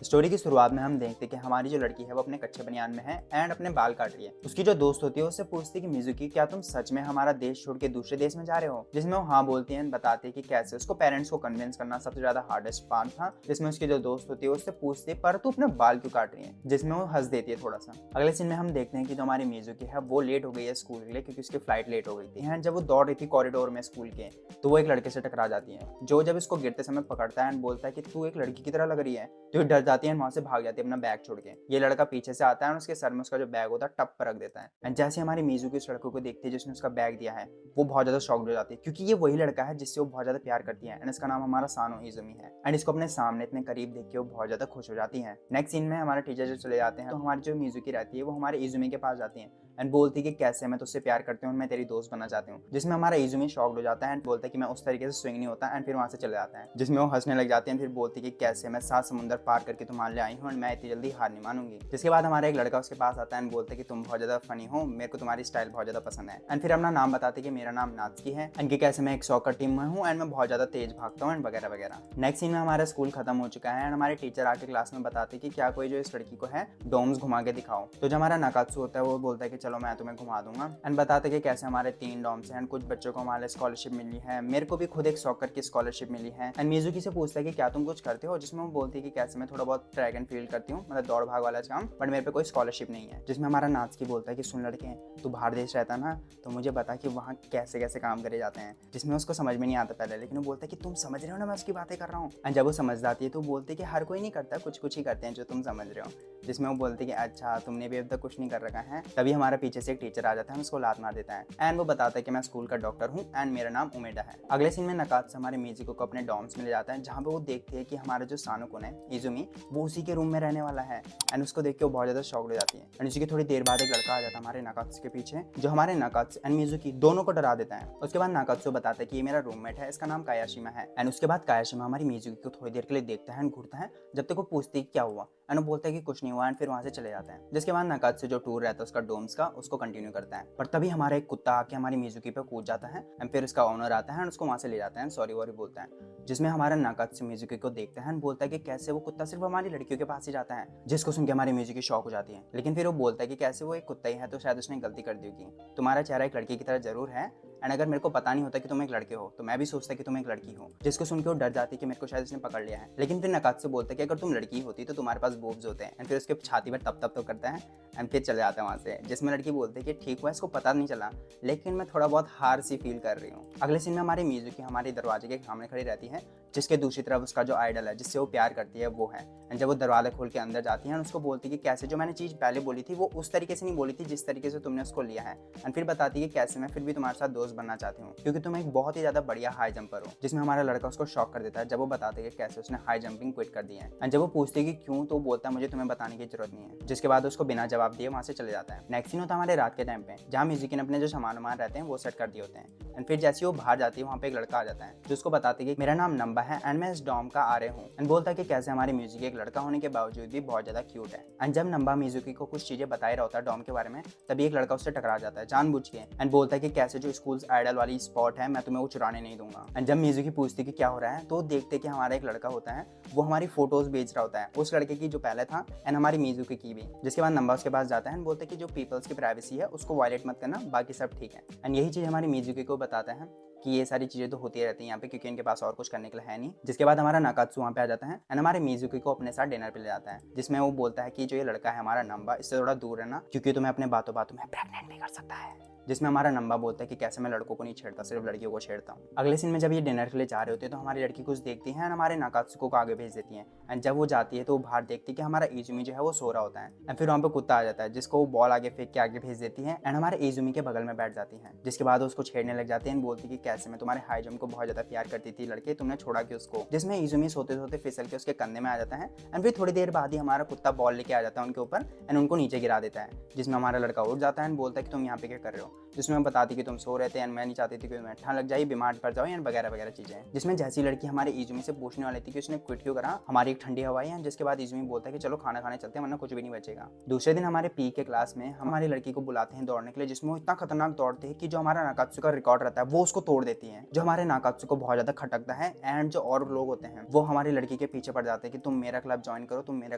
Story की शुरुआत में हम देखते हैं कि हमारी जो लड़की है वो अपने कच्चे बनियान में है एंड अपने बाल काट रही है। उसकी जो दोस्त होती है उससे पूछती है कि मिजुकी, क्या तुम सच में हमारा देश छोड़ के दूसरे देश में जा रहे हो? जिसमें वो हाँ बोलती है, बताती है कि कैसे। उसको पेरेंट्स को कन्विंस करना सबसे ज्यादा हार्डेस्ट पार्ट था, जिसमें उसकी जो दोस्त होती है उससे पूछती है पर तू अपने बाल क्यों काट रही है, जिसमें वो हंस देती है थोड़ा सा। अगले सीन में हम देखते हैं कि जो हमारी मिजुकी है वो लेट हो गई है स्कूल के लिए, क्योंकि उसकी फ्लाइट लेट हो गई थी। एंड जब वो दौड़ रही थी कॉरिडोर में स्कूल के, तो वो एक लड़के से टकरा जाती है, जो जब इसको गिरते समय पकड़ता है एंड बोलता है कि तू एक लड़की की तरह लग रही है। तो डर जाती है, वहां से भाग जाती है अपना बैग छोड़ के। ये लड़का पीछे से आता है और उसके सर में उसका जो बैग होता है टप पर रख देता है। एंड जैसे हमारी मिजुकी उस लड़के को देखती है जिसने उसका बैग दिया है, वो बहुत ज्यादा शॉक्ड हो जाती है, क्योंकि ये वही लड़का है जिससे वो बहुत ज्यादा प्यार करती है। एंड इसका नाम हमारा सानो इजुमी है। एंड इसको अपने सामने इतने करीब देख के वो बहुत ज्यादा खुश हो जाती है। नेक्स्ट सीन में हमारे टीचर जो चले जाते हैं, तो हमारी जो मिजुकी रहती है वो हमारे इजुमी के पास जाती है एंड बोलती है कि कैसे, मैं तुझसे प्यार करती हूँ, मैं तेरी दोस्त बनना चाहती हूँ। जिसमें हमारा इजुमी शॉक्ड हो जाता है एंड बोलता है कि मैं उस तरीके से स्विंग नहीं होता, एंड फिर वहां से चले जाता है। जिसमें वो हंसने लग जाती है, फिर बोलती है कि कैसे, मैं 7 समुंदर पार करके तुम्हारे लिए आई हूँ एंड मैं इतनी जल्दी हार नहीं मानूंगी। जिसके बाद हमारा एक लड़का उसके पास आता है एंड बोलते हैं कि तुम बहुत ज्यादा फनी हो, मेरे को तुम्हारी स्टाइल बहुत ज्यादा पसंद है। एंड फिर अपना नाम बताते कि मेरा नाम नात्सुकी है एंड कि कैसे मैं एक सॉकर टीम में हूँ एंड मैं बहुत ज्यादा तेज भागता हूँ एंड वगैरह वगैरह। नेक्स्ट सीन में हमारा स्कूल खत्म हो चुका है एंड हमारे टीचर आके क्लास में बताते कि क्या कोई जो इस लड़की को है डोम्स घुमा के दिखाओ। तो जो हमारा नाकात्सु होता है वो बोलता है कि चलो मैं तुम्हें घुमा दूंगा। एंड बताते कि कैसे हमारे 3 डॉम्स हैं एंड कुछ बच्चों को हमारे स्कॉलरशिप मिली है, मेरे को भी खुद एक सॉकर की स्कॉलरशिप मिली है। एंड मिजुकी से पूछता है कि क्या तुम कुछ करते हो, जिसमें वो बोलती है कि कैसे मैं थोड़ा बहुत ट्रैक एंड फील्ड करती हूँ, मतलब दौड़ भाग वाला काम, बट मेरे पे कोई स्कॉलरशिप नहीं है। जिसमें हमारा नात्सुकी बोलता है कि सुन लड़के, तू बाहर देश रहता ना, तो मुझे बता कि वहाँ कैसे कैसे काम करे जाते हैं। जिसमें उसको समझ में नहीं आता पहले, लेकिन वो बोलता है कि तुम समझ रहे हो ना मैं उसकी बातें कर रहा हूँ। एंड जब वो समझ जाती है तो बोलती है कि हर कोई नहीं करता, कुछ कुछ ही करते हैं जो तुम समझ रहे हो। जिसमें वो बोलती है कि अच्छा, तुमने भी अब तक कुछ नहीं कर रखा है। तभी हमारा पीछे से एक टीचर आ जाता है, उसको लात मार देता है एंड वो बताता है कि मैं स्कूल का डॉक्टर हूँ एंड मेरा नाम उमेडा है। अगले सीन में नाकात्सु हमारे मिजुकी को अपने डॉर्म्स में ले जाता है, जहाँ पे वो देखती है कि हमारा जो सानुकुन है इजुमी, वो उसी के रूम में रहने वाला है। एंड उसको देख के वो बहुत ज्यादा शॉक्ड हो जाती है। एंड उसी की थोड़ी देर बाद एक लड़का आ जाता है हमारे नाकात्सु के पीछे, जो हमारे नाकात्सु एंड मिजुकी दोनों को डरा देता है। उसके बाद नाकात्सु बताता है कि ये मेरा रूममेट है, इसका नाम कायाशिमा है। एंड उसके बाद कायाशिमा हमारी मिजुकी को थोड़ी देर के लिए देखता है एंड घूरता है, जब तक वो पूछती है क्या हुआ। एंड वो बोलता है कि कुछ नहीं हुआ एंड फिर वहां से चले जाता है। जिसके बाद नाकात्सु जो टूर रहता है उसका डोम्स का, उसको कंटिन्यू करता है। पर तभी हमारा एक कुत्ता आके हमारी मिजुकी पे कूद जाता है एंड फिर उसका ओनर आता है एंड उसको वहां से ले जाता है, सॉरी वॉरी बोलता है। जिसमें हमारा नाकात्सु मिजुकी को देखता है एंड बोलता है कि कैसे वो कुत्ता सिर्फ हमारी लड़कियों के पास ही जाता है। जिसको सुन के हमारी मिजुकी शॉक हो जाती है, लेकिन फिर वो बोलता है कि कैसे वो एक कुत्ता ही है, तो शायद उसने गलती कर दी होगी। तुम्हारा चेहरा एक लड़की की तरह जरूर है, एंड अगर मेरे को पता नहीं होता कि तुम एक लड़के हो तो मैं भी सोचता कि तुम एक लड़की हो। जिसको सुन के वो डर जाती है कि मेरे को शायद इसने पकड़ लिया है। लेकिन फिर नाकात्सु बोलता है कि अगर तुम लड़की होती तो तुम्हारे पास बोब्स होते हैं। एंड फिर उसके छाती पर तप तप तो करता है एंड फिर चले जाता है वहाँ से। जिसमें लड़की बोलती है कि ठीक हुआ, इसको पता नहीं चला, लेकिन मैं थोड़ा बहुत हार सी फील कर रही हूँ। अगले सीन में हमारी मिजुकी हमारे दरवाजे के सामने खड़ी रहती है, जिसके दूसरी तरफ उसका जो आइडल है जिससे वो प्यार करती है वो है। एंड जब वो दरवाजा खोल के अंदर जाती है, उसको बोलती है कि कैसे जो मैंने चीज़ पहले बोली थी वो उस तरीके से नहीं बोली थी जिस तरीके से तुमने उसको लिया है। एंड फिर बताती है कि कैसे मैं फिर भी तुम्हारे साथ दोस्त बनना चाहती हूँ, क्योंकि तुम एक बहुत ही ज्यादा बढ़िया हाई जंपर हो। जिसमें हमारा लड़का उसको शॉक कर देता है जब वो बताते हैं कि कैसे उसने हाई जंपिंग क्विट कर दी है। एंड जब वो पूछती है कि क्यों, तो वो बोलता है मुझे तुम्हें बताने की जरूरत नहीं है। जिसके बाद उसको बिना जवाब दिए वहां से चले जाता है। नेक्स्ट सीन होता है हमारे रात के टाइम पे, जहाँ मिजुकी ने अपने जो सामान वामान रहते हैं वो सेट कर दिए होते हैं। एंड फिर जैसे वो बाहर जाती है वहाँ पे एक लड़का आ जाता है जो उसको बताती है कि मेरा नाम नंबा है एंड मैं इस डॉम का आ रहे हूँ। एंड बोलता है कि कैसे हमारी मिजुकी एक लड़का होने के बावजूद भी बहुत ज्यादा क्यूट है। एंड जब नंबा मिजुकी को कुछ चीजें बता रहा होता है डॉम के बारे में, तभी एक लड़का उससे टकरा जाता है जानबूझ के एंड बोलता है कि कैसे जो स्कूल आइडल वाली स्पॉट है मैं तुम्हें वो चुराने नहीं दूंगा। एंड जब मिजुकी पूछती कि क्या हो रहा है, तो देखते कि हमारा एक लड़का होता है, वो हमारी फोटोज बेच रहा होता है, उस लड़के की जो पहले था एंड हमारी मिजुकी की भी। जिसके बाद नंबा उसके पास जाता है एंड बोलते कि जो पीपल्स की प्राइवेसी है उसको वायलेट मत करना, बाकी सब ठीक है। एंड यही चीज हमारी मिजुकी को बताता है कि ये सारी चीजें तो होती रहती हैं यहाँ पे, क्योंकि इनके पास और कुछ करने के लिए है नहीं। जिसके बाद हमारा नाकात्सु वहाँ पे आ जाता है एंड हमारे मिजुकी को अपने साथ डिनर पे ले जाता है, जिसमें वो बोलता है कि जो ये लड़का है हमारा नंबा, इससे थोड़ा दूर रहना, क्योंकि तुम्हें अपने बातों बातों में प्रेग्नेंट भी कर सकता है। जिसमें हमारा नंबा बोलता है कि कैसे मैं लड़कों को नहीं छेड़ता, सिर्फ लड़कियों को छेड़ता हूँ। अगले सीन में जब ये डिनर के लिए जा रहे होते हैं तो हमारी लड़की कुछ देखती है एंड हमारे नाकात्सु को आगे भेज देती है। एंड जब वो जाती है तो वो बाहर देखती है कि हमारा इजुमी जो है वो सो रहा होता है। एंड फिर वहाँ पे कुत्ता आ जाता है जिसको वो बॉल आगे फेंक के आगे भेज देती है एंड हमारे इजुमी के बगल में बैठ जाती है। जिसके बाद उसको छेड़ने लग जाती है एंड बोलती है कि कैसे मैं तुम्हारे हाई जंप को बहुत ज्यादा प्यार करती थी लड़के, तुमने छोड़ा कि उसको। जिसमें इजुमी सोते सोते फिसल के उसके कंधे में आ जाता है एंड फिर थोड़ी देर बाद ही हमारा कुत्ता बॉल लेके आ जाता है उनके ऊपर एंड उनको नीचे गिरा देता है। जिसमें हमारा लड़का उठ जाता है एंड बोलता है कि तुम यहाँ पे क्या कर रहे हो। जिसमें वो बताती कि तुम सो रहे थे एंड मैं नहीं चाहती थी कि तुम्हें ठंड लग जाए, बीमार पड़ जाओ एंड वगैरह वगैरह चीजें। जिसमें जैसी लड़की हमारे इजुमी से पूछने वाली थी कि उसने क्विट क्यों करा, हमारी एक ठंडी हवाई है, जिसके बाद इजुमी बोलता है कि चलो खाना खाने चलते हैं वरना कुछ भी नहीं बचेगा। दूसरे दिन हमारे पी के क्लास में हमारी लड़की को बुलाते हैं दौड़ने के लिए, जिसमें वो इतना खतरनाक दौड़ते हैं कि जो हमारा नाकात्सु का रिकॉर्ड रहता है वो उसको तोड़ देती है, जो हमारे नाकात्सु को बहुत ज्यादा खटकता है। एंड जो और लोग होते हैं वो हमारी लड़की के पीछे पड़ जाते हैं कि तुम मेरा क्लब ज्वाइन करो, तुम मेरा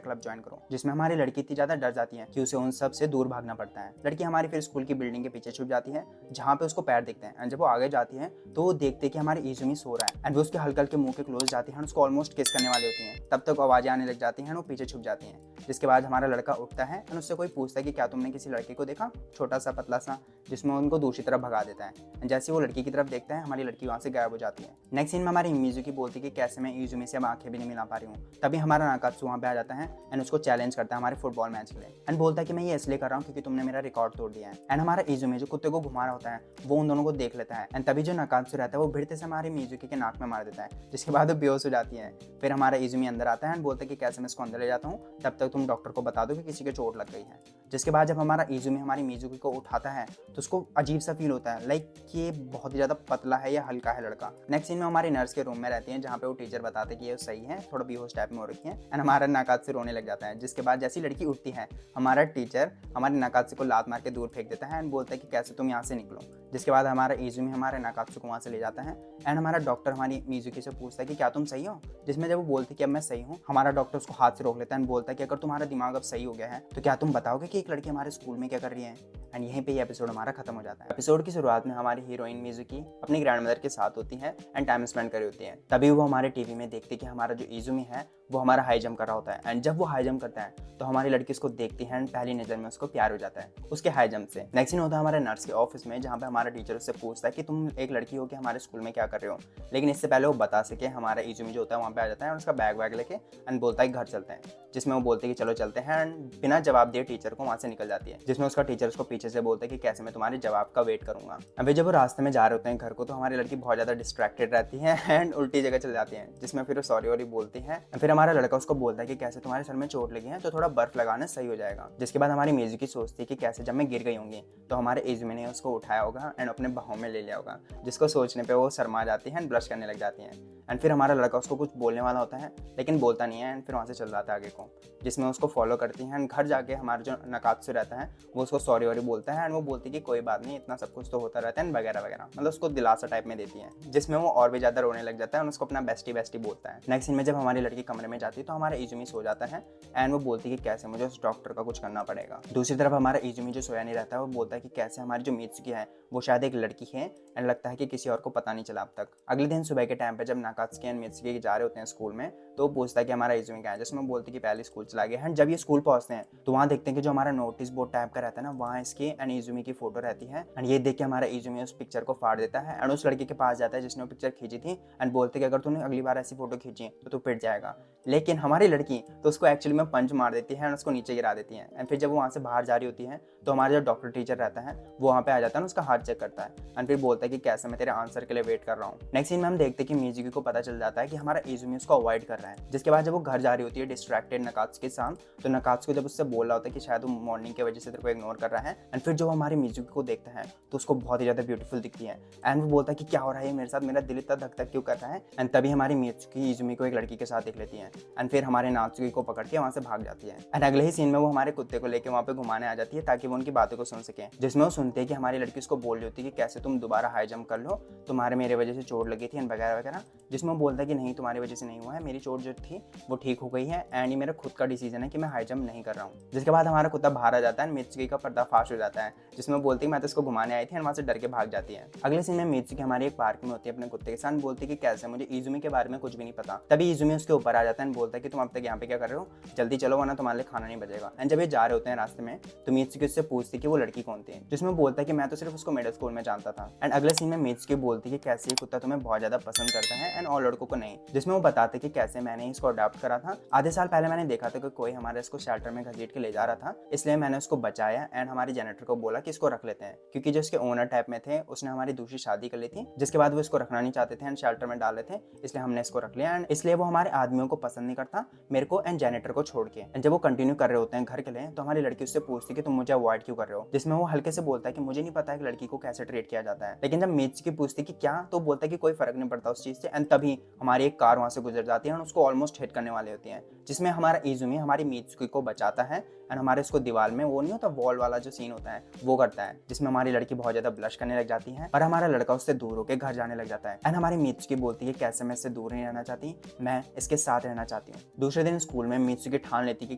क्लब ज्वाइन करो, जिसमें हमारी लड़की इतनी ज्यादा डर जाती है कि उसे उन सब से दूर भागना पड़ता है। लड़की हमारी फिर स्कूल की बिल्डिंग के पीछे छुप जाती है जहाँ पे उसको पैर दिखते हैं। एंड जब वो आगे जाती है तो वो देखते हैं कि हमारी इजुमी सो रहा है एंड वो उसके हल्के हल्के मुंह के क्लोज जाती है, उसको ऑलमोस्ट किस करने वाली होती हैं। तब तक आवाजें आने लग जाती हैं, वो पीछे छुप जाती हैं। जिसके बाद हमारा लड़का उठता है एंड उससे कोई पूछता है कि क्या तुमने किसी लड़के को देखा, छोटा सा पतला सा, जिसमें उनको दूसरी तरफ भगा देता है। जैसे वो लड़की की तरफ देखता है हमारी लड़की वहाँ से गायब हो जाती है। नेक्स्ट सीन में हमारी मिजुकी बोलती है कि कैसे मैं इजुमी से अब आंखें भी नहीं मिला पा रही हूँ। तभी हमारा नाकात्सु वहाँ पे आ जाता है एंड उसको चैलेंज करता है हमारे फुटबॉल मैच के लिए एंड बोलता है कि मैं ये इसलिए कर रहा हूँ क्योंकि तुमने मेरा रिकॉर्ड तोड़ दिया है। एंड हमारा इजुमी जो कुत्ते को घुमा रहा होता है वो उन दोनों को देख लेता है एंड तभी जो नाकात्सु रहता है वो भिड़ते से हमारी मिजुकी के नाक में मार देता है, जिसके बाद वो बेहोश हो जाती है। फिर हमारा इजुमी अंदर आता है एंड बोलता है कि कैसे मैं इसको अंदर ले जाता हूँ, तब तक तुम डॉक्टर को बता दो कि किसी के चोट लग गई है। जिसके बाद जब हमारा इजुमी हमारी मिजुकी को उठाता है तो उसको अजीब सा फील होता है, लाइक ये बहुत ही ज्यादा पतला है या हल्का है लड़का। नेक्स्ट सीन में हमारी नर्स के रूम में रहती है जहाँ पे वो टीचर बताते हैं कि ये सही है, थोड़ा बेहोश टाइप में हो रखी है एंड हमारा नाकात्सु रोने लग जाता है। जिसके बाद जैसी लड़की उठती है हमारा टीचर हमारे नाकात्सु को लात मार के दूर फेंक देता है एंड बोलता है कि कैसे तुम यहाँ से निकलो। जिसके बाद हमारा इजुमी हमारे नाकात्सु को वहाँ से ले जाता है एंड हमारा डॉक्टर हमारी मिजुकी से पूछता है कि क्या तुम सही हो, जिसमें जब वो बोलती है कि अब मैं सही हूँ, हमारा डॉक्टर उसको हाथ से रोक लेता है एंड बोलता है कि अगर तुम्हारा दिमाग अब सही हो गया है तो क्या तुम बताओगे कि एक लड़की हमारे स्कूल में क्या कर रही है। एंड यहीं पे ये एपिसोड हमारा खत्म हो जाता है। एपिसोड की शुरुआत में हमारी हीरोइन मिजुकी अपनी ग्रैंडमदर के साथ होती है एंड टाइम स्पेंड कर रही होती है। तभी वो हमारे टीवी में देखती कि हमारा जो इजुमी है वो हमारा हाई जंप कर रहा होता है एंड जब वो हाई जंप करता है तो हमारी लड़की उसको देखती है एंड पहली नजर में उसको प्यार हो जाता है उसके हाई जंप से। नेक्स्ट सीन होता है हमारे नर्स के ऑफिस में जहाँ पे हमारा टीचर उससे पूछता है कि तुम एक लड़की हो कि हमारे स्कूल में क्या कर रहे हो, लेकिन इससे पहले वो बता सके हमारा इजुमी जो होता है वहाँ पे आ जाता है और उसका बैग वैग लेके एंड बोलता है घर चलते हैं, जिसमें वो बोलते हैं कि चलो चलते हैं एंड बिना जवाब दिए टीचर को वहाँ से निकल जाती है। जिसमें उसका टीचर उसको पीछे से बोलता है कि कैसे मैं तुम्हारे जवाब का वेट करूंगा। अभी जब वो रास्ते में जा रहे होते हैं घर को तो हमारी लड़की बहुत ज्यादा डिस्ट्रैक्टेड रहती है एंड उल्टी जगह चल जाती है, जिसमें फिर वो सॉरी वॉरी बोलती है। फिर हमारा लड़का उसको बोलता है कि कैसे तुम्हारे सर में चोट लगी है तो थोड़ा बर्फ लगाना सही हो जाएगा। जिसके बाद हमारी मिजुकी सोचती है कि कैसे जब मैं गिर गई होंगी तो हमारे इजुमी ने उसको उठाया होगा एंड अपने बाहों में ले लिया होगा, जिसको सोचने पे वो शर्मा जाती है एंड ब्लश करने लग जाती है। एंड फिर हमारा लड़का उसको कुछ बोलने वाला होता है लेकिन बोलता नहीं है एंड फिर वहाँ से चल जाता है आगे को, जिसमें उसको फॉलो करती है एंड घर जाके हमारा जो नाकात्सु रहता है वो उसको सॉरी वॉरी बोलता है एंड वो बोलती है कि कोई बात नहीं, इतना सब कुछ तो होता रहता है वगैरह वगैरह, मतलब उसको दिलासा टाइप में देती है, जिसमें वो और भी ज्यादा रोने लग जाता है और उसको अपना बेस्टी बेस्टी बोलता है। नेक्स्ट सीन में जब हमारी लड़की कमरे में जाती है तो हमारा इजुमी सो जाता है एंड वो बोलती है कि कैसे मुझे उस डॉक्टर का कुछ करना पड़ेगा। दूसरी तरफ हमारा इजुमी जो सोया नहीं रहता है वो बोलता है कि कैसे हमारी जो मिजुकी है वो शायद एक लड़की है एंड लगता है कि किसी और को पता नहीं चला अब तक। अगले दिन सुबह के टाइम पे जब नाकात्सुकी एंड मिजुकी जा रहे होते हैं स्कूल में तो वो पूछता है कि हमारा इजुमी कहाँ है, जिसमें बोलते कि पहले स्कूल चला गया है। जब ये स्कूल पहुंचते हैं तो वहाँ देखते हैं कि जो हमारा नोटिस बोर्ड टाइप का रहता है ना वहाँ इसकी एंड इजुमी की फोटो रहती है एंड ये देख के हमारा इजुमी उस पिक्चर को फाड़ देता है एंड उस लड़के के पास जाता है जिसने वो पिक्चर खींची थी एंड बोलते कि अगर तूने अगली बार ऐसी फोटो खींची तो तू पिट जाएगा। लेकिन हमारी लड़की तो उसको एक्चुअली में पंच मार देती है एंड उसको नीचे गिरा देती है एंड फिर जब वो वहाँ से बाहर जा रही होती है तो हमारा जो डॉक्टर टीचर रहता है वो वहाँ पे आ जाता है, उसका हाथ चेक करता है एंड फिर बोलता है कि कैसे मैं तेरे आंसर के लिए वेट कर रहा हूँ। नेक्स्ट सीन में हम देखते हैं कि मिजुकी को पता चल जाता है कि हमारा इजुमी उसको अवॉइड कर रहा है। जिसके बाद जब वो घर जा रही होती है डिस्ट्रैक्टेड नाकात्सुकी के साथ तो नाकात्सुकी जब उससे बोल रहा होता है कि शायद वो मॉर्निंग की वजह से तेरे को इग्नोर कर रहा है एंड फिर जब हमारी मिजुकी को देखता है तो उसको बहुत ही ज्यादा ब्यूटीफुल दिखती है एंड वो बोलता है कि क्या हो रहा है मेरे साथ, मेरा दिल इतना धक धक क्यों कर रहा है। एंड तभी हमारी मिजुकी इजुमी को एक लड़की के साथ देख लेती है एंड फिर हमारे नात्सुकी को पकड़ के वहाँ से भाग जाती है एंड अगले ही सीन में वो हमारे कुत्ते को लेकर वहाँ पे घुमाने आ जाती है ताकि वो उनकी बातों को सुन सके। जिसमें वो सुनते हैं कि हमारी लड़की उसको बोल रही होती है कि कैसे तुम दोबारा हाई जंप कर लो, तुम्हारे मेरे वजह से चोट लगी थी एंड वगैरह वगैरह, जिसमें वो बोलता है कि नहीं तुम्हारी वजह से नहीं हुआ है, मेरी चोट जो थी वो ठीक हो गई है एंड ये मेरा खुद का डिसीजन है कि मैं हाई जंप नहीं कर रहा हूँ। जिसके बाद हमारा कुत्ता बाहर आ जाता है, मिजुकी का पर्दाफाश हो जाता है जिसमें बोलती है मैं तो इसको घुमाने आई थी एंड वहाँ से डर के भाग जाती है। अगले सीन में मिजुकी हमारी एक पार्क में होती है अपने कुत्ते के साथ, बोलती है कि कैसे मुझे इजुमी के बारे में कुछ भी नहीं पता। तभी इजुमी उसके ऊपर आ जाता है एंड बोलता है कि तुम अब तक यहाँ पे क्या कर रहे हो, जल्दी चलो वरना तुम्हारे लिए खाना नहीं बचेगा। एंड जब ये जा रहे होते हैं रास्ते में तो मिजुकी उससे पूछती कि वो लड़की कौन थी, जिसमें बोलता है कि मैं तो सिर्फ उसको मिडिल स्कूल में जानता था। एंड अगले सीन में मित्सुकी बोलती कि कैसे ये कुत्ता तुम्हें बहुत ज्यादा पसंद करता है एंड और लड़कों को नहीं, जिसमें वो बताते कि कैसे मैंने इसको अडॉप्ट करा था। आधे साल पहले मैंने देखा था कि कोई हमारे इसको शेल्टर में घसीट के ले जा रहा था, इसलिए मैंने उसको बचाया एंड हमारे जेनेटर को बोला कि इसको रख लेते हैं, क्योंकि जो इसके ओनर टाइप में थे उसने हमारी दूसरी शादी कर ली थी, जिसके बाद वो इसको रखना नहीं चाहते थे एंड शेल्टर में डाल रहे थे, इसलिए हमने इसको रख लिया एंड इसलिए वो हमारे आदमियों को पसंद नहीं करता, मेरे को एंड जेनेटर को छोड़ के। एंड जब वो कंटिन्यू कर रहे होते हैं घर के लिए, तो हमारी लड़की उससे पूछती कि तुम मुझे अवॉइड क्यों कर रहे हो, जिसमें वो हल्के से बोलता है कि मुझे नहीं पता है कि लड़की को कैसे ट्रीट किया जाता है। लेकिन जब मित्सुकी पूछती कि क्या, तो बोलता है कि कोई फर्क नहीं पड़ता उस चीज से। एंड तभी हमारी एक कार वहां से गुजर जाती है और उसको ऑलमोस्ट हिट करने वाले होती है, जिसमें हमारा इजुमी हमारी मित्सुकी को बचाता है एंड हमारे उसको दीवार में वो नहीं होता वॉल वाला जो सीन होता है वो करता है, जिसमें हमारी लड़की बहुत ज्यादा ब्लश करने लग जाती है और हमारा लड़का उससे दूर होकर घर जाने लग जाता है। एंड हमारी मित्सुकी बोलती है कैसे मैं इससे दूर नहीं रहना चाहती, मैं इसके साथ रहना चाहती हूँ। दूसरे दिन स्कूल में मित्सुकी ठान लेती कि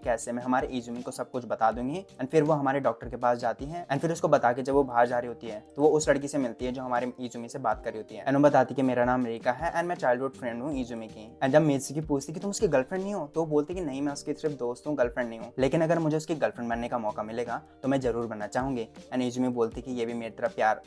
कैसे मैं हमारे इजुमी को सब कुछ बता दूंगी एंड फिर वो हमारे डॉक्टर के पास जाती है एंड फिर उसको बता के जब वो बाहर जा रही होती है तो वो उस लड़की से मिलती है जो हमारे इजुमी से बात कर रही होती है एंड वो बताती कि मेरा नाम रेका है एंड मैं चाइल्डहुड फ्रेंड हूँ इजुमी की। एंड जब मित्सुकी पूछती कि तुम उसकी गर्लफ्रेंड नहीं हो, तो वो बोलती कि नहीं मैं उसकी सिर्फ दोस्त हूँ, गर्लफ्रेंड नहीं हूँ, लेकिन अगर मुझे उसकी गर्लफ्रेंड बनने का मौका मिलेगा तो मैं जरूर बनना चाहूंगी। एंड इजुमी बोलती कि ये भी मेरी तरफ प्यार,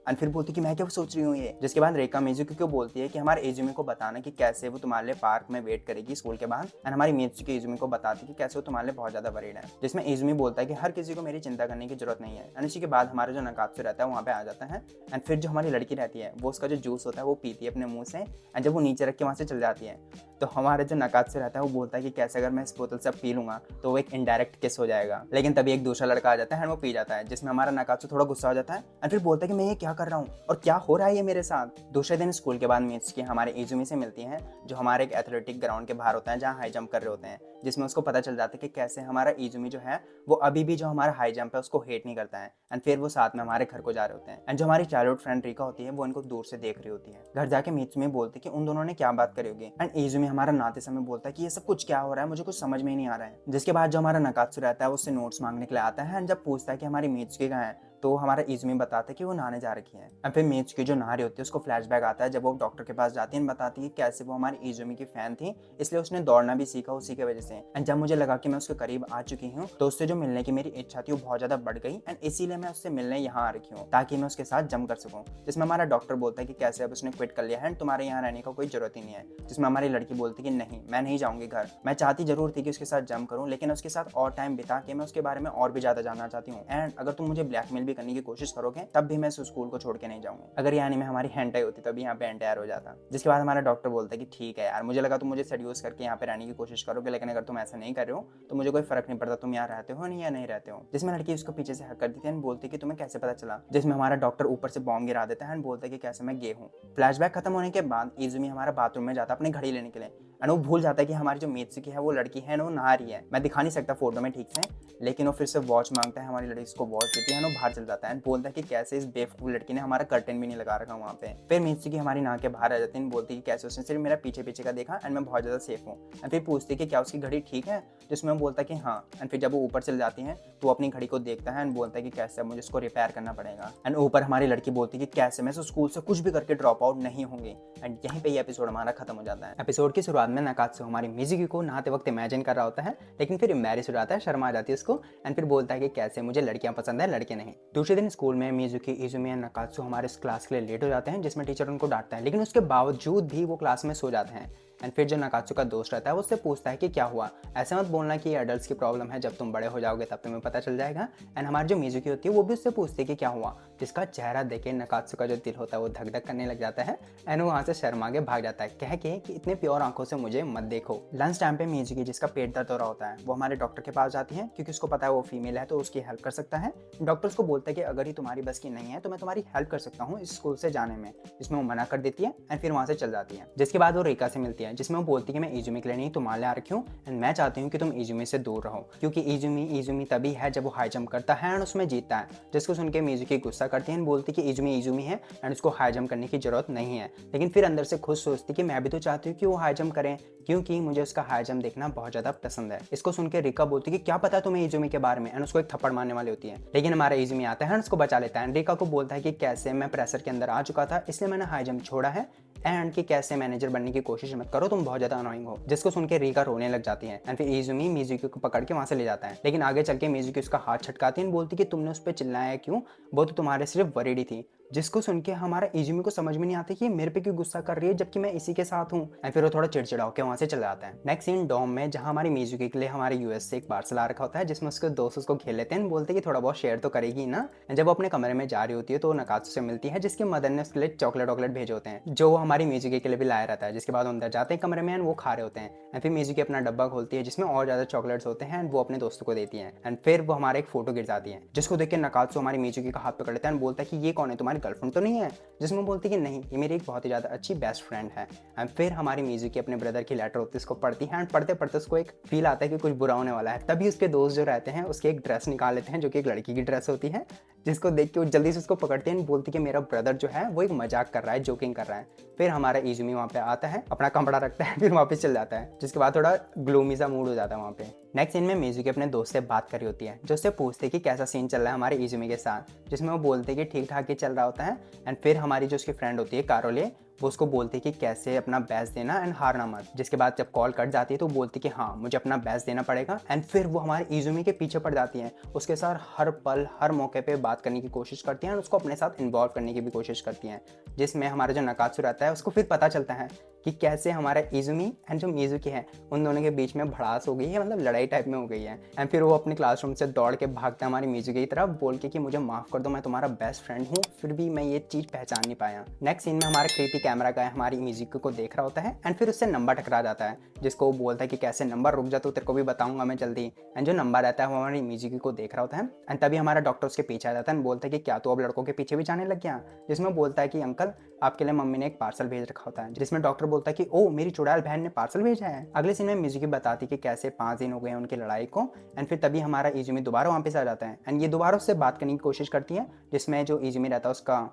एंड फिर बोलती कि मैं क्या सोच रही हूँ ये। जिसके बाद रेका मित्सुकी को बोलती है कि हमारे इजुमी को बताना कि कैसे वो तुम्हारे लिए पार्क में वेट करेगी स्कूल के बाद। एंड हमारी मित्सुकी इजुमी को बताती कि कैसे वो तुम्हारे लिए बहुत ज्यादा वरीड है, जिसमें इजुमी बोलता है कि हर किसी को मेरी चिंता करने की जरूरत नहीं है। एंड इसी के बाद हमारा जो नकात्सु रहता है वहाँ पे आ जाता है एंड फिर जो हमारी लड़की रहती है वो उसका जो जूस होता है वो पीती है अपने मुंह से एंड जब वो नीचे रख के वहाँ से चल जाती है तो हमारे जो नकात्सु रहता है वो बोलता है कि कैसे अगर मैं इस बोतल से पी लूंगा तो वो एक इनडायरेक्ट किस हो जाएगा। लेकिन तभी एक दूसरा लड़का आ जाता है एंड वो पी जाता है, जिसमें हमारा नकात्सु थोड़ा गुस्सा हो जाता है एंड फिर बोलता है कि मैं ये क्या कर रहा हूँ और क्या हो रहा है ये मेरे साथ। दूसरे दिन स्कूल के बाद मित्सुकी हमारे इजुमी से मिलती हैं जो हमारे एक एथलेटिक ग्राउंड के बाहर होता है जहाँ हाई जंप कर रहे होते हैं, जिसमें उसको पता चल जाता है कि कैसे हमारा इजुमी जो है वो अभी भी जो हमारा हाई जंप है उसको हेट नहीं करता है एंड फिर वो साथ में हमारे घर को जा रहे होते हैं एंड जो हमारी चाइल्डहुड फ्रेंड रिका होती है वो इनको दूर से देख रही होती है। घर जाके मित्सुमी बोलती कि उन दोनों ने क्या बात करी होगी एंड इजुमी हमारा नाते समय बोलता है कि ये सब कुछ क्या हो रहा है, मुझे कुछ समझ में ही नहीं आ रहा है। जिसके बाद जो हमारा नकात्सु रहता है उससे नोट्स मांगने के लिए आता है एंड जब पूछता है कि हमारी मित्सुकी कहाँ है तो हमारा इजुमी बताता है कि वो नहाने जा रखी है। और फिर मित्सुकी जो नहा रही होती है उसको फ्लैशबैक आता है जब वो डॉक्टर के पास जाती है, बताती है कि कैसे वो हमारी इजुमी की फैन थी इसलिए उसने दौड़ना भी सीखा उसी की वजह से। एंड जब मुझे लगा कि मैं उसके करीब आ चुकी हूँ तो उससे जो मिलने की मेरी इच्छा थी वो बहुत ज्यादा बढ़ गई एंड इसीलिए मैं उससे मिलने यहाँ आ रखी हूँ ताकि मैं उसके साथ जम कर सकूँ। जिसमें हमारा डॉक्टर बोलता है कि कैसे अब उसने क्विट कर लिया है एंड तुम्हारे यहाँ रहने का कोई जरूरत ही नहीं है। जिसमें हमारी लड़की बोलती कि नहीं मैं नहीं जाऊँगी घर, मैं चाहती जरूर थी कि उसके साथ जम करूँ लेकिन उसके साथ और टाइम बिता के मैं उसके बारे में और भी ज्यादा जानना चाहती हूँ एंड अगर तुम मुझे ब्लैकमेल भी करने की कोशिश करोगे तब भी मैं इस स्कूल को छोड़ के नहीं जाऊंगी। अगर यानी में हमारी हेंटाई होती तभी यहाँ पे एंटायर हो जाता। जिसके बाद हमारा डॉक्टर बोलता है कि ठीक है यार, मुझे लगा तुम मुझे सेड्यूस करके यहाँ पे रहने की कोशिश करोगे, लेकिन अगर तुम ऐसा नहीं कर रहे हो तो मुझे कोई फर्क नहीं पड़ता तुम यहाँ रहते हो नहीं या नहीं रहते हो। जिसमें लड़की उसको पीछे से हक कर देती है बोलती कि तुम्हें कैसे पता चला। जिसमें हमारा डॉक्टर ऊपर से बॉम्ब गिरा देता है बोलता है कि कैसे मैं गे हूँ। फ्लैशबैक खत्म होने के बाद इजुमी हमारा बाथरूम में जाता है अपनी घड़ी लेने के लिए एंड वो भूल जाता है कि हमारी जो मित्सुकी है वो लड़की है वो नहा रही है। मैं दिखा नहीं सकता फोटो में ठीक से, लेकिन वो फिर से वॉच मांगता है, हमारी लड़की उसको वॉच देती है वो बाहर चल जाता है बोलता है कि कैसे इस बेवकूफ लड़की ने हमारा कर्टन भी नहीं लगा रखा वहाँ पे। फिर मित्सुकी हमारी नहा के बाहर आ जाती है बोलती है कि कैसे उसने सिर्फ मेरा पीछे पीछे का देखा एंड मैं बहुत ज्यादा सेफ हूँ। एंड फिर पूछती है कि क्या उसकी घड़ी ठीक है, जिसमें वो बोलता है कि हाँ। एंड फिर जब वो ऊपर चल जाती है तो वो अपनी घड़ी को देखता है एंड बोलता है कि कैसे मुझे उसको रिपेयर करना पड़ेगा। एंड ऊपर हमारी लड़की बोलती है कि कैसे मैं स्कूल से कुछ भी करके ड्रॉप आउट नहीं होंगी। एंड यहीं पे ये एपिसोड हमारा खत्म हो जाता है। एपिसोड की शुरुआत में नकात्सु हमारी मिजुकी को नहाते वक्त इमेजिन कर रहा होता है, लेकिन फिर एम्बैरेस हो जाता है, शर्मा आ जाती है उसको एंड फिर बोलता है कि कैसे मुझे लड़कियां पसंद है लड़के नहीं। दूसरे दिन स्कूल में मिजुकी, इजुमी एंड नकात्सु हमारे इस क्लास के लिए लेट हो जाते हैं, जिसमें टीचर उनको डांटता है लेकिन उसके बावजूद भी वो क्लास में सो जाते हैं। एंड फिर जो नकात्सु का दोस्त रहता है वो उससे पूछता है कि क्या हुआ, ऐसे मत बोलना कि ये एडल्ट्स की प्रॉब्लम है, जब तुम बड़े हो जाओगे तब तुम्हें पता चल जाएगा। एंड हमारी जो मिजुकी होती है वो भी उससे पूछती है कि क्या हुआ, जिसका चेहरा देखे नकात्सु का जो दिल होता है वो धक धक करने लग जाता है एंड वो वहाँ से शर्मा के भाग जाता है कह के कि इतने प्योर आंखों से मुझे मत देखो। लंच टाइम पे मिजुकी, जिसका पेट दर्द हो रहा होता है, वो हमारे डॉक्टर के पास जाती है क्योंकि उसको पता है वो फीमेल है तो उसकी हेल्प कर सकता है। डॉक्टर उसको बोलता है कि अगर ये तुम्हारी बस की नहीं है तो मैं तुम्हारी हेल्प कर सकता हूँ इस स्कूल से जाने में, जिसमें वो मना कर देती है एंड फिर वहाँ से चल जाती है। जिसके बाद वो रेका से मिलती है, जिसमें वो बोलती है मैं इजुमी के लिए नहीं तुम्हारे लिए आ रखी हूँ एंड मैं चाहती हूँ कि तुम इजुमी से दूर रहो, क्योंकि इजुमी तभी है जब वो हाई जंप करता है एंड उसमें जीतता है। जिसको सुन के मिजुकी गुस्सा करती है, बोलती कि इजुमी है एंड उसको हाई जंप करने की जरूरत नहीं है, लेकिन फिर अंदर से खुद सोचती कि मैं भी तो चाहती हूँ कि वो हाई जंप करें क्योंकि मुझे उसका हाई जंप देखना बहुत ज्यादा पसंद है। इसको सुन के रिका बोलती कि क्या पता तुम्हें इजुमी के बारे में एंड उसको एक थप्पड़ मारने वाली होती है, लेकिन हमारा इजुमी आता है उसको बचा लेता है। रिका को बोलता है कि कैसे मैं प्रेशर के अंदर आ चुका था इसलिए मैंने हाई जंप छोड़ा है एंड कि कैसे मैनेजर बनने की कोशिश मत करो, तुम बहुत ज्यादा अनोइंग हो। जिसको सुन के रिका रोने लग जाती है एंड फिर इजुमी मिजुकी को पकड़ के वहां से ले जाता है, लेकिन आगे चल के मिजुकी उसका हाथ छटकाती है, बोलती कि तुमने उस पर चिल्लाया क्यों, वो तो तुम्हारे सिर्फ वरीडी थी, जिसको सुन के हमारा इजुमी को समझ में नहीं आता कि ये मेरे पे क्यों गुस्सा कर रही है जबकि मैं इसी के साथ हूँ। एंड फिर वो थोड़ा चिड़चिड़ा होकर वहां से चला जाता है। नेक्स्ट सीन डॉम में, जहां हमारी मिजुकी के लिए हमारे यूएस से एक पार्सल आ रखा होता है जिसमें उसके दोस्त उसको खेल लेते हैं, बोलते हैं कि थोड़ा बहुत शेयर तो करेगी ना। एंड जब वो अपने कमरे में जा रही होती है तो नकात्सु से मिलती है जिसकी मदर ने उसके लिए चॉकलेट वॉकलेट भेजे होते हैं जो वो हमारी मिजुकी के लिए भी लाया रहता है। जिसके बाद अंदर जाते हैं कमरे में एंड वो खा रहे होते हैं। एंड फिर मिजुकी अपना डब्बा खोलती है जिसमें और ज्यादा चॉकलेट्स होते हैं एंड वो अपने दोस्तों को देती है। एंड फिर वो हमारे एक फोटो गिर जाती है जिसको देख के नकात्सु हमारी मिजुकी का हाथ पकड़ लेता है एंड बोलता है कि ये कौन है, तुम्हारी गर्लफ्रेंड तो नहीं है। जिसमें बोलती है कि नहीं, ये मेरी एक बहुत ही ज़्यादा अच्छी बेस्ट फ्रेंड है। एंड फिर हमारी मिजुकी अपने ब्रदर की लेटर होती है उसको पढ़ती है एंड पढ़ते पढ़ते उसको एक फील आता है कि कुछ बुरा होने वाला है। तभी उसके दोस्त जो रहते हैं उसके एक ड्रेस निकाल लेते हैं जो कि एक लड़की की ड्रेस होती है, जिसको देख के वो जल्दी से उसको पकड़ते हैं, बोलती है कि मेरा ब्रदर जो है वो एक मजाक कर रहा है, जोकिंग कर रहा है। फिर हमारा इजुमी वहाँ पे आता है, अपना कपड़ा रखता है, फिर वापस चल जाता है, जिसके बाद थोड़ा ग्लूमी सा मूड हो जाता है वहाँ पे। नेक्स्ट सीन में मिजुकी अपने दोस्त से बात करी होती है जो उससे पूछते कि कैसा सीन चल रहा है हमारे इजुमी के साथ, जिसमें वो बोलते कि ठीक ठाक ही चल रहा होता है। एंड फिर हमारी जो उसकी फ्रेंड होती है कारोले, वो उसको बोलती है कि कैसे अपना बेस्ट देना एंड हारना मत। जिसके बाद जब कॉल कट जाती है तो बोलती है कि हाँ मुझे अपना बेस्ट देना पड़ेगा। एंड फिर वो हमारे इजुमी के पीछे पड़ जाती है, उसके साथ हर पल हर मौके पे बात करने की कोशिश करती हैं और उसको अपने साथ इन्वॉल्व करने की भी कोशिश करती हैं। जिसमें हमारा जो नकात्सु रहता है उसको फिर पता चलता है कि कैसे हमारा इजुमी एंड जो मिजुकी है उन दोनों के बीच में भड़ास हो गई है, मतलब लड़ाई टाइप में हो गई है। एंड फिर वो अपने क्लासरूम से दौड़ के भागता है हमारी मिजुकी की तरफ, बोल के कि मुझे माफ़ कर दो, मैं तुम्हारा बेस्ट फ्रेंड हूँ, फिर भी मैं ये चीज़ पहचान नहीं पाया। नेक्स्ट सीन में हमारा क्रीपी कैमरा का हमारी मिजुकी को देख रहा होता है एंड फिर उससे नंबर टकरा जाता है, जिसको वो बोलता है कि कैसे नंबर, रुक जा तो तेरे को भी बताऊंगा मैं जल्दी। एंड जो नंबर रहता है वो हमारी मिजुकी को देख रहा होता है। एंड तभी हमारा डॉक्टर उसके पीछे आ जाता है एंड बोलता है कि क्या तू अब लड़कों के पीछे भी जाने लग गया। जिसमें बोलता है कि अंकल आपके लिए मम्मी ने एक पार्सल भेज रखा होता है। जिसमें डॉक्टर बोलता है कि ओ मेरी चुड़ैल बहन ने पार्सल भेजा है। अगले सीन में मिजुकी बताती कि कैसे 5 दिन हो गए हैं उनकी लड़ाई को। एंड फिर तभी हमारा इजुमी दोबारा वापस आ जाता है एंड ये दोबारा उससे बात करने की कोशिश करती है, जिसमें जो इजुमी रहता है उसका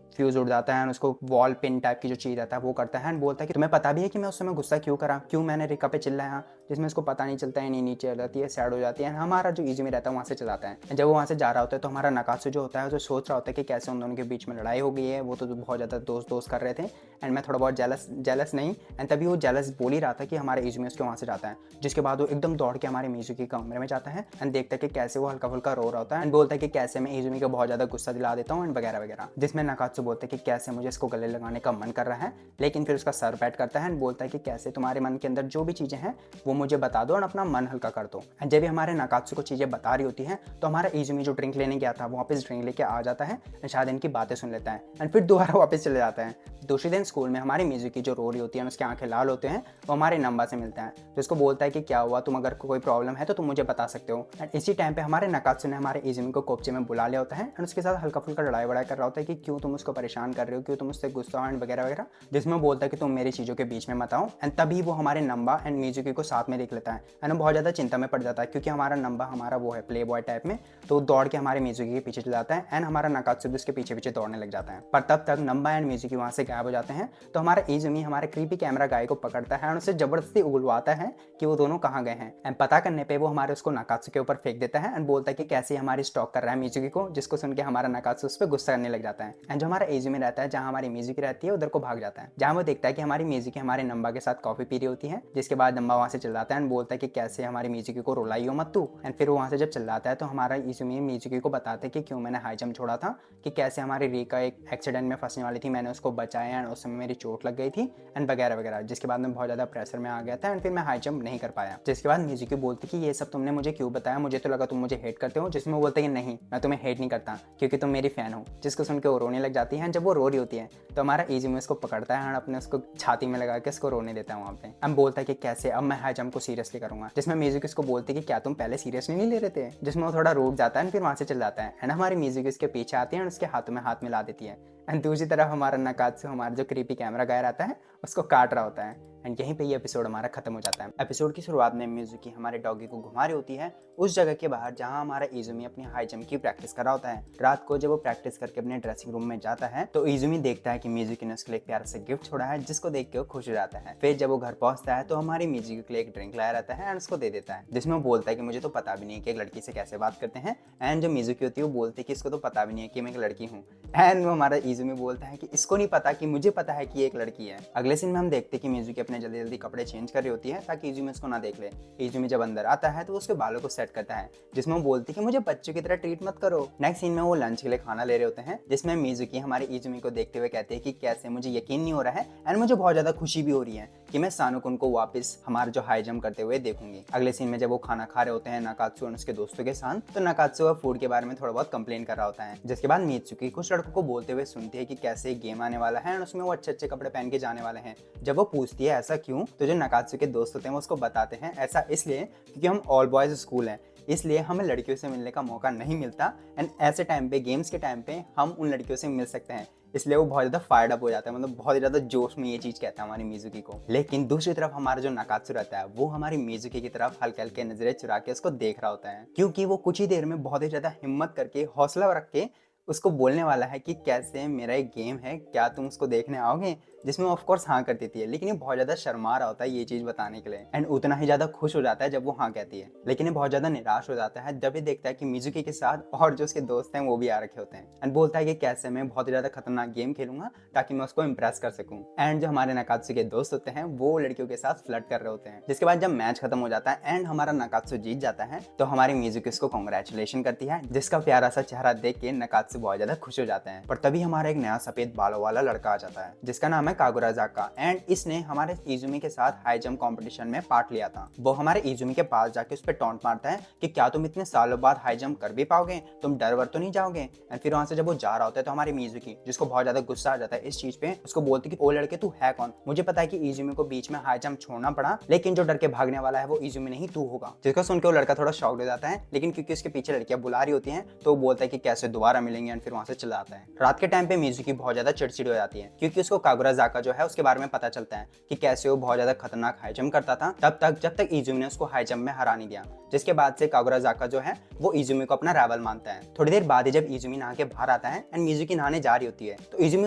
फ्यूज उड़ जाता है एंड उसको वॉल पिन टाइप की जो चीज़ रहता है वो करता है एंड बोलता है कि तुम्हें पता भी है कि मैं उस समय गुस्सा क्यों करा, क्यों मैंने रिका पे चिल्लाया। जिसमें उसको पता नहीं चलता है, नहीं नीचे आ जाती है, सैड हो जाती है। हमारा जो इजुमी रहता है वहाँ से चलाता है। जब वो वहाँ से जा रहा होता है तो हमारा नकात्सु जो होता है जो सोच रहा होता है कि कैसे उन दोनों के बीच में लड़ाई हो गई है, वो तो बहुत ज़्यादा दोस्त दोस्त कर रहे थे एंड मैं थोड़ा बहुत जेलस नहीं। एंड तभी वो जेलस बोल ही रहा था कि हमारे इजुमी उसके वहाँ से जाता है। जिसके बाद वो एकदम दौड़ के हमारे मिजुकी के कमरे में जाता है एंड देखता है कि कैसे वो हल्का फुल्का रो रहा होता है एंड बोलता है कि कैसे मैं इजुमी को बहुत ज़्यादा गुस्सा दिला देता हूँ एंड वगैरह वगैरह। जिसमें नकात्सु बोलता है कि कैसे मुझे इसको गले लगाने का मन कर रहा है, लेकिन फिर उसका सर बैठ करता है एंड बोलता है कि कैसे तुम्हारे मन के अंदर जो भी चीज़ें हैं वो मुझे बता दो और अपना मन हल्का कर दो। एंड जब भी हमारे नकात्सु को चीज़ें बता रही होती हैं तो हमारा इजुमी जो ड्रिंक लेने गया था वो वापस ड्रिंक लेके आ जाता है एंड शायद इनकी बातें सुन लेता है एंड फिर दोबारा वापस चले जाता है। दूसरे दिन स्कूल में हमारी मिजुकी जो रो रही होती है उसकी आंखें लाल होते हैं, वो हमारे नंबा से मिलता है तो उसको बोलता है कि क्या हुआ, तुम अगर कोई प्रॉब्लम है तो तुम मुझे बता सकते हो। एंड इसी टाइम पे हमारे नकात्सु ने हमारे इजुमी को कोपचे में बुला लिया होता है एंड उसके साथ हल्का फुल्का लड़ाई वड़ाई कर रहा होता है कि क्यों तुम उसको परेशान कर रहे हो, क्यों तुम उससे गुस्सा हो एंड वगैरह वगैरह। जिसमें बोलता है कि तुम मेरी चीज़ों के बीच में मत आओ। एंड तभी वो हमारे नंबा एंड मिजुकी को साथ में देख लेता है एंड वो बहुत ज़्यादा चिंता में पड़ जाता है क्योंकि हमारा नंबा हमारा वो है प्ले बॉय टाइप में, तो दौड़ के हमारे मिजुकी के पीछे चल जाता है एंड हमारा नकात्सु भी उसके पीछे पीछे दौड़ने लग जाता है। पर तब तक नंबा एंड मिजुकी वहाँ से गायब हो जाते हैं तो हमारा इजुमी हमारे क्रीपी कैमरा गाय को पकड़ता है और उसे जबरदस्ती उगलवाता है कि वो दोनों कहाँ गए हैं। एंड पता करने पे वो हमारे उसको नकात्सु के ऊपर फेंक देता है एंड बोलता है कि कैसे हमारी स्टॉक कर रहा है मिजुकी को, जिसको सुन के हमारा नकात्सु उस पर गुस्सा करने लग जाता है। एंड जो हमारा इजुमी रहता है जहाँ हमारी मिजुकी रहती है उधर को भाग जाता है, जहाँ वो देखता है कि हमारी मिजुकी हमारे नंबा के साथ कॉफी पी रही होती है। जिसके बाद नंबा वहाँ से चिल्लाता है एंड बोलता है कि कैसे हमारी मिजुकी को रुलाइयो मत तू। एंड फिर वो वहाँ से जब चिल्लाता है तो हमारा इजुमी मिजुकी को बताते कि क्यों मैंने हाई जंप छोड़ा था, कि कैसे हमारी रिका एक एक्सीडेंट में फंसने वाली थी, मैंने उसको बचाया एंड उस समय मेरी चोट लग गई थी एंड वगैरह वगैरह। जिसके बाद मैं बहुत ज़्यादा प्रेशर में आ गया था एंड फिर मैं हाई जंप नहीं कर पाया। जिसके बाद मिजुकी बोलती कि ये सब तुमने मुझे क्यों बताया, मुझे तो लगा तुम मुझे हेट करते हो। जिसमें बोलते कि नहीं, मैं तुम्हें हेट नहीं करता क्योंकि तुम मेरी फैन हो। जिसको सुन के वो रोने लग जाती है। जब वो रो रही होती है तो हमारा इजुमी उसको पकड़ता है और अपने उसको छाती में लगा के उसको रोने देता है वहाँ पे। हम बोलता है कि कैसे अब मैं हाई जंप को सीरियसली करूंगा। जिसमें मिजुकी उसको बोलती कि क्या तुम पहले सीरियसली नहीं ले रहे थे। जिसमें वो थोड़ा रूठ जाता है फिर वहाँ से चल जाता है एंड हमारी मिजुकी उसके पीछे आती है और उसके हाथों में हाथ मिला देती है। एंड दूसरी तरफ हमारा नकात्सु हमारा जो क्रीपी कैमरा गाय रहता है उसको काट रहा होता है। एंड यहीं पे ये एपिसोड हमारा खत्म हो जाता है। एपिसोड की शुरुआत में मिजुकी हमारे डॉगी को घुमा रही होती है उस जगह के बाहर जहां हमारा इजुमी अपनी हाई जंप की प्रैक्टिस कर रहा होता है। रात को जब वो प्रैक्टिस करके अपने ड्रेसिंग रूम में जाता है तो इजुमी देखता है कि मिजुकी ने उसके लिए एक प्यारा सा गिफ्ट छोड़ा है, जिसको देख के वो खुश हो जाता है। फिर जब वो घर पहुंचता है तो हमारी मिजुकी के लिए एक ड्रिंक लाया रहता है एंड उसको दे देता है, जिसमें वो बोलता है कि मुझे तो पता भी नहीं है कि एक लड़की से कैसे बात करते हैं। एंड जो मिजुकी होती है वो बोलती है कि इसको तो पता भी नहीं है कि मैं एक लड़की हूँ। एंड वो हमारा इजुमी बोलता है कि इसको नहीं पता कि मुझे पता है कि ये एक लड़की है। अगले सीन में हम देखते हैं कि मिजुकी अपने जल्दी जल्दी कपड़े चेंज कर रही होती है ताकि इजुमी उसको ना देख ले। इजुमी जब अंदर आता है तो उसके बालों को सेट करता है, जिसमें वो बोलती है कि मुझे बच्चों की तरह ट्रीट मत करो। नेक्स्ट सीन में वो लंच के लिए खाना ले रहे होते हैं, जिसमें मिजुकी हमारे इजुमी को देखते हुए कहते हैं कि कैसे मुझे यकीन नहीं हो रहा है एंड मुझे बहुत ज्यादा खुशी भी हो रही है कि मैं सानुकुन को वापस हमारा जो हाई जंप करते हुए देखूंगी। अगले सीन में जब वो खाना खा रहे होते हैं नाकात्सु और उसके दोस्तों के साथ, तो नाकात्सु फूड के बारे में थोड़ा बहुत कंप्लेन कर रहा होता है, जिसके बाद मित्सुकी कुछ लड़कों को बोलते हुए सुनती है कि कैसे गेम आने वाला है और उसमें वो अच्छे अच्छे कपड़े पहन के जाने वाले हैं। जब वो पूछती है ऐसा क्यों, तो जो नाकात्सु के दोस्त होते हैं वो उसको बताते हैं ऐसा इसलिए क्योंकि हम ऑल बॉयज स्कूल हैं, इसलिए हमें लड़कियों से मिलने का मौका नहीं मिलता एंड ऐसे टाइम पे, गेम्स के टाइम पे हम उन लड़कियों से मिल सकते हैं। इसलिए वो बहुत ज़्यादा फायर्ड अप हो जाता है, मतलब बहुत ज़्यादा जोश में ये चीज़ कहता है हमारी मिजुकी को। लेकिन दूसरी तरफ हमारा जो नाकात्सु रहता है वो हमारी मिजुकी की तरफ हल्के हल्के नजरें चुरा के उसको देख रहा होता है, क्योंकि वो कुछ ही देर में बहुत ही ज़्यादा हिम्मत करके हौसला रख के उसको बोलने वाला है कि कैसे मेरा एक गेम है, क्या तुम उसको देखने आओगे, जिसमें ऑफ कोर्स हाँ कर देती है। लेकिन ये बहुत ज़्यादा शर्मा रहा होता है ये चीज़ बताने के लिए एंड उतना ही ज़्यादा खुश हो जाता है जब वो हाँ कहती है। लेकिन ये बहुत ज़्यादा निराश हो जाता है जब ये देखता है कि मिजुकी के साथ और जो उसके दोस्त हैं वो भी आ रखे होते हैं एंड बोलता है कि कैसे मैं बहुत ज़्यादा खतरनाक गेम खेलूंगा ताकि मैं उसको इंप्रेस कर सकूं। एंड जो हमारे नाकात्सु के दोस्त होते हैं वो लड़कियों के साथ फ्लर्ट कर रहे होते हैं। जिसके बाद जब मैच खत्म हो जाता है एंड हमारा नाकात्सु जीत जाता है, तो हमारी मिजुकी उसको कांग्रेचुलेशन करती है, जिसका प्यारा सा चेहरा देख के नाकात्सु बहुत ज़्यादा खुश हो जाते हैं। पर तभी हमारा एक नया सफेद बालों वाला लड़का आ जाता है जिसका नाम है कागुराजाका एंड इसने हमारे इजुमी के साथ हाई जंप कंपटीशन में पार्ट लिया था। वो हमारे इजुमी के पास जाके उस पर टॉन्ट मारता है कि क्या तुम इतने सालों बाद हाई जंप कर भी पाओगे, तुम डर वर तो नहीं जाओगे। एंड फिर वहां से जब वो जा रहा होता है तो हमारी मिजुकी, जिसको बहुत ज्यादा गुस्सा आ जाता है इस चीज पे, उसको बोलती कि ओ लड़के तू है कौन, मुझे पता है कि इजुमी को बीच में हाई जंप छोड़ना पड़ा, लेकिन जो डर के भागने वाला है वो इजुमी नहीं तू होगा। जिसको सुन के वो लड़का थोड़ा शॉक्ड हो जाता है, लेकिन क्योंकि उसके पीछे लड़कियां बुला रही होती हैं तो वो बोलता है कि कैसे दोबारा मिलेंगे एंड फिर वहां से चला आता है। रात के टाइम पे मिजुकी बहुत ज्यादा चिड़चिड़ी हो जाती है क्योंकि उसको कागुराजाका जो है उसके बारे में पता चलता है कि कैसे वो बहुत ज्यादा खतरनाक हाई जंप करता था जब तक इजुमी ने उसको हाई जंप में हरा नहीं दिया। जिसके बाद से कागुराजाका जो है वो इजुमी को अपना राइवल मानता है। थोड़ी देर बाद ही जब इजुमी नहा के बाहर आता है एंड मिजुकी नहाने जा रही होती है तो इजुमी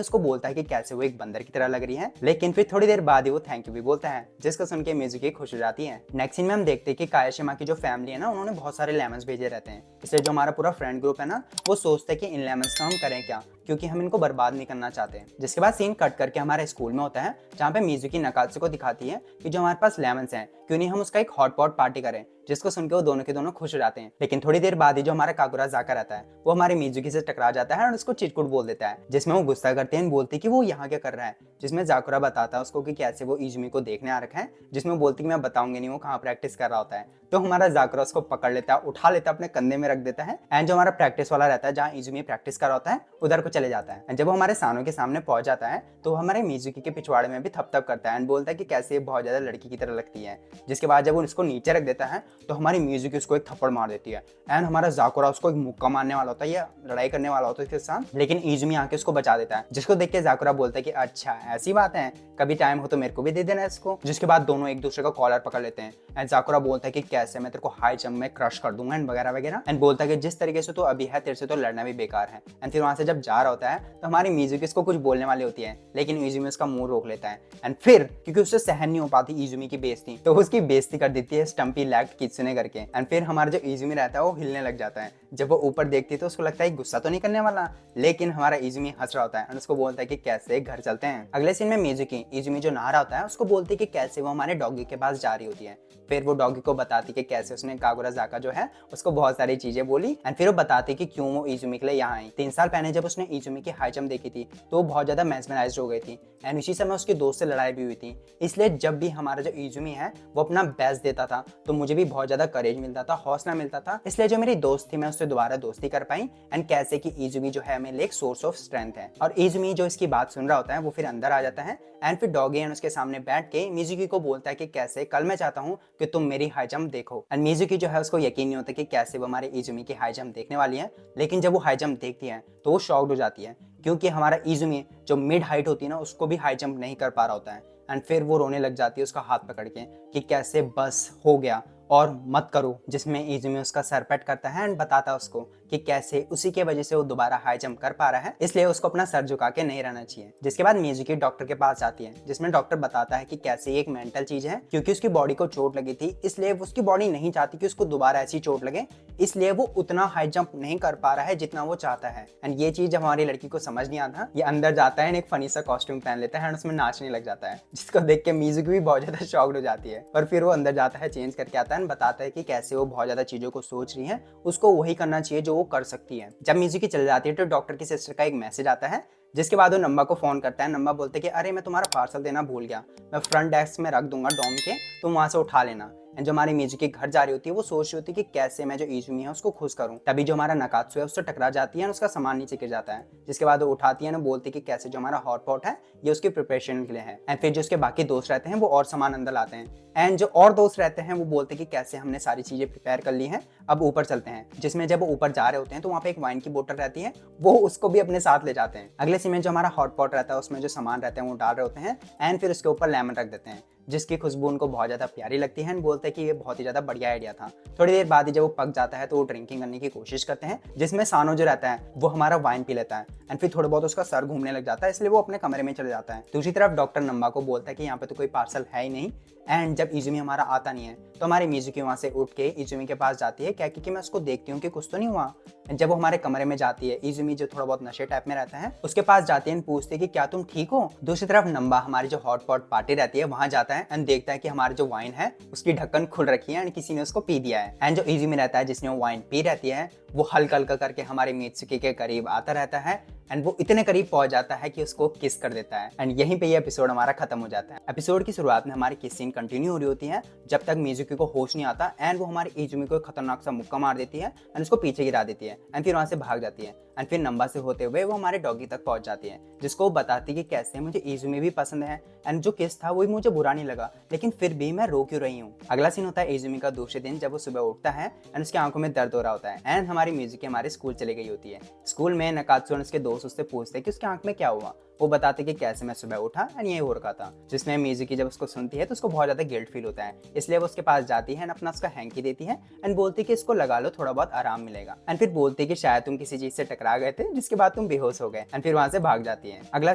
उसको बोलता है कि कैसे वो एक बंदर की तरह लग रही है, लेकिन फिर थोड़ी देर बाद ही वो थैंक यू भी बोलता है, जिसको सुन के मिजुकी खुश हो जाती है। नेक्स्ट सीन में हम देखते हैं कि कायाशिमा की जो फैमिली है ना, उन्होंने बहुत सारे लेमन्स भेजे रहते हैं, इसलिए जो हमारा पूरा फ्रेंड ग्रुप है ना वो सोचते हैं कि इन लेमन्स का हम करें क्या, क्योंकि हम इनको बर्बाद नहीं करना चाहते। जिसके बाद सीन कट करके हमारे स्कूल में होता है जहाँ पे मिजुकी नाकात्सु को दिखाती है कि जो हमारे पास लेमन्स हैं क्यों नहीं हम उसका एक हॉट पॉट पार्टी करें, जिसको सुन के वो दोनों के दोनों खुश हो जाते हैं। लेकिन थोड़ी देर बाद ही जो हमारा कागुराजाका रहता है वो हमारे मिजुकी से टकरा जाता है और उसको चिटकुट बोल देता है, जिसमें वो गुस्सा करते हैं, बोलती कि वो यहाँ क्या कर रहा है। जिसमें जाकुरा बताता है उसको कि कैसे वो इजुमी को देखने आ रखा है, जिसमें वो बोलती कि मैं बताऊंगी नहीं वो कहाँ प्रैक्टिस कर रहा होता है। तो हमारा जाकुरा उसको पकड़ लेता है, उठा लेता है, अपने कंधे में रख देता है एंड जो हमारा प्रैक्टिस वाला रहता है जहाँ इजुमी प्रैक्टिस कर रहा होता है उधर को चले जाता है। जब वो हमारे सानों के सामने पहुंच जाता है तो हमारे मिजुकी के पिछवाड़े में भी थप थप करता है एंड बोलता है कि कैसे ये बहुत ज्यादा लड़की की तरह लगती है। जिसके बाद जब वो उसको नीचे रख देता है तो हमारी मिजुकी उसको एक थप्पड़ मार देती है एंड हमारा जाकुरा उसको एक मुक्का मारने वाला होता है या लड़ाई करने वाला होता है इसके साथ, लेकिन इजुमी आके उसको बचा देता है। जिसको देख के जाकुरा बोलता है कि अच्छा ऐसी बात है, कभी टाइम हो तो मेरे को भी दे देना इसको। जिसके बाद दोनों एक दूसरे का कॉलर पकड़ लेते हैं एंड जाकुरा बोलता है कि कैसे मैं तेरे को हाई जंप में क्रश कर दूंगा एंड वगैरह वगैरह, एंड बोलता है कि जिस तरीके से तो अभी है तेरे से तो लड़ना भी बेकार है। एंड फिर वहां से जब जा रहा होता है तो हमारी मिजुकी इसको कुछ बोलने वाली होती है, लेकिन इजुमी उसका मुंह रोक लेता है एंड फिर क्योंकि उससे सहन नहीं हो पाती इजुमी की बेइज्जती तो उसकी बेइज्जती कर देती है स्टम्पी लैग कित्सुने करके। एंड फिर हमारा जो इजुमी रहता है वो हिलने लग जाता है। जब वो ऊपर देखती है तो उसको लगता है गुस्सा तो नहीं करने वाला, लेकिन हमारा इजुमी हंस रहा होता है एंड उसको बोलता है कि कैसे घर चलते हैं। अगले सीन में मिजुकी इजुमी जो नहा रहा होता है उसको बोलती है कि कैसे वो हमारे डॉगी के पास जा रही होती है। फिर वो डॉगी को बताती कि कैसे उसने कागुराजाका जो है उसको बहुत सारी चीजें बोली एंड फिर वो बताती कि क्यों वो इजुमी के लिए यहाँ आई। 3 साल पहले जब उसने इजुमी की हाई जंप देखी थी तो वो बहुत ज्यादा मेस्मराइज्ड हो गई थी एंड उसी समय उसके दोस्त से लड़ाई भी हुई थी। इसलिए जब भी हमारा जो इजुमी है वो अपना बेस्ट देता था तो मुझे भी बहुत ज्यादा करेज मिलता था, हौसला मिलता था। इसलिए जो मेरी दोस्त थी मैं उससे दोबारा दोस्ती कर पाई एंड कैसे कि इजुमी जो है मेरे लिए एक सोर्स ऑफ स्ट्रेंथ है। और इजुमी जो इसकी बात सुन रहा होता है वो फिर अंदर आ जाता है एंड फिर डॉगी एंड उसके सामने बैठ के मिजुकी को बोलता है कि कैसे कल मैं चाहता हूँ कि तुम मेरी हाई जंप देखो। एंड मिजुकी जो है उसको यकीन नहीं होता कि कैसे वो हमारे इजुमी की हाई जंप देखने वाली है, लेकिन जब वो हाई जंप देखती है तो वो शॉक्ड हो जाती है क्योंकि हमारा इजुमी जो मिड हाइट होती है ना उसको भी हाई जंप नहीं कर पा रहा होता है। एंड फिर वो रोने लग जाती है उसका हाथ पकड़ के कि कैसे बस हो गया और मत करो, जिसमें इजुमी उसका सर पैट करता है एंड बताता है उसको कि कैसे उसी के वजह से वो दोबारा हाई जंप कर पा रहा है, इसलिए उसको अपना सर झुका के नहीं रहना चाहिए। जिसके बाद मिजुकी डॉक्टर के पास आती है, जिसमें डॉक्टर बताता है कि कैसे एक मेंटल चीज है, क्योंकि उसकी बॉडी को चोट लगी थी, इसलिए उसकी बॉडी नहीं चाहती कि उसको दोबारा ऐसी चोट लगे, इसलिए वो उतना हाई जंप नहीं कर पा रहा है जितना वो चाहता है। एंड ये चीज हमारी लड़की को समझ नहीं आता, ये अंदर जाता है, एक फनी सा कॉस्ट्यूम पहन लेता है और उसमें नाचने लग जाता है, जिसको देख के मिजुकी भी बहुत ज्यादा शॉक्ड हो जाती है। पर फिर वो अंदर जाता है, चेंज करके आता है, बताता है कि कैसे वो बहुत ज्यादा चीजों को सोच रही है, उसको वही करना चाहिए जो वो कर सकती है। जब मिजुकी चल जाती है तो डॉक्टर की सिस्टर का एक मैसेज आता है, जिसके बाद वो नम्बा को फोन करता है। नम्बा बोलते कि अरे मैं तुम्हारा पार्सल देना भूल गया, मैं फ्रंट डेस्क में रख दूंगा डॉम के, तुम वहां से उठा लेना। एंड जो हमारी मिजुकी घर जा रही होती है वो सोच रही होती है कि कैसे मैं जो इजुमी है उसको खुश करूं। तभी जो हमारा नकात्सु है उससे टकरा जाती है और उसका सामान नीचे गिर जाता है, जिसके बाद वो उठाती है ना, बोलती है कि कैसे जो हमारा हॉट पॉट है ये उसकी प्रिपरेशन के लिए है। एंड फिर जो उसके बाकी दोस्त रहते हैं वो और सामान अंदर लाते हैं, एंड जो और दोस्त रहते हैं वो बोलते हैं कि कैसे हमने सारी चीजें प्रिपेयर कर ली हैं, अब ऊपर चलते हैं। जिसमें जब वो ऊपर जा रहे होते हैं तो वहाँ पे एक वाइन की बोतल रहती है, वो उसको भी अपने साथ ले जाते हैं। अगले सीन में जो हमारा हॉट पॉट रहता है उसमें जो सामान रहते हैं वो डाल रहे होते हैं, एंड फिर उसके ऊपर लेमन रख देते हैं, जिसकी खुशबू उनको बहुत ज्यादा प्यारी लगती है। बोलते हैं कि ये बहुत ही ज्यादा बढ़िया आइडिया था। थोड़ी देर बाद ही जब वो पक जाता है तो वो ड्रिंकिंग करने की कोशिश करते हैं, जिसमें सानो जो रहता है वो हमारा वाइन पी लेता है, एंड फिर थोड़ा बहुत उसका सर घूमने लग जाता है, इसलिए वो अपने कमरे में चले जाता है। दूसरी तरफ डॉक्टर नम्बा को बोलता है कि यहाँ पे तो कोई पार्सल है ही नहीं, एंड जब इजुमी हमारा आता नहीं है तो हमारी मिजुकी वहां से उठ के इजुमी के पास जाती है, क्या कि मैं उसको देखती हूँ कि कुछ तो नहीं हुआ। जब वो हमारे कमरे में जाती है, इजुमी जो थोड़ा बहुत नशे टाइप में रहता है उसके पास जाती है, पूछती है कि क्या तुम ठीक हो। दूसरी तरफ नम्बा हमारी जो हॉट पॉट पार्टी रहती है वहां जाता है एंड देखता है कि हमारी जो वाइन है उसकी ढक्कन खुल रखी है एंड किसी ने उसको पी दिया है। एंड जो इजुमी रहता है जिसने वो वाइन पी रहती है वो हल्का हल्का करके हमारी मिजुकी के करीब आता रहता है, एंड वो इतने करीब पहुंच जाता है कि उसको किस कर देता है। एंड यहीं पे ये एपिसोड हमारा खत्म हो जाता है। एपिसोड की शुरुआत में हमारी किस सीन कंटिन्यू हो रही होती है जब तक मिजुकी को होश नहीं आता, एंड वो हमारी इजुमी को खतरनाक सा मुक्का मार देती है एंड उसको पीछे गिरा देती है, एंड फिर वहां से भाग जाती है। एंड फिर नंबा से होते हुए वो हमारे डॉगी तक पहुंच जाती है, जिसको वो बताती है कि कैसे मुझे इजुमी भी पसंद है, एंड जो किस था वो भी मुझे बुरा नहीं लगा, लेकिन फिर भी मैं रो क्यों रही हूँ। अगला सीन होता है इजुमी का दूसरे दिन, जब वो सुबह उठता है एंड उसकी आंखों में दर्द हो रहा होता है, एंड हमारी मिजुकी हमारे स्कूल चली गई होती है। स्कूल में नकात्सु और उसके दोस्त उससे पूछते हैं कि उसकी आंख में क्या हुआ। वो बताते कि कैसे मैं सुबह उठा एंड ये हो रखा था, जिसमें मिजुकी जब उसको सुनती है तो उसको बहुत ज्यादा गिल्ट फील होता है, इसलिए वो उसके पास जाती है एंड अपना उसका हैंकी देती है एंड बोलती है कि इसको लगा लो, थोड़ा बहुत आराम मिलेगा। एंड फिर बोलती है कि शायद तुम किसी चीज से टकरा गए थे जिसके बाद तुम बेहोश हो गए, एंड फिर वहां से भाग जाती है। अगला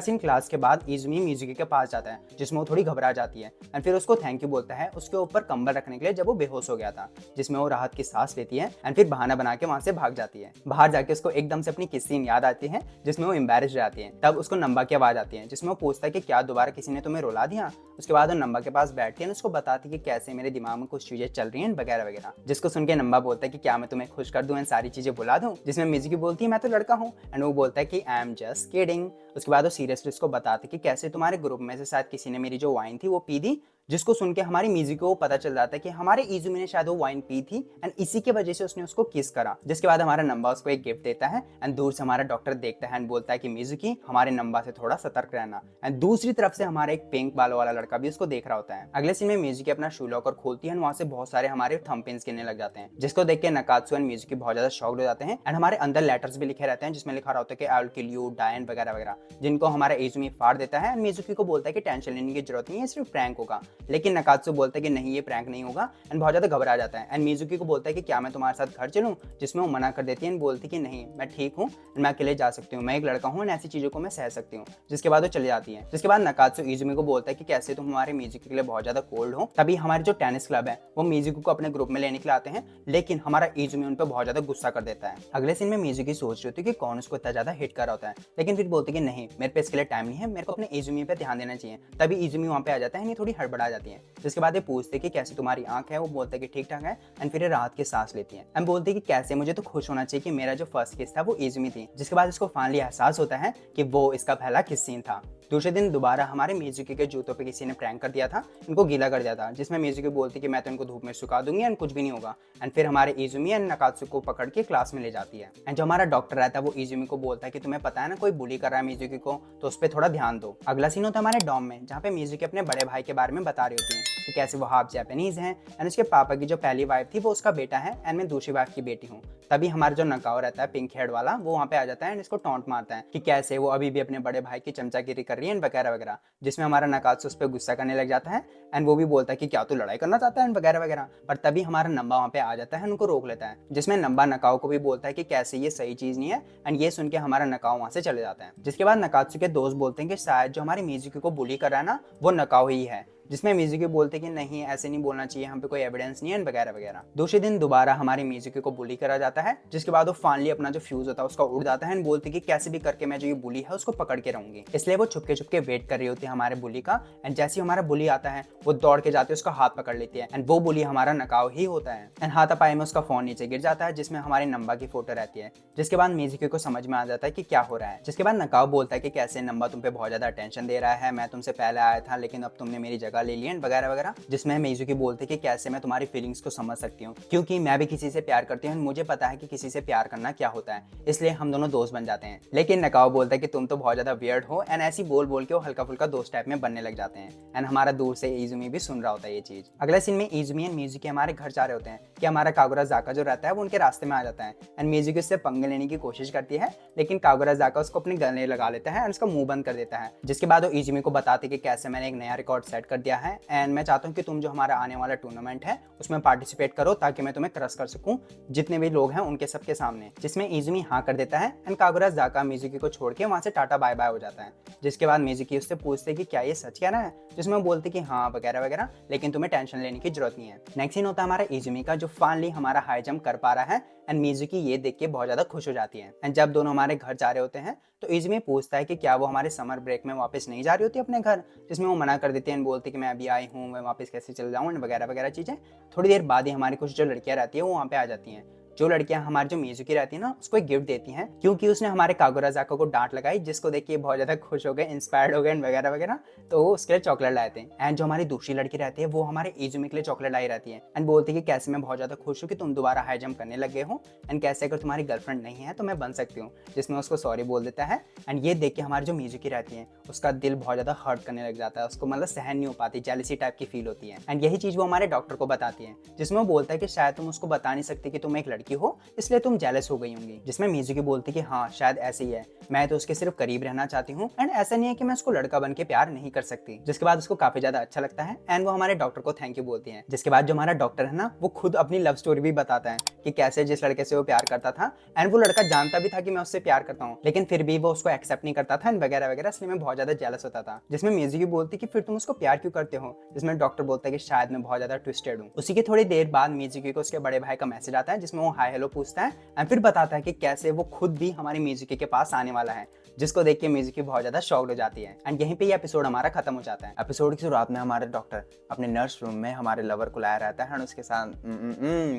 सीन क्लास के बाद इजुमी मिजुकी के पास जाता है, जिसमें वो थोड़ी घबरा जाती है, एंड फिर उसको थैंक यू बोलता है उसके ऊपर कंबल रखने के लिए जब वो बेहोश हो गया था, जिसमें वो राहत की सांस लेती है एंड फिर बहाना बना के वहां से भाग जाती है। बाहर जाके उसको एकदम से अपनी किस सीन याद आती है जिसमें वो एम्बैरेस जाती है। तब उसको नंबा की आवाज आती है, जिसमें पूछता है कि क्या दोबारा किसी ने तुम्हें रुला दिया। उसके बाद वो नंबा के पास बैठती है, उसको बताती है कि कैसे मेरे दिमाग में कुछ चीजें चल रही हैं वगैरह वगैरह, जिसको सुन के नंबा बोलता है कि क्या मैं तुम्हें खुश कर दूं एंड सारी चीजें बुला दूं, जिसमें मिजुकी बोलती है मैं तो लड़का हूं, एंड वो बोलता है कि आई एम जस्ट किडिंग। उसके बाद वो सीरियसली उसको बताते कि कैसे तुम्हारे ग्रुप में से शायद किसी ने मेरी जो वाइन थी वो पी दी, जिसको सुन के हमारी मिजुकी को पता चल जाता है कि हमारे इजुमी ने शायद वो वाइन पी थी एंड इसी की वजह से उसने उसको किस करा। जिसके बाद हमारा नंबा उसको एक गिफ्ट देता है एंड दूर से हमारा डॉक्टर देखता है एंड बोलता है कि मिजुकी हमारे नंबा से थोड़ा सतर्क रहना, एंड दूसरी तरफ से हमारा एक पिंक बालों वाला लड़का भी उसको देख रहा होता है। अगले सीन में मिजुकी अपना शू लॉकर खोलती है एंड वहां से बहुत सारे हमारे थंब पिन्स गिरने लग जाते हैं, जिसको देख के नकात्सु एंड मिजुकी बहुत ज्यादा शॉक्ड हो जाते हैं, एंड हमारे अंदर लेटर्स भी लिखे रहते हैं जिसमें लिखा होता है कि आई विल किल यू, डायन वगैरह वगैरह, जिनको हमारा इजुमी फाड़ देता है। एंड मिजुकी को बोलता है कि टेंशन लेने की जरूरत नहीं है, सिर्फ प्रैंक होगा, लेकिन नकात्सु बोलता है कि नहीं ये प्रैंक नहीं होगा, एंड बहुत ज्यादा घबरा जाता है। एंड मिजुकी को बोलता है कि क्या मैं तुम्हारे साथ घर चलूं, जिसमें वो मना कर देती है एंड बोलती है कि नहीं मैं ठीक हूँ, मैं अकेले जा सकती हूँ, मैं एक लड़का हूँ एंड ऐसी चीजों को मैं सह सकती हूँ। जिसके बाद वो चली जाती है। जिसके बाद नकात्सु इजुमी को बोलता है कि कैसे तुम हमारे मिजुकी के लिए बहुत ज्यादा कोल्ड हो। तभी हमारे जो टेनिस क्लब है वो मिजुकी को अपने ग्रुप में लेने के लिए आते हैं, लेकिन हमारा इजुमी उन पर बहुत ज्यादा गुस्सा कर देता है। अगले सीन में मिजुकी सोच रही होती है कि कौन उसको इतना ज्यादा हिट कर रहा होता है, लेकिन फिर बोलती है कि नहीं मेरे पे इसके लिए टाइम नहीं है, मेरे को अपने इजुमी पे ध्यान देना चाहिए। तभी इजुमी वहाँ पे आ जाता है, ये थोड़ी हड़बड़ा जाती है। जिसके बाद ये पूछते कि कैसे तुम्हारी आंख है, वो बोलता है कि ठीक ठाक है, एंड फिर राहत की सांस लेती है। हम बोलते हैं कि कैसे मुझे तो खुश होना चाहिए कि मेरा जो फर्स्ट किस था वो इजुमी थी। जिसके बाद इसको फाइनली एहसास होता है कि वो इसका पहला किस सीन था। दूसरे दिन दोबारा हमारे मिजुकी के जूतों पे किसी ने प्रैंक कर दिया था, इनको गीला कर दिया था, जिसमें मिजुकी बोलती कि मैं तो इनको धूप में सुखा दूंगी एंड कुछ भी नहीं होगा। एंड फिर हमारे इजुमी एंड नकात्सु को पकड़ के क्लास में ले जाती है। एंड जो हमारा डॉक्टर रहता है वो इजुमी को बोलता है कि तुम्हें पता है ना कोई बुली कर रहा है मिजुकी को, तो उस पर थोड़ा ध्यान दो। अगला सीन होता है हमारे डॉम में, जहाँ पे मिजुकी अपने बड़े भाई के बारे में बता रही होती है कि कैसे वो हाफ जापानीज हैं एंड उसके पापा की जो पहली वाइफ थी वो उसका बेटा है एंड मैं दूसरी वाइफ की बेटी हूँ। तभी हमारा जो नकाओ रहता है पिंक हेड वाला वो वहाँ पे आ जाता है एंड इसको टॉन्ट मारता है कि कैसे वो अभी भी अपने बड़े भाई की चमचागिरी कर कर रही है वगैरह वगैरह, जिसमें हमारा नकात्सु उस पर गुस्सा करने लग जाता है एंड वो भी बोलता है कि क्या तू लड़ाई करना चाहता है वगैरह वगैरह। पर तभी हमारा नंबा वहाँ पे आ जाता है, उनको रोक लेता है, जिसमें नंबा नकाओ को भी बोलता है कि कैसे ये सही चीज नहीं है एंड ये सुन के हमारा नकाओ वहाँ से चले जाता है। जिसके बाद नकात्सु के दोस्त बोलते हैं कि शायद जो हमारी मिजुकी को बुली कर रहा है ना वो नकाओ ही है, जिसमें मिजुकी बोलते कि नहीं ऐसे नहीं बोलना चाहिए, हम पे कोई एविडेंस नहीं है वगैरह वगैरह। दूसरे दिन दोबारा हमारी मिजुकी को बुली करा जाता है, जिसके बाद वो फाइनली अपना जो फ्यूज होता है उसका उड़ जाता है एंड बोलती कि कैसे भी करके मैं जो ये बुली है उसको पकड़ के रहूंगी। इसलिए वो छुपके छुपके वेट कर रही होती है हमारे बुली का एंड जैसे ही हमारा बुली आता है वो दौड़ के जाते उसका हाथ पकड़ लेती है एंड वो बुली हमारा नकाओ ही होता है एंड हाथापाई में उसका फोन नीचे गिर जाता है जिसमें हमारी नंबा की फोटो रहती है। जिसके बाद मिजुकी को समझ में आ जाता है कि क्या हो रहा है। जिसके बाद नकाओ बोलता है कि कैसे नंबा तुम पे बहुत ज्यादा अटेंशन दे रहा है, मैं तुमसे पहले आया था लेकिन अब तुमने मेरी जगह ले ली वगैरह वगैरह। जिसमें मिजुकी बोलते कि कैसे मैं तुम्हारी फीलिंग्स को समझ सकती हूँ क्योंकि मैं भी किसी से प्यार करती हूँ, मुझे पता है कि किसी से प्यार करना क्या होता है, इसलिए हम दोनों दोस्त बन जाते हैं। लेकिन नकाओ बोलता है कि तुम तो बहुत ज्यादा वियर्ड हो एंड ऐसी बोल बोल के वो हल्का फुल्का दोस्त टाइप में बनने लग जाते हैं एंड हमारा दूर से इजुमी भी सुन रहा होता है ये चीज। अगले सीन में इजुमी एंड मिजुकी हमारे घर जा रहे होते हैं कि हमारा कागुरा जाका जो रहता है वो उनके रास्ते में आ जाता है एंड मिजुकी उससे पंगे लेने की कोशिश करती है, लेकिन कागुरा जाका उसको अपने गले लगा लेता है एंड उसका मुंह बंद कर देता है। जिसके बाद वो इजुमी को बताते कि कैसे मैंने एक नया रिकॉर्ड सेट कर दिया है एंड मैं चाहता हूँ कि तुम जो हमारा आने वाला टूर्नामेंट है उसमें पार्टिसिपेट करो ताकि मैं तुम्हें क्रश कर सकूं जितने भी लोग हैं उनके सबके सामने। जिसमें इजुमी हाँ कर देता है एंड कागुरा जाका मिजुकी को छोड़ के वहां से टाटा बाय बाय हो जाता है। जिसके बाद मिजुकी उससे पूछते कि क्या ये सच कह रहा है, जिसमें वो बोलते कि हाँ वगैरह वगैरह, लेकिन तुम्हें टेंशन लेने की जरूरत नहीं है। नेक्स्ट सीन होता है हमारा इजुमी का जो फाइनली हमारा हाई जंप कर पा रहा है एंड मिजुकी ये देख के बहुत ज्यादा खुश हो जाती है। एंड जब दोनों हमारे घर जा रहे होते हैं तो इजुमी पूछता है कि क्या वो हमारे समर ब्रेक में वापस नहीं जा रही होती अपने घर, जिसमें वो मना कर देते हैं बोलते कि मैं अभी आई हूँ, मैं वापस कैसे चल जाऊँ वगैरह वगैरह चीजें। थोड़ी देर बाद ही हमारी कुछ जो लड़कियां रहती है वो वहाँ पे आ जाती हैं। जो लड़कियां हमारी जो मिजुकी रहती है ना उसको एक गिफ्ट देती हैं क्योंकि उसने हमारे कागुरा जाका को डांट लगाई, जिसको देख के बहुत ज्यादा खुश हो गए, इंस्पायर्ड हो गए वगैरह वगैरह, तो वो उसके लिए चॉकलेट लाए थे। एंड जो हमारी दूसरी लड़की रहती है वो हमारे इजुमी के लिए चॉकलेट लाई रहती है एंड बोलती है कि कैसे मैं बहुत ज्यादा खुश हूँ कि तुम दोबारा हाई जंप करने लगे हो एंड कैसे अगर तुम्हारी गर्लफ्रेंड नहीं है तो मैं बन सकती हूँ, जिसमें उसको सॉरी बोल देता है। एंड ये देख के हमारी जो मिजुकी रहती है उसका दिल बहुत ज्यादा हर्ट करने लग जाता है, उसको मतलब सहन नहीं हो पाती, जेलसी टाइप की फील होती है। एंड यही चीज वो हमारे डॉक्टर को बताती है, जिसमें वो बोलता है कि शायद तुम उसको बता नहीं सकती कि तुम एक लड़की हो इसलिए तुम जेलस हो गई होंगी। जिसमें मिजुकी बोलती कि हाँ शायद ऐसे ही है, मैं तो उसके सिर्फ करीब रहना चाहती हूँ एंड ऐसा नहीं है कि मैं उसको लड़का बन के प्यार नहीं कर सकती। जिसके बाद उसको काफी ज्यादा अच्छा लगता है एंड वो हमारे डॉक्टर को थैंक यू बोलती है। जिसके बाद जो हमारा डॉक्टर है ना वो खुद अपनी लव स्टोरी भी बताता है कि कैसे जिस लड़के से वो प्यार करता था एंड वो लड़का जानता भी था कि मैं उससे प्यार करता हूँ लेकिन फिर भी वो उसको एक्सेप्ट नहीं करता था एंड वगैरह वगैरह, इसलिए मैं बहुत ज्यादा जेलस होता था। जिसमें मिजुकी बोलती कि फिर तुम उसको प्यार क्यों करते हो, जिसमें डॉक्टर बोलता है कि शायद मैं बहुत ज्यादा ट्विस्टेड हूँ। उसी की थोड़ी देर बाद मिजुकी को उसके बड़े भाई का मैसेज आता है जिसमें वो हाय हेलो पूछता है एंड फिर बताता है कि कैसे वो खुद भी हमारी मिजुकी के पास आने वाला है, जिसको देख के मिजुकी बहुत ज्यादा शॉक्ड हो जाती है। एंड यहीं पे ये एपिसोड हमारा खत्म हो जाता है। एपिसोड की शुरुआत में हमारे डॉक्टर अपने नर्स रूम में हमारे लवर को लाया रहता है और उसके साथ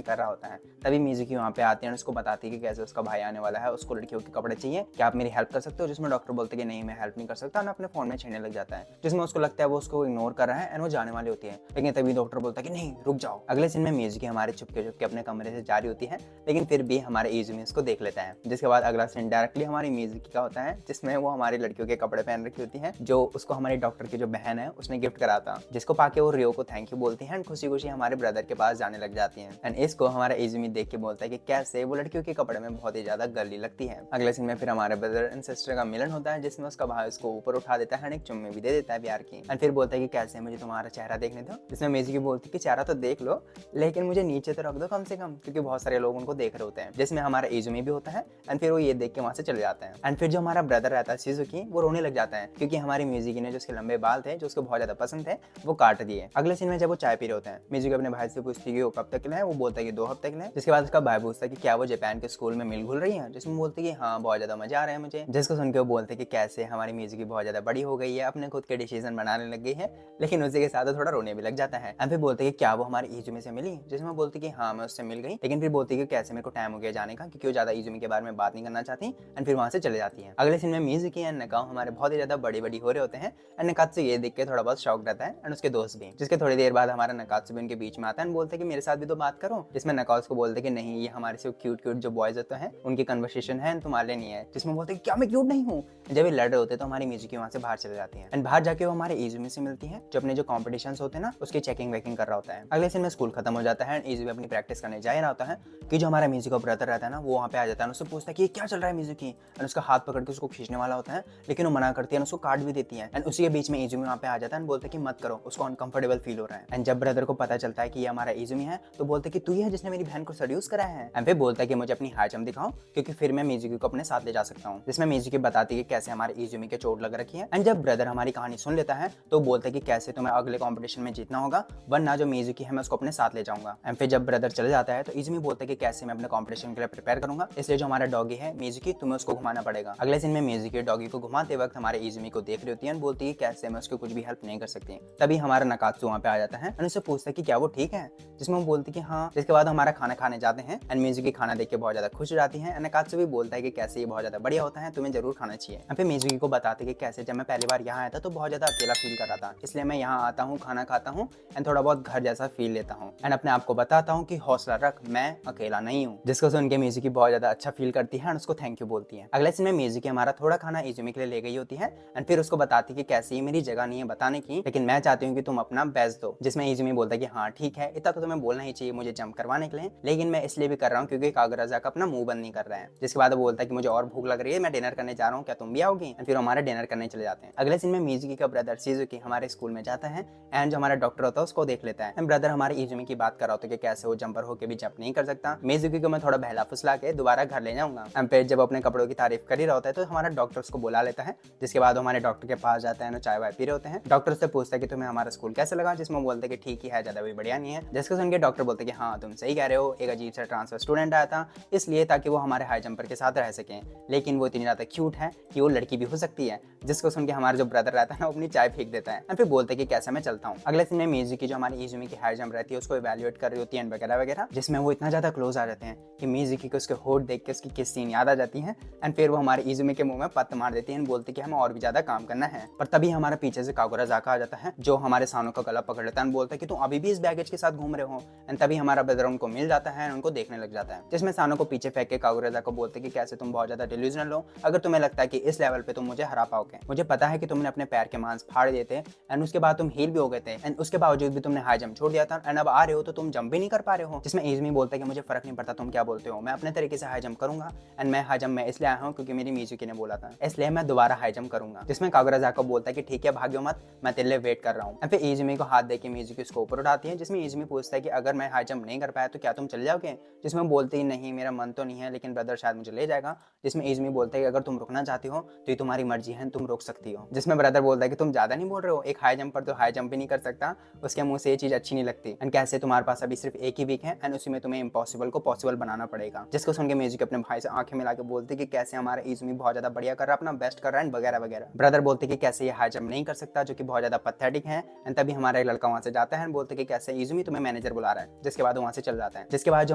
कर रहा होता है। तभी मिजुकी वहाँ पे आती है और उसको बताती है कि कैसे उसका भाई आने वाला है, उसको लड़कियों के कपड़े चाहिए, क्या आप मेरी हेल्प कर सकते हो। जिसमें डॉक्टर बोलते हैं कि नहीं मैं हेल्प नहीं कर सकता और अपने फोन में छेड़ने लग जाता है, जिसमें उसको लगता है वो उसको इग्नोर कर रहा है एंड वो जाने वाली होती है। लेकिन तभी डॉक्टर बोलता है कि नहीं रुक जाओ। अगले सीन में मिजुकी हमारे चुपके चुपके अपने कमरे से जा रही होती है लेकिन फिर भी हमारे इजुमी उसको देख लेता है। जिसके बाद अगला सीन डायरेक्टली हमारी मिजुकी का होता है जिसमें वो हमारी लड़कियों के कपड़े पहन रखी होती है जो उसको हमारे डॉक्टर की जो बहन है उसने गिफ्ट करा था, जिसको पाके वो रियो को थैंक यू बोलती है एंड खुशी खुशी हमारे ब्रदर के पास जाने लग जाती है। एंड इसको हमारा इजुमी देख के बोलता है कि कैसे वो लड़कियों के कपड़े में बहुत ही ज्यादा गर्ली लगती है। अगले सीन में फिर हमारे ब्रदर एंड सिस्टर का मिलन होता है जिसमें उसका भाई उसको ऊपर उठा देता है, एक चुम्मी भी दे देता है प्यार की एंड फिर बोलता है कि कैसे मुझे तुम्हारा चेहरा देखने दो। जिसमें मिजुकी बोलती है कि चेहरा तो देख लो लेकिन मुझे नीचे तो रख दो कम से कम, क्योंकि बहुत सारे लोग उनको देख रहे होते हैं। जिसमें हमारा इजुमी भी होता है एंड फिर वो ये देख के वहां से चले जाते हैं। एंड फिर जो हमारा ब्रदर रहता है शिजुकी वो रोने लग जाता है क्योंकि हमारी मिजुकी ने जो उसके लंबे बाल थे जो उसको बहुत ज्यादा पसंद थे वो काट दिए। अगले सीन में जब वो चाय पी रहे होते हैं मिजुकी अपने भाई से पूछती है कि वो कब तक है, वो बोलता है कि 2 हफ्ते के लिए। जिसके बाद उसका भाई पूछता है कि क्या वो जापान के स्कूल में मिल घुल रही है, जिसमें बोलते कि हाँ बहुत ज्यादा मजा आ रहा है मुझे। जिसको सुन के वो बोलते कि कैसे हमारी मिजुकी बहुत ज्यादा बड़ी हो गई है, अपने खुद के डिसीजन बनाने लग गई है, लेकिन उसी के साथ थोड़ा रोने भी लग जाता है। एंड फिर बोलते कि क्या वो हमारी इजुमी से मिली, जिसमें बोलती कि हाँ मैं उससे मिल गई, लेकिन फिर बोलती कि कैसे मेरे को टाइम हो गया जाने का क्योंकि वो ज्यादा इजुमी के बारे में बात नहीं करना चाहती एंड फिर वहां से चले जाती है। अगले सीन में मिजुकी एंड नकाओ हमारे बहुत ही ज्यादा बड़ी बड़ी हो रहे होते हैं एंड नकात्सु ये देख के थोड़ा बहुत शॉक रहता है एंड उसके दोस्त भी। जिसके थोड़ी देर बाद हमारा नकात्सु भी उनके बीच में आता है एंड बोलते कि मेरे साथ भी तो बात करो। जिसमें नकात्सु को बोलते कि नहीं ये हमारे से क्यूट क्यूट जो बॉयज होते हैं उनकी कन्वर्सेशन है तुम्हारे लिए नहीं है। जिसमें बोलते कि क्या मैं क्यूट नहीं हूँ। जब ये लड़ रहे होते तो हमारी मिजुकी वहां से बाहर चले जाती है एंड बाहर जाके वो हमारे इजुमी से मिलती है जो अपने जो कॉम्पिटिशंस होते हैं ना उसकी चेकिंग वेकिंग कर रहा होता है। अगले सीन में स्कूल खत्म हो जाता है एंड इजुमी अपनी प्रैक्टिस करने जा रहा होता है कि जो हमारा म्यूजिक का ब्रदर रहता है ना, वो वहाँ पे आ जाता है, उससे पूछता है कि ये क्या चल रहा है म्यूजिक की, एंड उसका हाथ पकड़ के उसको खींचने वाला होता है, लेकिन वो मना करती है, उसको काट भी देती है। एंड उसी के बीच में इजुमी वहाँ पे आ जाता है एंड बोलते कि मत करो, उसको अनकंफर्टेबल फील हो रहा है। एंड जब ब्रदर को पता चलता है कि ये हमारा इजुमी है, तो बोलते कि तू ही है जिसने मेरी बहन को सेड्यूस करा है। एंड फिर बोलता है कि मुझे अपनी हाई जंप दिखाओ, क्योंकि फिर मैं मिजुकी को अपने साथ ले जा सकता हूँ, जिसमें मिजुकी बताती है कैसे हमारे इजुमी के चोट लग रखी है। एंड जब ब्रदर हमारी कहानी सुन लेता है, तो बोलता है कि कैसे तुम्हें अगले कॉम्पिटिशन में जीतना होगा, वरना जो मिजुकी है मैं उसको अपने साथ ले जाऊंगा। एंड फिर जब ब्रदर चले जाता है, तो इजुमी बोलता है कि कैसे मैं अपने कॉम्पिटिशन के लिए प्रिपेयर करूंगा, इसलिए जो हमारा डॉगी है मिजुकी, तुम्हें उसको घुमाना पड़ेगा। अगले दिन में मिजुकी डॉगी को घुमाते वक्त हमारे इजुमी को देख रही होती है, बोलती है कैसे मैं उसको कुछ भी हेल्प नहीं कर सकती। तभी हमारा नकात्सु वहाँ पे आ जाता है और उससे पूछता है कि क्या वो ठीक है, जिसमें वो बोलती कि हाँ। जिसके बाद हमारा खाना खाने जाते हैं एंड मिजुकी खाना देख के बहुत ज्यादा खुश हो जाती है। नकात्सु भी बोलता है कि कैसे ये बहुत ज्यादा बढ़िया होता है, तुम्हें जरूर खाना चाहिए। यहाँ पे मिजुकी को बताते कि कैसे जब मैं पहली बार यहाँ आया था तो बहुत ज्यादा अकेला फील कर रहा था, इसलिए मैं यहाँ आता हूँ, खाना खाता हूँ एंड थोड़ा बहुत घर जैसा फील लेता हूँ एंड अपने आप को बताता हूँ कि हौसला रख, मैं अकेला नहीं हूँ। जिसको सुन के मिजुकी बहुत ज्यादा अच्छा फील करती है और उसको थैंक यू बोलती है। अगले दिन में मिजुकी हमारा थोड़ा खाना इजुमी के लिए ले गई होती है एंड फिर उसको बताती कि कैसे ये मेरी जगह नहीं है बताने की, लेकिन मैं चाहती हूँ कि तुम अपना बेस्ट दो। जिसमें इजुमी बोलता है कि हाँ ठीक है, इतना तो तुम्हें बोलना ही चाहिए मुझे जंप करवाने के लिए, लेकिन मैं इसलिए भी कर रहा हूँ क्योंकि कागुराज़ाका अपना मुंह बंद नहीं कर रहा है। जिसके बाद वो बोलता है कि मुझे और भूख लग रही है, मैं डिनर करने जा रहा हूँ, क्या तुम भी आओगी? फिर हमारे डिनर करने चले जाते हैं। अगले दिन में मिजुकी का ब्रदर शिजुकी हमारे स्कूल में जाता है एंड जो हमारा डॉक्टर होता है उसको देख लेता है। एंड ब्रदर हमारे इजुमी की बात कर रहा होता है कि कैसे वो जंपर होकर भी जंप नहीं कर सकता। मिजुकी को मैं थोड़ा बहला फुसला के दोबारा घर ले जाऊंगा। एंड फिर जब अपने कपड़ों की तारीफ कर ही रहा होता है, तो हमारा डॉक्टर उसको बुला लेता है। जिसके बाद हमारे डॉक्टर के पास जाता है, चाय वाय पी रहे होते हैं। डॉक्टर से पूछता है कि तुम्हें हमारा स्कूल कैसे लगा, जिसमें बोलते हैं कि ठीक ही है, ज्यादा भी बढ़िया नहीं है। जिसको सुन के डॉक्टर बोलते हैं कि हाँ तुम सही कह रहे हो, एक अजीब सा ट्रांसफर स्टूडेंट आया था इसलिए ताकि वो हमारे हाई जंपर के साथ रह सकें, लेकिन वो इतनी ज्यादा क्यूट है कि वो लड़की भी हो सकती है। जिसको सुन के हमारा जो ब्रदर रहता है ना, अपनी चाय फेंक देता है और फिर बोलते हैं कि कैसे मैं चलता हूँ। अगले दिन में मिजुकी जो हमारी इजुमी की हाई जंप रहती है उसको इवैल्यूएट कर रही होती है वगैरह वगैरह, जिसमें वो इतना ज्यादा क्लोज आ जाते हैं कि मिजुकी को उसके होठ देख के उसकी किस सीन याद आ जाती है एंड फिर वो हमारे इजुमी के मुंह में पत्त मार देती है, बोलती कि हमें और भी ज्यादा काम करना है। पर तभी हमारे पीछे से कागुराज़ाका आ जाता है, जो हमारे सानों का गला पकड़ लेता है, बोलता है कि तुम अभी भी इस बैगेज के साथ घूम रहे हो। एंड तभी हमारा ब्रदर उनको मिल जाता है, उनको देखने लग जाता है। जिसमें सानों को पीछे फेंक के कागुराज़ाका को बोलते कि कैसे तुम बहुत ज्यादा डिल्यूजनल हो, अगर तुम्हें लगता है कि इस लेवल पे तुम मुझे हरा पाओगे। मुझे पता है कि तुमने अपने पैर के मांस फाड़ दिए थे एंड उसके बाद तुम हील भी हो गए थे एंड उसके बावजूद भी तुमने हाई जंप छोड़ दिया था एंड अब आ रहे हो तो तुम जंप भी नहीं कर पा रहे हो। जिसमें इजुमी बोलता है कि मुझे फर्क नहीं पड़ता तुम क्या बोलते हो, मैं अपने तरीके से हाई जंप करूंगा एंड मैं हाई जंप में इसलिए आया हूँ क्योंकि मेरी मिजुकी ने बोला था, इसलिए मैं दोबारा हाई जंप करूंगा। जिसमें कागुराज़ाका बोलता है कि ठीक है भाग्यो मत, मैं तेरे लिए वेट कर रहा हूँ। फिर इजुमी को हाथ देके मिजुकी उसको ऊपर उठाती है। जिसमें इजुमी पूछता है कि अगर मैं हाई जंप नहीं कर पाया तो क्या तुम चले जाओगे? जिसमें बोलती नहीं मेरा मन तो नहीं है, लेकिन ब्रदर शायद मुझे ले जाएगा। जिसमें इजुमी बोलता है कि अगर तुम रुकना चाहती हो तो ये तुम्हारी मर्जी है, तुम रोक सकती हो। जिसमें ब्रदर बोलता है कि तुम ज्यादा नहीं बोल रहे हो, एक हाई जंप पर तो हाई जंप भी नहीं कर सकता, उसके मुंह से ये चीज अच्छी नहीं लगती एंड कैसे तुम्हारे पास अभी सिर्फ एक ही वीक है एंड उसी में तुम्हें इम्पॉसिबल को पॉसिबल बनाना पड़ेगा। जिसको सुन के मिजुकी अपने भाई से आंखें मिला के बोलती कि कैसे हमारा इजुमी बहुत ज्यादा बढ़िया कर रहा है, अपना बेस्ट कर रहा है वगैरह वगैरह। ब्रदर बोलते कि कैसे ये हाई जंप नहीं कर सकता, जो कि बहुत ज्यादा पैथेटिक है। एंड तभी हमारा एक लड़का वहां से जाता है, बोलते कि कैसे इजुमी तुम्हें मैनेजर बुला रहा है। जिसके बाद वहां से चल जाता है। जिसके बाद जो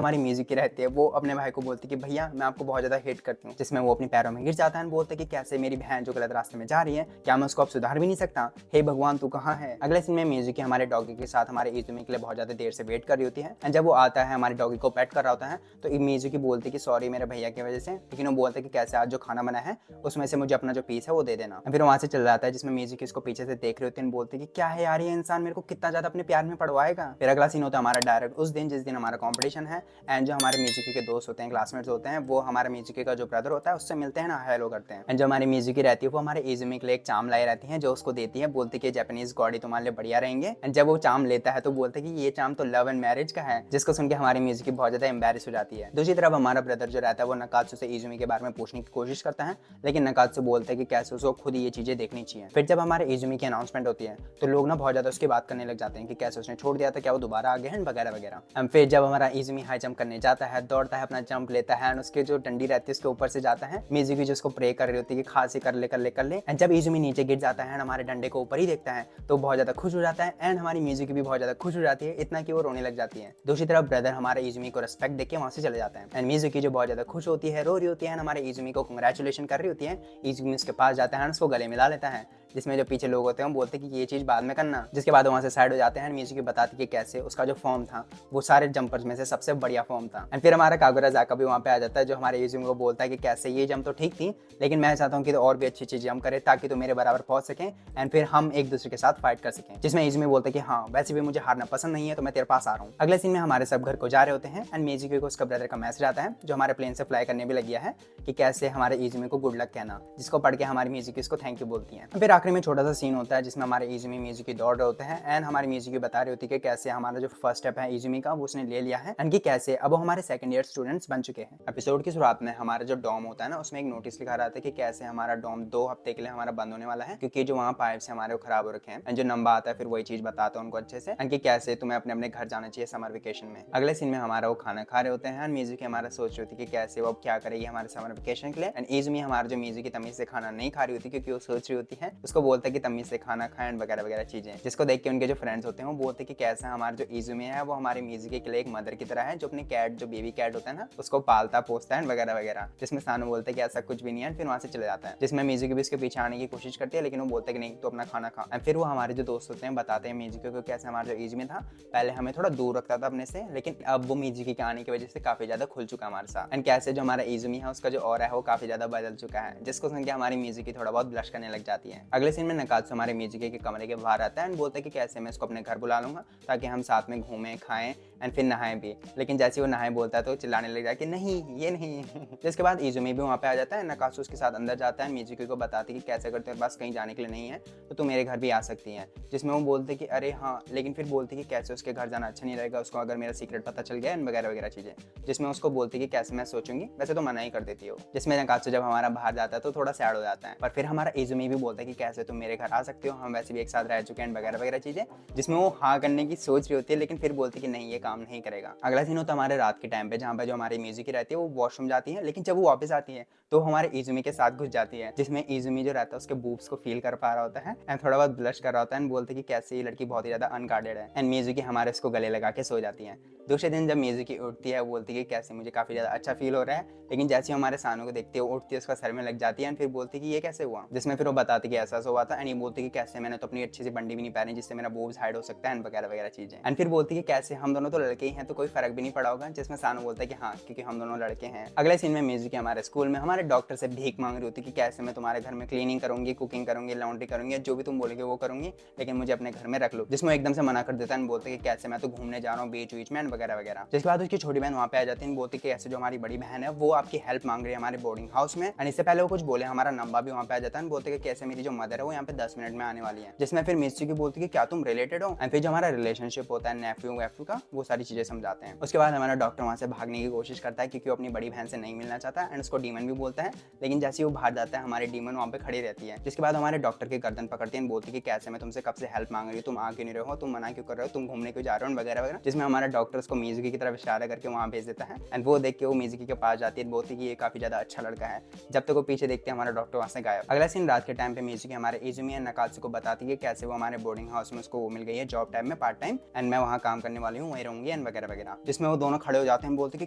हमारी मिजुकी रहती है वो अपने भाई को बोलती कि भैया मैं आपको बहुत ज्यादा हेट करती हूँ। जिसमें वो अपने पैरों में गिर जाता है, बोलते कि कैसे मेरी बहन जो गलत रास्ते में जा रही है, क्या मैं उसको अब सुधार भी नहीं सकता? हे भगवान तू कहाँ है? अगले सीन में मिजुकी हमारे डॉगी के साथ हमारे इजुमी के लिए बहुत ज्यादा देर से वेट कर रही होती है एंड जब वो आता है हमारे डॉगी को पेट कर रहा होता है तो मिजुकी बोलती कि सॉरी मेरे भैया की वजह से, लेकिन वो बोलते कि कैसे आज जो खाना बना है उसमें से मुझे अपना जो पीस है वो दे देना। फिर वहां से चल जाता है। जिसमें मिजुकी इसको पीछे से देख रही होती है, बोलती कि क्या है यार ये इंसान मेरे को कितना ज्यादा अपने प्यार में पड़वाएगा। फिर अगला सीन होता है हमारा डायरेक्ट उस दिन जिस दिन हमारा कॉम्पिटिशन है एंड जो हमारे मिजुकी के दोस्त होते हैं, क्लासमेट्स होते हैं, वो हमारे मिजुकी का जो ब्रदर होता है उससे मिलते हैं ना, हेलो करते हैं। एंड जो हमारी मिजुकी रहती है वो हमारे इजुमी के लिए एक चाम लाई रहती है जो उसको देती है, बोलती कि जापानीज गॉडी तुम्हारे लिए बढ़िया रहेंगे। एंड जब वो चाम लेता है तो बोलते कि ये चाम तो लव एंड मैरिज का है। जिसको सुन के हमारी मिजुकी बहुत ज्यादा एम्बैरेस हो जाती है। दूसरी तरफ हमारा ब्रदर जो रहता है वो नकात्सु से इजुमी के बारे में पूछने की कोशिश करता है, लेकिन नकात्सु बोलते हैं कि कैसे उसको खुद ही ये चीजें देखनी चाहिए। फिर जब हमारे इजुमी की अनाउंसमेंट होती है तो लोग ना बहुत ज्यादा उसकी बात करने लग जाते हैं कि कैसे उसने छोड़ दिया था, क्या वो दोबारा आ गया है वगैरह वगैरह। फिर जब हमारा इजुमी हाई जंप करने जाता है, दौड़ता है, अपना जंप लेता है, उसके जो डंडी रहती है उसके ऊपर से जाता है। मिजुकी जो उसको प्रे कर रही होती है कि खांसी कर ले कर ले कर ले। एंड जब इजुमी नीचे गिर जाता है हमारे डंडे को ऊपर ही देखता है तो बहुत ज्यादा खुश हो जाता है एंड हमारी मिजुकी भी बहुत ज्यादा खुश हो जाती है, इतना कि वो रोने लग जाती है। दूसरी तरफ ब्रदर हमारे इजुमी को रिस्पेक्ट देके वहां से चले जाते हैं एंड मिजुकी जो बहुत ज्यादा खुश होती है, रो रही होती है, हमारे इजुमी को कांग्रेचुलेशन कर रही होती है। इजुमी उसके पास जाता है, उसको गले मिला लेता है, जिसमें जो पीछे लोग होते हैं वो बोलते हैं कि ये चीज बाद में करना। जिसके बाद वहाँ से साइड हो जाते हैं। मिजुकी बताती कि कैसे उसका जो फॉर्म था वो सारे जंपर्स में से सबसे बढ़िया फॉर्म था। एंड फिर हमारा कागुराज़ाका भी वहाँ पे आ जाता है, जो हमारे इजुमी को बोलता है कि कैसे ये जंप तो ठीक थी, लेकिन मैं चाहता हूँ कि और भी अच्छी चीज जंप करे ताकि तो मेरे बराबर पहुंच सकें एंड फिर हम एक दूसरे के साथ फाइट कर सकें। जिसमें इजुमी बोलता है कि हाँ वैसे भी मुझे हारना पसंद नहीं है, तो मैं तेरे पास आ रहा हूँ। अगले सीन में हमारे सब घर को जा रहे होते हैं एंड मिजुकी को उसका ब्रदर का मैसेज आता है, जो हमारे प्लेन से फ्लाई करने भी लग गया है, कि कैसे हमारे इजुमी को गुड लक कहना, जिसको पढ़ के हमारी मिजुकी उसको थैंक यू बोलती है। फिर आखिरी में छोटा सा सीन होता है जिसमें हमारे इजुमी मिजुकी दौड़ रहे होते हैं एंड हमारी मिजुकी बता रही होती है कि कैसे हमारा जो फर्स्ट स्टेप है इजुमी का वो उसने ले लिया है एंड कि कैसे अब वो हमारे सेकंड ईयर स्टूडेंट्स बन चुके हैं। एपिसोड की शुरुआत में हमारा जो डॉम होता है ना, उसमें एक नोटिस लिखा रहता है कि कैसे हमारा डॉम 2 हफ्ते के लिए हमारा बंद होने वाला है, क्योंकि जो वहाँ पाइप्स हमारे खराब हो रखे हैं। एंड जो नंबर आता है फिर वही चीज बताता है उनको अच्छे से एंड कि कैसे तुम्हें अपने अपने घर जाना चाहिए समर वेकेशन में। अगले सीन में हमारा वो खाना खा रहे होते हैं एंड मिजुकी हमारा सोच रही होती है कि कैसे वो अब क्या करेगी हमारे समर वेकेशन के लिए। एंड इजुमी हमारा जो मिजुकी तमीज से खाना नहीं खा रही होती, क्योंकि वो सोच रही होती है, उसको बोलता है कि तमीज से खाना खाएं एंड वगैरह वगैरह चीजें, जिसको देख के उनके जो फ्रेंड्स होते हैं वो बोलते हैं कि कैसा हमारा जो इजुमी है वो हमारे मिजुकी के लिए एक मदर की तरह है, जो अपने कैट जो बेबी कैट होता है ना उसको पालता पोसता है वगैरह वगैरह। जिसमें सानू बोलते हैं कि ऐसा कुछ भी नहीं है, फिर वहाँ से चले जाता है। जिसमें मिजुकी भी उसके पीछे आने की कोशिश करती है, लेकिन वो बोलते हैं कि नहीं तो अपना खाना खा। फिर वो हमारे जो दोस्त होते हैं बताते हैं मिजुकी को कैसे हमारा जो इजुमी था पहले हमें थोड़ा दूर रखता था अपने से, लेकिन अब वो मिजुकी के आने की वजह से काफी ज्यादा खुल चुका है हमारे साथ। एंड कैसे जो हमारा इजुमी है उसका जो ऑरा है वो काफी ज्यादा बदल चुका है, जिसको सुन के हमारी मिजुकी थोड़ा बहुत ब्लश करने लग जाती है। अगले सीन में नकात्सु हमारे मिजुकी के कमरे के बाहर आता है एंड बोलता है कि कैसे मैं इसको अपने घर बुला लूंगा ताकि हम साथ में घूमें खाएं एंड फिर नहाएं भी। लेकिन जैसे वो नहाएं बोलता है तो चिल्लाने लग जाता है कि नहीं ये नहीं। जिसके बाद इजुमी भी वहाँ पे आ जाता है। नकात्सु उसके साथ अंदर जाता है, मिजुकी को बताती है कि कैसे करते हैं पास कहीं जाने के लिए नहीं है तो तू मेरे घर भी आ सकती है। जिसमें वो बोलते कि अरे हाँ, लेकिन फिर बोलती कि कैसे उसके घर जाना अच्छा नहीं रहेगा उसको अगर मेरा सीक्रेट पता चल गया एंड वगैरह वगैरह चीजें। जिसमें उसको बोलती कि कैसे मैं सोचूंगी, वैसे तो मना ही कर देती हो। जिसमें नकात्सु जब हमारा बाहर जाता है तो थोड़ा सैड हो जाता है, पर फिर हमारा इजुमी भी बोलता है कि कैसे तुम मेरे घर आ सकते हो, हम वैसे भी एक साथ रह चुके हैं वगैरह वगैरह चीजें। जिसमें वो हाँ करने की सोच रही होती है, लेकिन फिर बोलती कि नहीं ये काम नहीं करेगा। अगला सीन होता है हमारे रात के टाइम पे, जहाँ पे जो हमारी मिजुकी रहती है वो वॉशरूम जाती है, लेकिन जब वो वापस आती है तो हमारे इजुमी के साथ घुस जाती है। जिसमें इजुमी जो रहता है उसके बूब्स को फील कर पा रहा होता है एंड थोड़ा बहुत ब्लश कर रहा होता है एंड बोलते कि कैसे ये लड़की बहुत ही ज्यादा अनगार्डेड है। एंड मिजुकी हमारे उसको गले लगा के सो जाती है। दूसरे दिन जब मिजुकी उठती है वो बोलती है कि कैसे मुझे काफी ज्यादा अच्छा फील हो रहा है, लेकिन जैसे हमारे सानू को देखते हो उठती है उसका सर में लग जाती है एंड फिर बोलती कि ये कैसे हुआ। जिसमें फिर वो बताती कि ऐसा हुआ था एंड ये बोलती कि कैसे मैंने तो अपनी अच्छी सी बंडी भी नहीं पहनी जिससे मेरा बोब्स हाइड हो सकता है एंड वगैरह वगैरह चीजें। एंड फिर बोलती कि कैसे हम दोनों तो लड़के ही हैं तो कोई फर्क भी नहीं पड़ा होगा। जिसमें सानू बोलता है कि हाँ क्योंकि हम दोनों लड़के हैं। अगले सीन में मिजुकी हमारे स्कूल में हमारे डॉक्टर से भीख मांग रही होती कि कैसे मैं तुम्हारे घर में क्लीनिंग करूंगी, कुकिंग करूंगी, लॉन्ड्री करूंगी, जो भी तुम बोलोगे वो करूंगी, लेकिन मुझे अपने घर में रख लो। जिसमें एकदम से मना कर देता है, बोलते कि कैसे मैं तो घूमने जा रहा हूँ बीच बीच में वगैरह वगैरह। जिसके बाद उसकी छोटी बहन वहाँ पे आ जाती है, बोलती कि ऐसे जो हमारी बड़ी बहन है वो आपकी हेल्प मांग रही है हमारे बोर्डिंग हाउस में। एंड इससे पहले वो कुछ बोले हमारा नंबा भी वहाँ पे आ जाता है, बोलते कि कैसे मेरी जो मदर है वो यहाँ पे 10 मिनट में आने वाली है। जिसमें फिर मिजुकी बोलती कि क्या तुम रिलेटेड हो, एंड फिर जो हमारा रिलेशनशिप होता है नेफ्यू वेफ्यू का वो सारी चीजें समझाते हैं। उसके बाद हमारा डॉक्टर वहाँ से भागने की कोशिश करता है क्योंकि वो अपनी बड़ी बहन से नहीं मिलना चाहता एंड उसको डीमन भी बोलता है, लेकिन जैसे ही वो बाहर जाता है हमारी डीमन वहाँ पे खड़ी रहती है। जिसके बाद हमारे डॉक्टर की गर्दन पकड़ती है, बोलती कि कैसे मैं तुमसे कब से हेल्प मांग रही हूँ, तुम आ क्यों नहीं रहे हो, तुम मना क्यों कर रहे हो, तुम घूमने क्यों जा रहे हो वगैरह वगैरह। जिसमें हमारा डॉक्टर उसको मिजुकी की तरफ इशारा करके वहाँ भेज देता है एंड वो देख के वो मिजुकी के पास जाती है, बोलती कि ये काफी ज्यादा अच्छा लड़का है। जब तक वो पीछे देखते हैं हमारा डॉक्टर वहाँ से गायब। अगला सीन रात के टाइम पे मिजुकी हमारे इजुमी एंड नकात्सु को बताती है कैसे वो हमारे बोर्डिंग हाउस में उसको वो मिल गई है जॉब टाइम में पार्ट टाइम एंड मैं वहाँ काम करने वाली हूँ, वहीं रहूंगी एंड वगैरह वगैरह। जिसमें वो दोनों खड़े हो जाते हैं, बोलते कि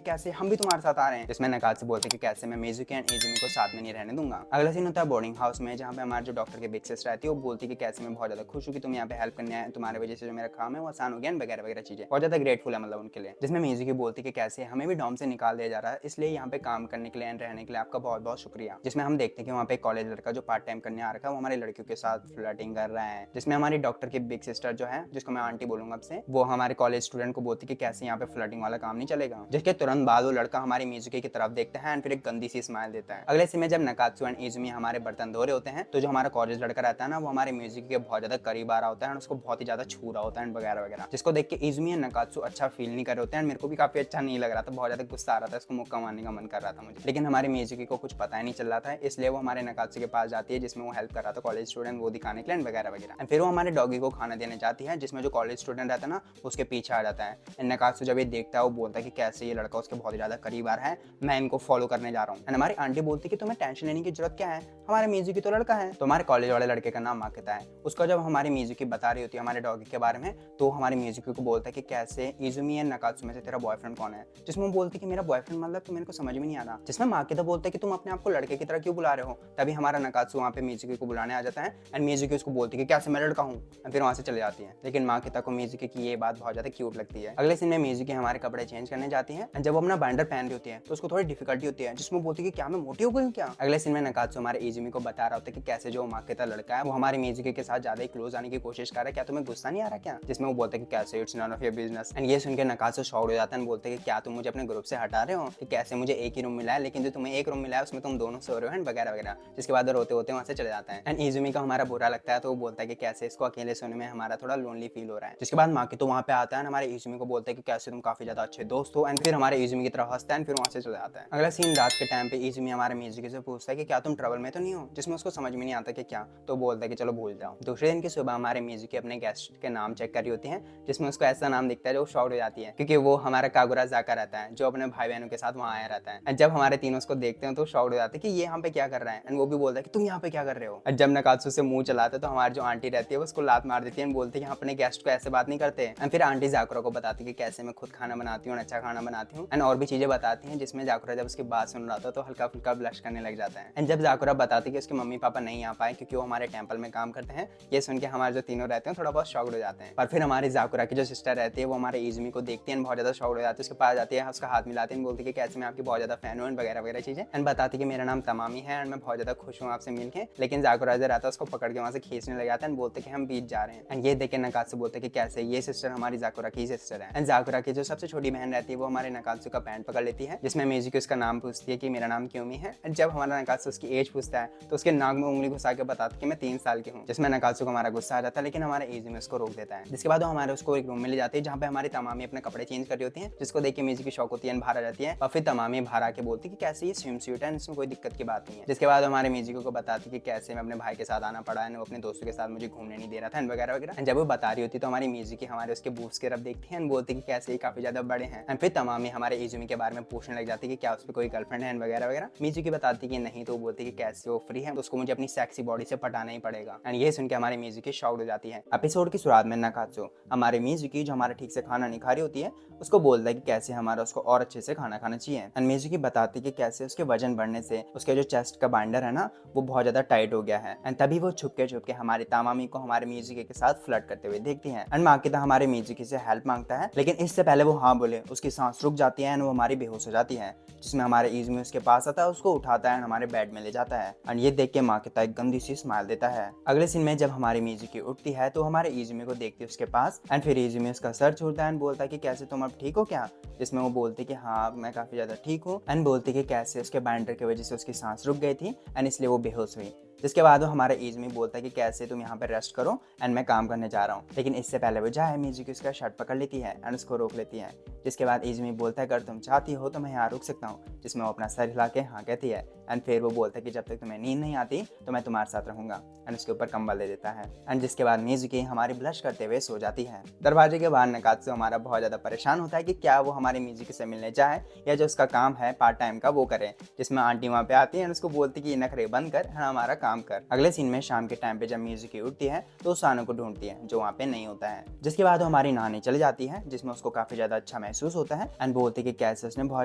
कैसे हम भी तुम्हारे साथ आ रहे हैं। जिसमें नकात्सु बोलते कि कैसे मैं मिजुकी एंड इजुमी को साथ में नहीं रहने दूंगा। अगला सीन होता है बोर्डिंग हाउस में, जहाँ पे हमारे जो डॉक्टर के बिग सिस्टर रहती है वो बोलती कि कैसे मैं बहुत ज्यादा खुश हूँ कि तुम यहाँ पे हेल्प करने आए, तुम्हारे वजह से जो मेरा काम है वो आसान हो गया वगैरह वगैरह चीजें। बहुत ज्यादा ग्रेटफुल है मतलब उनके लिए। जिसमें मिजुकी बोलती कि कैसे हमें भी डॉम से निकाल दिया जा रहा है, इसलिए यहाँ पे काम करने के लिए एंड रहने के लिए आपका बहुत बहुत शुक्रिया। जिसमें हम देखते हैं कि वहाँ पे कॉलेज लड़का जो पार्ट टाइम करने आ रखा है वो हमारे लड़कियों के साथ फ्लर्टिंग कर रहा है। जिसमें हमारी डॉक्टर की बिग सिस्टर जो है, जिसको मैं आंटी बोलूंगा अब से, वो हमारे कॉलेज स्टूडेंट को बोलती कि कैसे यहाँ पे फ्लर्टिंग वाला काम नहीं चलेगा। जिसके तुरंत बाद वो लड़का हमारी मिजुकी की तरफ देखता है एंड फिर एक गंदी सी स्माइल देता है। अगले सीन में जब नकात्सु एंड इजुमी हमारे बर्तन धो रहे होते हैं तो जो हमारा कॉलेज लड़का रहता है ना वो हमारे मिजुकी के बहुत ज्यादा करीब आ रहा होता है और उसको बहुत ही ज्यादा छू रहा होता है वगैरह वगैरह। जिसको देख के इजुमी एंड नकात्सु अच्छा फील नहीं कर रहे होते हैं। मेरे को भी काफी अच्छा नहीं लग रहा था, बहुत ज्यादा गुस्सा आ रहा था, इसको मुक्का मारने का मन कर रहा था मुझे, लेकिन हमारी मिजुकी को कुछ पता ही नहीं चल रहा था, इसलिए वो हमारे नकात्सु के पास जाती है जिसमें वो हेल्प कर रहा था कॉलेज स्टूडेंट वो दिखाने के लिए वगैरह वगैरह। फिर वो हमारे डॉगी को खाना देने जाती है, जिसमें जो कॉलेज स्टूडेंट रहता है ना उसके पीछे आ जाता है एंड नकात्सु जब ये देखता है वो बोलता है कि कैसे ये लड़का उसके बहुत ही ज्यादा करीब आ रहा है, मैं इनको फॉलो करने जा रहा हूँ। एंड हमारी आंटी बोलती है कि तुम्हें टेंशन लेने की जरूरत क्या है, हमारे मिजुकी तो लड़का है। तो हमारे कॉलेज वाले लड़के का नाम माकिता है। उसका जब हमारी मिजुकी बता रही होती है हमारे डॉगी के बारे में, तो हमारी मिजुकी को बोलता है कि कैसे इजुमी एंड नकात्सु में से तेरा बॉयफ्रेंड कौन है, जिसमें वो बोलती है कि मेरा बॉयफ्रेंड मतलब तो मेरे को समझ में नहीं आता। जिसमें माकिता बोलता है कि तुम अपने आप को लड़के की तरह क्यों बुला रहे हो। तभी हमारा नकात्सु वहाँ पे मिजुकी को बुलाने आ जाता है एंड मिजुकी उसको बोलती है कि कैसे मैं लड़का हूँ, फिर वहाँ से चले जाती है। लेकिन माकिता को मिजुकी की ये बात बहुत ज्यादा क्यूट लगती है। अगले सीन में मिजुकी हमारे कपड़े चेंज करने जाती है एंड जब वो अपना बाइंडर पहन रही होती है तो उसको थोड़ी डिफिकल्टी होती है, जिसमें बोलती है कि क्या मैं मोटी हो गई हूँ क्या। अगले सीन में नकात्सु हमारे इजुमी को बता रहा होता है कि कैसे जो माकिता लड़का है वो हमारी मिजुकी के साथ ज्यादा ही क्लोज आने की कोशिश कर रहा है, क्या तुम्हें गुस्सा नहीं आ रहा क्या। जिसमें वो बोलते हैं कि कैसे it's none of your business. And ये सुन के नकात्सु शॉक्ड हो जाता है एंड बोलते हैं कि क्या तुम मुझे अपने ग्रुप से हटा रहे हो, कि कैसे मुझे एक ही रूम मिला है लेकिन जो तुम्हें एक रूम मिला है उसमें तुम दोनों सो रहे हो एंड वगैरह वगैरह। जिसके बाद रोते होते वहाँ से चले जाता है एंड इजुमी का हमारा बुरा लगता है तो वो बोलता है कि कैसे इसको अकेले सोने में हमारा थोड़ा लोनली फील हो रहा है। जिसके बाद माकी तो वहाँ पे आता है हमारे इजुमी को बोलता है कि कैसे तुम काफी ज्यादा अच्छे दोस्त हो एंड फिर हमारे इजुमी की तरफ हंसता है एंड फिर वहाँ से चले जाता है। अगला सीन रात के टाइम पे इजुमी हमारे मिजुकी से पूछता है कि क्या तुम ट्रबल में तो नहीं हो, जिसमें उसको समझ में नहीं आता कि क्या, तो बोलता है कि चलो भूल जाओ। दूसरे दिन की सुबह हमारे मिजुकी अपने गेस्ट के नाम चेक कर रही होती है, जिसमें उसको ऐसा नाम दिखता है जो शॉक्ड हो जाती है क्योंकि वो हमारा कागुरा जाका रहता है जो अपने भाई बहनों के साथ वहाँ आया रहता है। एंड जब हमारे तीनों उसको देखते हैं तो शॉक्ड हो जाते हैं कि ये यहाँ पे क्या कर रहा है एंड वो भी बोलता है कि तुम यहाँ पे क्या कर रहे हो। जब नकात्सु से मुंह चलाते तो हमारी जो आंटी रहती है वो उसको लात मार देती है, बोलती है कि अपने गेस्ट को ऐसे बात नहीं करते। एंड फिर आंटी जाकुरा को बताती है कि कैसे मैं खुद खाना बनाती हूँ, अच्छा खाना बनाती हूँ एंड और भी चीजें बताती हैं, जिसमें जाकुरा जब उसकी बात सुन रहा था तो हल्का फुल्का ब्लश करने लग जाता है। एंड जब जाकुरा बताती है कि उसके मम्मी पापा नहीं आ पाए क्योंकि वो हमारे टेंपल में काम करते हैं, ये सुन के हमारे जो तीनों रहते हैं थोड़ा बहुत शॉक्ड हो जाते हैं। पर फिर हमारी जाकुरा की जो सिस्टर रहती है वो हमारे इजुमी को देखती है बहुत ज्यादा शॉक्ड हो जाती है, उसके पास जाती है, उसका हाथ मिलाती है, बोलती है कि कैसे मैं आपकी बहुत ज्यादा फैन हूँ एंड वगैरह वगैरह चीजें एंड बताती है कि मेरा नाम तमामी है एंड मैं बहुत ज्यादा खुश हूँ आपसे मिलके। लेकिन जाकुरा जो रहता है उसको पकड़ के वहाँ से खींचने लग जाता है एंड बोलते कि हम बीच जा रहे हैं। एंड ये देख के नकात्सु बोलते कि कैसे ये सिस्टर हमारी जाकुरा की सिस्टर है। एंड जाकुरा की जो सबसे छोटी बहन रहती है वो हमारे नकात्सु का पैंट पकड़ लेती है, जिसमें मिजुकी उसका नाम पूछती है कि मेरा नाम क्योमी है। एंड जब हमारा नकात्सु उसकी एज पूछता है तो उसके नाक में उंगली घुसा के बताता है कि मैं 3 साल की हूँ, जिसमें नकात्सु को हमारा गुस्सा आ जाता है लेकिन हमारे इजुमी उसको रोक देता है। जिसके बाद वो हमारे उसको एक रूम में ले जाती है जहाँ पे हमारी तमामी अपने कपड़े चेंज कर रही होती है, जिसको देख के मिजुकी शौक होती है बाहर आ जाती है और फिर तमामी बाहर आके बोलती है कि कैसे ये स्विम सूट है, इसमें कोई दिक्कत की बात नहीं है। जिसके बाद हमारे मिजुकी को बताती कि कैसे मैं अपने भाई के साथ आना पड़ा है, वो अपने दोस्तों के साथ मुझे घूमने नहीं दे रहा था एंड वगैरह वगैरह। जब वो बता रही होती तो हमारी मिजुकी हमारे उसके बूब्स की तरफ देखती है एंड बोलती कि कैसे ये काफी ज्यादा बड़े हैं। एंड फिर तमामी हमारे इजुमी के बारे में पूछने लग जाती है कि क्या उस पर कोई गर्लफ्रेंड है एंड वगैरह वगैरह। मिजुकी बताती कि नहीं, तो वो बोलती कि कैसे वो फ्री है तो उसको मुझे अपनी सेक्सी बॉडी से पटाना ही पड़ेगा। एंड ये सुन के हमारी मिजुकी शॉक्ड हो जाती है। एपिसोड की शुरुआत में नकात्सु हमारे मिजुकी जो हमारा ठीक से खाना नहीं खा रही होती है उसको बोलता है कि कैसे हमारा उसको और अच्छे से खाना खाना चाहिए। एंड मिजुकी बताती कि कैसे उसके वजन बढ़ने से उसके जो चेस्ट का बाइंडर है ना वो बहुत ज्यादा टाइट हो गया है। एंड तभी वो छुपके छुपके हमारी तामामी को हमारे मिजुकी के साथ फ्लर्ट करते हुए देखती है। एंड माकिता हमारे मिजुकी से हेल्प मांगता है लेकिन इससे पहले वो हाँ बोले उसकी सांस रुक जाती है एंड वो हमारी बेहोश हो जाती है, जिसमें हमारे इजुमी उसके पास आता है, उसको उठाता है एंड हमारे बेड में ले जाता है। एंड ये देख के माकिता एक गंदी सी स्माइल देता है। अगले सीन में जब हमारी मिजुकी उठती है तो हमारे इजुमी को देखती है उसके पास एंड फिर इजुमी उसका सर छोड़ता है एंड बोलता है कि कैसे तुम अब ठीक हो क्या, जिसमें वो बोलती कि हाँ मैं काफी ज्यादा ठीक हूँ एंड बोलती कि कैसे उसके बाइंडर की वजह से उसकी सांस रुक गई थी एंड इसलिए वो बेहोश हुई। जिसके बाद वो हमारा इजुमी बोलता है कि कैसे तुम यहाँ पर रेस्ट करो एंड मैं काम करने जा रहा हूँ। लेकिन इससे पहले वो जाए मिजुकी उसका शर्ट पकड़ लेती है एंड उसको रोक लेती है। जिसके बाद इजुमी बोलता है अगर तुम चाहती हो तो मैं यहाँ रुक सकता हूँ, जिसमें वो अपना सर हिला के हाँ कहती है। एंड फिर वो बोलता है कि जब तक तुम्हें नींद नहीं आती तो मैं तुम्हारे साथ रहूंगा एंड उसके ऊपर कंबल दे देता है। एंड जिसके बाद मिजुकी हमारी ब्लश करते हुए सो जाती है। दरवाजे के बाहर नकात्सु हमारा बहुत ज्यादा परेशान होता है कि क्या वो हमारी मिजुकी से मिलने जाए या जो उसका काम है पार्ट टाइम का वो करे, जिसमें आंटी वहाँ पे आती है और उसको बोलती कि ये नखरे बंद कर हमारा काम कर। अगले सीन में शाम के टाइम पे जब मिजुकी उठती है तो सानो को ढूंढती है जो वहाँ पे नहीं होता है। जिसके बाद वो हमारी नहाने चली जाती है, जिसमें उसको काफी ज्यादा अच्छा महसूस होता है एंड बोलती कि कैसे उसने बहुत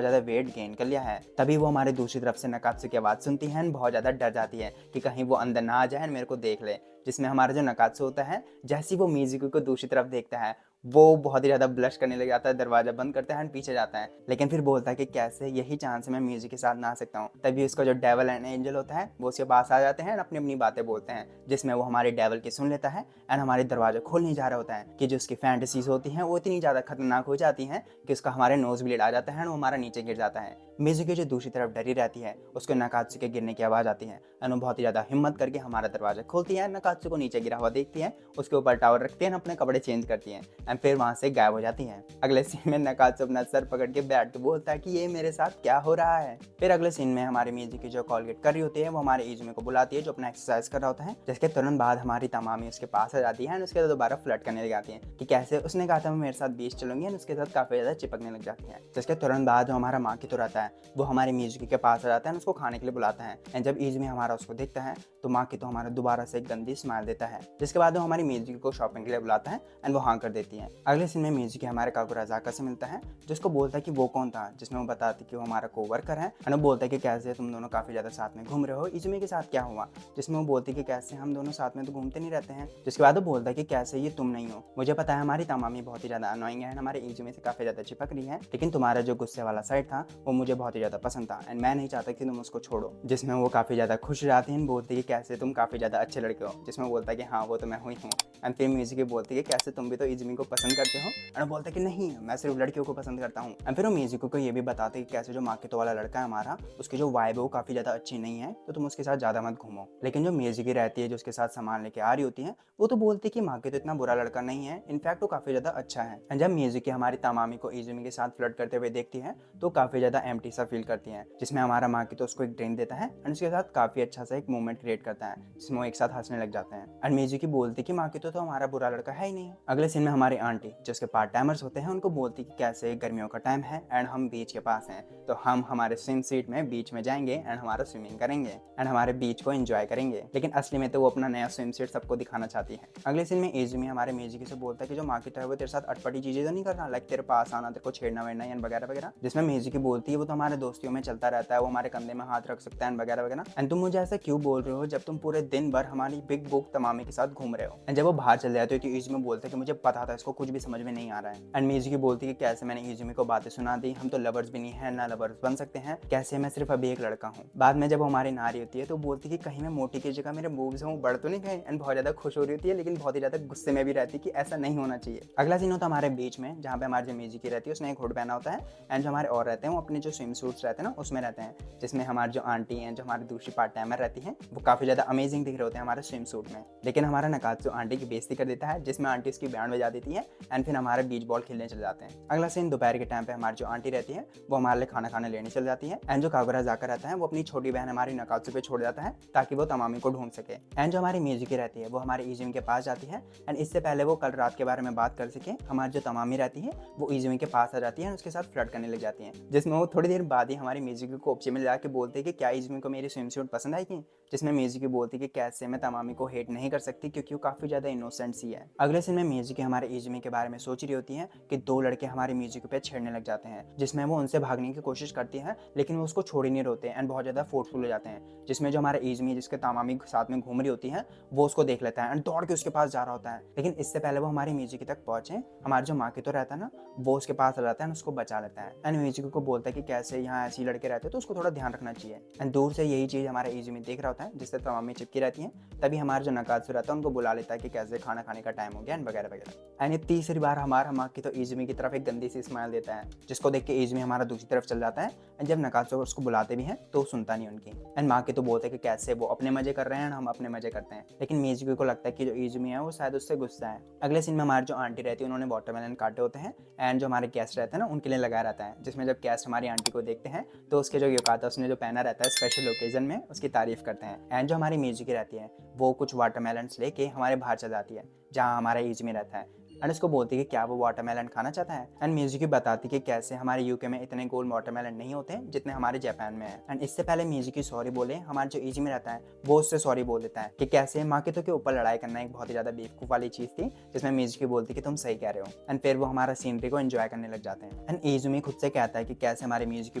ज्यादा वेट गेन कर लिया है। तभी वो हमारे दूसरी तरफ से नकात्सु की आवाज सुनती है एंड बहुत ज्यादा डर जाती है कि कहीं वो अंदर ना आ जाए मेरे को देख ले। जिसमें हमारा जो नकात्सु होता है जैसे वो मिजुकी को दूसरी तरफ देखता है वो बहुत ही ज्यादा ब्लश करने लग जाता है, दरवाजा बंद करता है एंड पीछे जाता है। लेकिन फिर बोलता है कि कैसे यही चांस मैं म्यूजिक के साथ नहा सकता हूँ। तभी उसका जो डेवल एंड एंजल होता है वो उसके पास आ जाते हैं एंड अपनी अपनी बातें बोलते हैं, जिसमें वो हमारे डेवल की सुन लेता है एंड हमारे दरवाजा खोल नहीं जा रहा होता है कि जो उसकी फैंटेसीज होती हैं वो इतनी ज्यादा खतरनाक हो जाती हैं कि उसका हमारे नोज ब्लीड आ जाता है एंड वो हमारा नीचे गिर जाता है। मिजुकी जो दूसरी तरफ डरी रहती है उसको नकात्सु के गिरने की आवाज आती है एंड वो बहुत ही ज्यादा हिम्मत करके हमारा दरवाजा खोलती है, नकात्सु को नीचे गिरा हुआ देखती है, उसके ऊपर टावर रखती है, अपने कपड़े चेंज करती है एंड फिर वहाँ से गायब हो जाती है। अगले सीन में नकात्सु अपना सर पकड़ के बैठ के बोलता है कि ये मेरे साथ क्या हो रहा है। फिर अगले सीन में हमारी मिजुकी जो कॉलगेट कर रही होती है वो हमारे इजुमी को बुलाती है जो अपना एक्सरसाइज कर रहा होता है, जिसके तुरंत बाद हमारी तमामी उसके पास आ जाती है एंड उसके साथ दोबारा फ्लर्ट करने लग जाती है कि कैसे उसने कहा था वो मेरे साथ बीच चलूंगी एंड उसके साथ काफी ज्यादा चिपकने लग जाती है। जिसके तुरंत बाद जो हमारा माकितो रहता है वो हमारी मिजुकी के पास आ जाता है, उसको खाने के लिए बुलाता है एंड जब इजुमी हमारा उसको देखता है तो माकितो हमारा दोबारा से एक गंदी स्माइल देता है। जिसके बाद वो हमारी मिजुकी को शॉपिंग के लिए बुलाता है एंड वो हाँ कर देती है। अगले सीन में मिजुकी हमारे काकुराजाका से मिलता है जिसको बोलता है कि वो कौन था, जिसमें वो बताती कि वो हमारा कोवर्कर है एंड वो बोलता है कि कैसे तुम दोनों काफी ज्यादा साथ में घूम रहे हो, इजुमी के साथ क्या हुआ। जिसमें वो बोलती है कि कैसे हम दोनों साथ में तो घूमते नहीं रहते हैं। जिसके बाद वो बोलता है कि कैसे ये तुम नहीं हो, मुझे पता है हमारी तमामी बहुत ही ज्यादा अनोइंग है, हमारे इजुमी से काफी ज्यादा चिपक रही है, लेकिन तुम्हारा जो गुस्से वाला साइड था वो मुझे बहुत ही ज्यादा पसंद था एंड मैं नहीं चाहता कि तुम उसको छोड़ो। जिसमें वो काफी ज्यादा खुश रहती है, बोलती है कि कैसे तुम काफी ज्यादा अच्छे लड़के हो। जिसमें बोलता है कि हाँ वो तो मैं हुई हूँ एंड फिर मिजुकी बोलती है कैसे तुम भी तो इजुमी को पसंद करते हो एंड बोलता है कि नहीं मैं सिर्फ लड़कियों को पसंद करता हूँ। एंड फिर वो मिजुकी को ये भी बताते हैं कि कैसे जो माकितो वाला लड़का है हमारा उसकी जो वाइब है वो काफी ज्यादा अच्छी नहीं है तो तुम उसके साथ ज्यादा मत घूमो। लेकिन जो मिजुकी रहती है जो उसके साथ सामान लेके आ रही होती है वो तो बोलती है कि माकितो इतना बुरा लड़का नहीं है, इनफैक्ट वो काफी ज्यादा अच्छा है। एंड जब मिजुकी हमारी तमामी को इजुमी के साथ फ्लर्ट करते हुए देखती है तो काफी ज्यादा एम्प्टी सा फील करती है। जिसमें हमारा माकितो उसको एक ड्रिंक देता है एंड उसके साथ काफी अच्छा सा एक मोमेंट क्रिएट करता है जिसमें वो एक साथ हंसने लग जाते हैं। एंड मिजुकी बोलती कि माकितो तो हमारा बुरा लड़का है ही नहीं। अगले सीन में हमारी आंटी जिसके पार्ट टाइमर्स होते हैं उनको बोलती कि कैसे गर्मियों का टाइम है एंड हम बीच के पास हैं तो हम हमारे स्विम सीट में बीच में जाएंगे एंड हमारा स्विमिंग करेंगे एंड हमारे बीच को एंजॉय करेंगे। लेकिन असली में तो वो अपना नया स्विम सूट सबको दिखाना चाहती है। अगले सीन में इजुमी हमारे मिजुकी से बोलता है कि जो माकितो है वो तेरे साथ अटपटी चीजें तो नहीं कर रहा, लाइक तेरे पास आना, तेरे को छेड़ना वेड़ना एंड वगैरह वगैरह। जिसमें मिजुकी बोलती है वो तो हमारे दोस्तियों में चलता रहता है, वो हमारे कंधे में हाथ रख सकता है एंड वगैरह वगैरह। एंड तुम मुझे ऐसा क्यों बोल रहे हो जब तुम पूरे दिन भर हमारी बिग बुक तमामी के साथ घूम रहे हो। एंड जब वो बाहर चल जाते हो तो इजुमी बोलता है कि मुझे पता था इसको कुछ भी समझ में नहीं आ रहा है। एंड मिजुकी बोलती है कि कैसे मैंने इजुमी को बातें सुना दी, हम तो लवर्स भी नहीं है ना लवर्स बन सकते हैं, कैसे मैं सिर्फ अभी एक लड़का हूँ। बाद में जब वो हमारी नारी होती है तो बोलती है कि कहीं मैं मोटी की जगह मेरे मूव्स हैं वो बढ़ तो नहीं गए एंड बहुत ज्यादा खुश हो रही होती है लेकिन बहुत ही ज्यादा गुस्से में भी रहती है कि ऐसा नहीं होना चाहिए। अगला सीन होता है हमारे बीच में जहाँ पे हमारी जो मिजुकी रहती है उसने एक हुड पहना होता है एंड जो हमारे और रहते हैं वो अपने जो स्विम सूट्स रहते हैं ना उसमें रहते हैं। जिसमें हमारी जो आंटी हैं जो हमारी दूसरी पार्ट टाइमर रहती हैं वो काफी ज्यादा अमेजिंग दिख रहे होते हैं हमारे स्विम सूट में। लेकिन हमारा नकात्सु आंटी की बेइज्जती कर देता है जिसमें आंटी उसकी बैंड बजा देती है एंड फिर हमारे बीच बॉल खेलने चले जाते हैं। अगला सीन दोपहर के टाइम पे हमारी जो आंटी रहती है वो हमारे लिए खाना खाने लेने चल जाती है एंड जो काकुराजाका रहता है वो अपनी छोटी बहन हमारी नकात्सु पे छोड़ जाता है ताकि वो तमामी को ढूंढ सके। एंड जो हमारी मिजुकी रहती है वो हमारे इजुमी के पास जाती है एंड इससे पहले वो कल रात के बारे में बात कर सके हमारी जो तमामी रहती है वो इजुमी के पास आ जाती है और उसके साथ फ्लर्ट करने लग जाती है। जिसमें वो थोड़ी देर बाद ही हमारी मिजुकी को उपचे में जाके बोलते हैं कि क्या इजुमी को मेरी स्विम सूट पसंद आई थी। जिसमें मिजुकी बोलती है कि कैसे मैं तमामी को हेट नहीं कर सकती क्योंकि वो काफी ज्यादा इनोसेंट सी है। अगले सीन में मिजुकी हमारे इजुमी के बारे में सोच रही होती है कि दो लड़के हमारी मिजुकी पे छेड़ने लग जाते हैं। जिसमें वो उनसे भागने की कोशिश करती है लेकिन वो उसको छोड़ ही नहीं रोते एंड बहुत ज्यादा फोर्सफुल हो जाते हैं। जिसमें जो हमारा इजुमी जिसके तमामी साथ में घूम रही होती है वो उसको देख लेता है एंड दौड़ के उसके पास जा रहा होता है। लेकिन इससे पहले वो हमारी मिजुकी तक पहुंचे हमारा जो माकितो रहता है ना वो उसके पास आ जाता है एंड उसको बचा लेता है एंड मिजुकी को बोलता है कि कैसे यहाँ ऐसे लड़के रहते हैं तो उसको थोड़ा ध्यान रखना चाहिए। एंड दूर से यही चीज हमारा इजुमी देख रहा होता है जिससे तमामी चिपकी रहती है। तभी हमारा जो नकात्सु रहता है उनको बुला लेता है कि कैसे खाना खाने का टाइम हो गया एंड वगैरह वगैरह। एंड ये तीसरी बार हमारा माकितो इजुमी की तरफ एक गंदी सी स्माइल देता है जिसको देख के इजुमी हमारा दूसरी तरफ चल जाता है एंड जब नकात्सु उसको बुलाते भी हैं तो सुनता नहीं उनकी। एंड माकितो बोलते हैं कि कैसे वो अपने मजे कर रहे हैं हम अपने मजे करते हैं। लेकिन मिजुकी को लगता है कि जो इजुमी है वो शायद उससे गुस्सा है। अगले सीन में हमारी जो आंटी रहती है उन्होंने वाटरमेलन काटे होते हैं एंड जो हमारे गेस्ट रहते हैं ना उनके लिए लगाया रहता है। जिसमें जब गेस्ट हमारी आंटी को देखते हैं तो उसके जो युकाता उसने जो पहना रहता है स्पेशल ओकेजन में उसकी तारीफ करते हैं। एंड जो हमारी मिजुकी रहती है वो कुछ वाटरमेलन्स लेके हमारे बाहर चल जाती है जहाँ हमारा इजुमी रहता है एंड उसको बोलती है कि क्या वो वाटरमेलन खाना चाहता है। एंड मिजुकी बताती कि कैसे हमारे यूके में इतने गोल वाटरमेलन नहीं होते जितने हमारे जापान में है। एंड इससे पहले मिजुकी सॉरी बोले हमारा जो इजुमी रहता है वो उससे सॉरी बोल देता है कि कैसे माकितो के ऊपर लड़ाई करना एक बहुत ही ज्यादा बेवकूफ वाली चीज थी। जिसमें मिजुकी बोलती कि तुम सही कह रहे हो एंड फिर वो हमारा सीनरी को एंजॉय करने लग जाते हैं। एंड इजुमी खुद से कहता है कि कैसे हमारी मिजुकी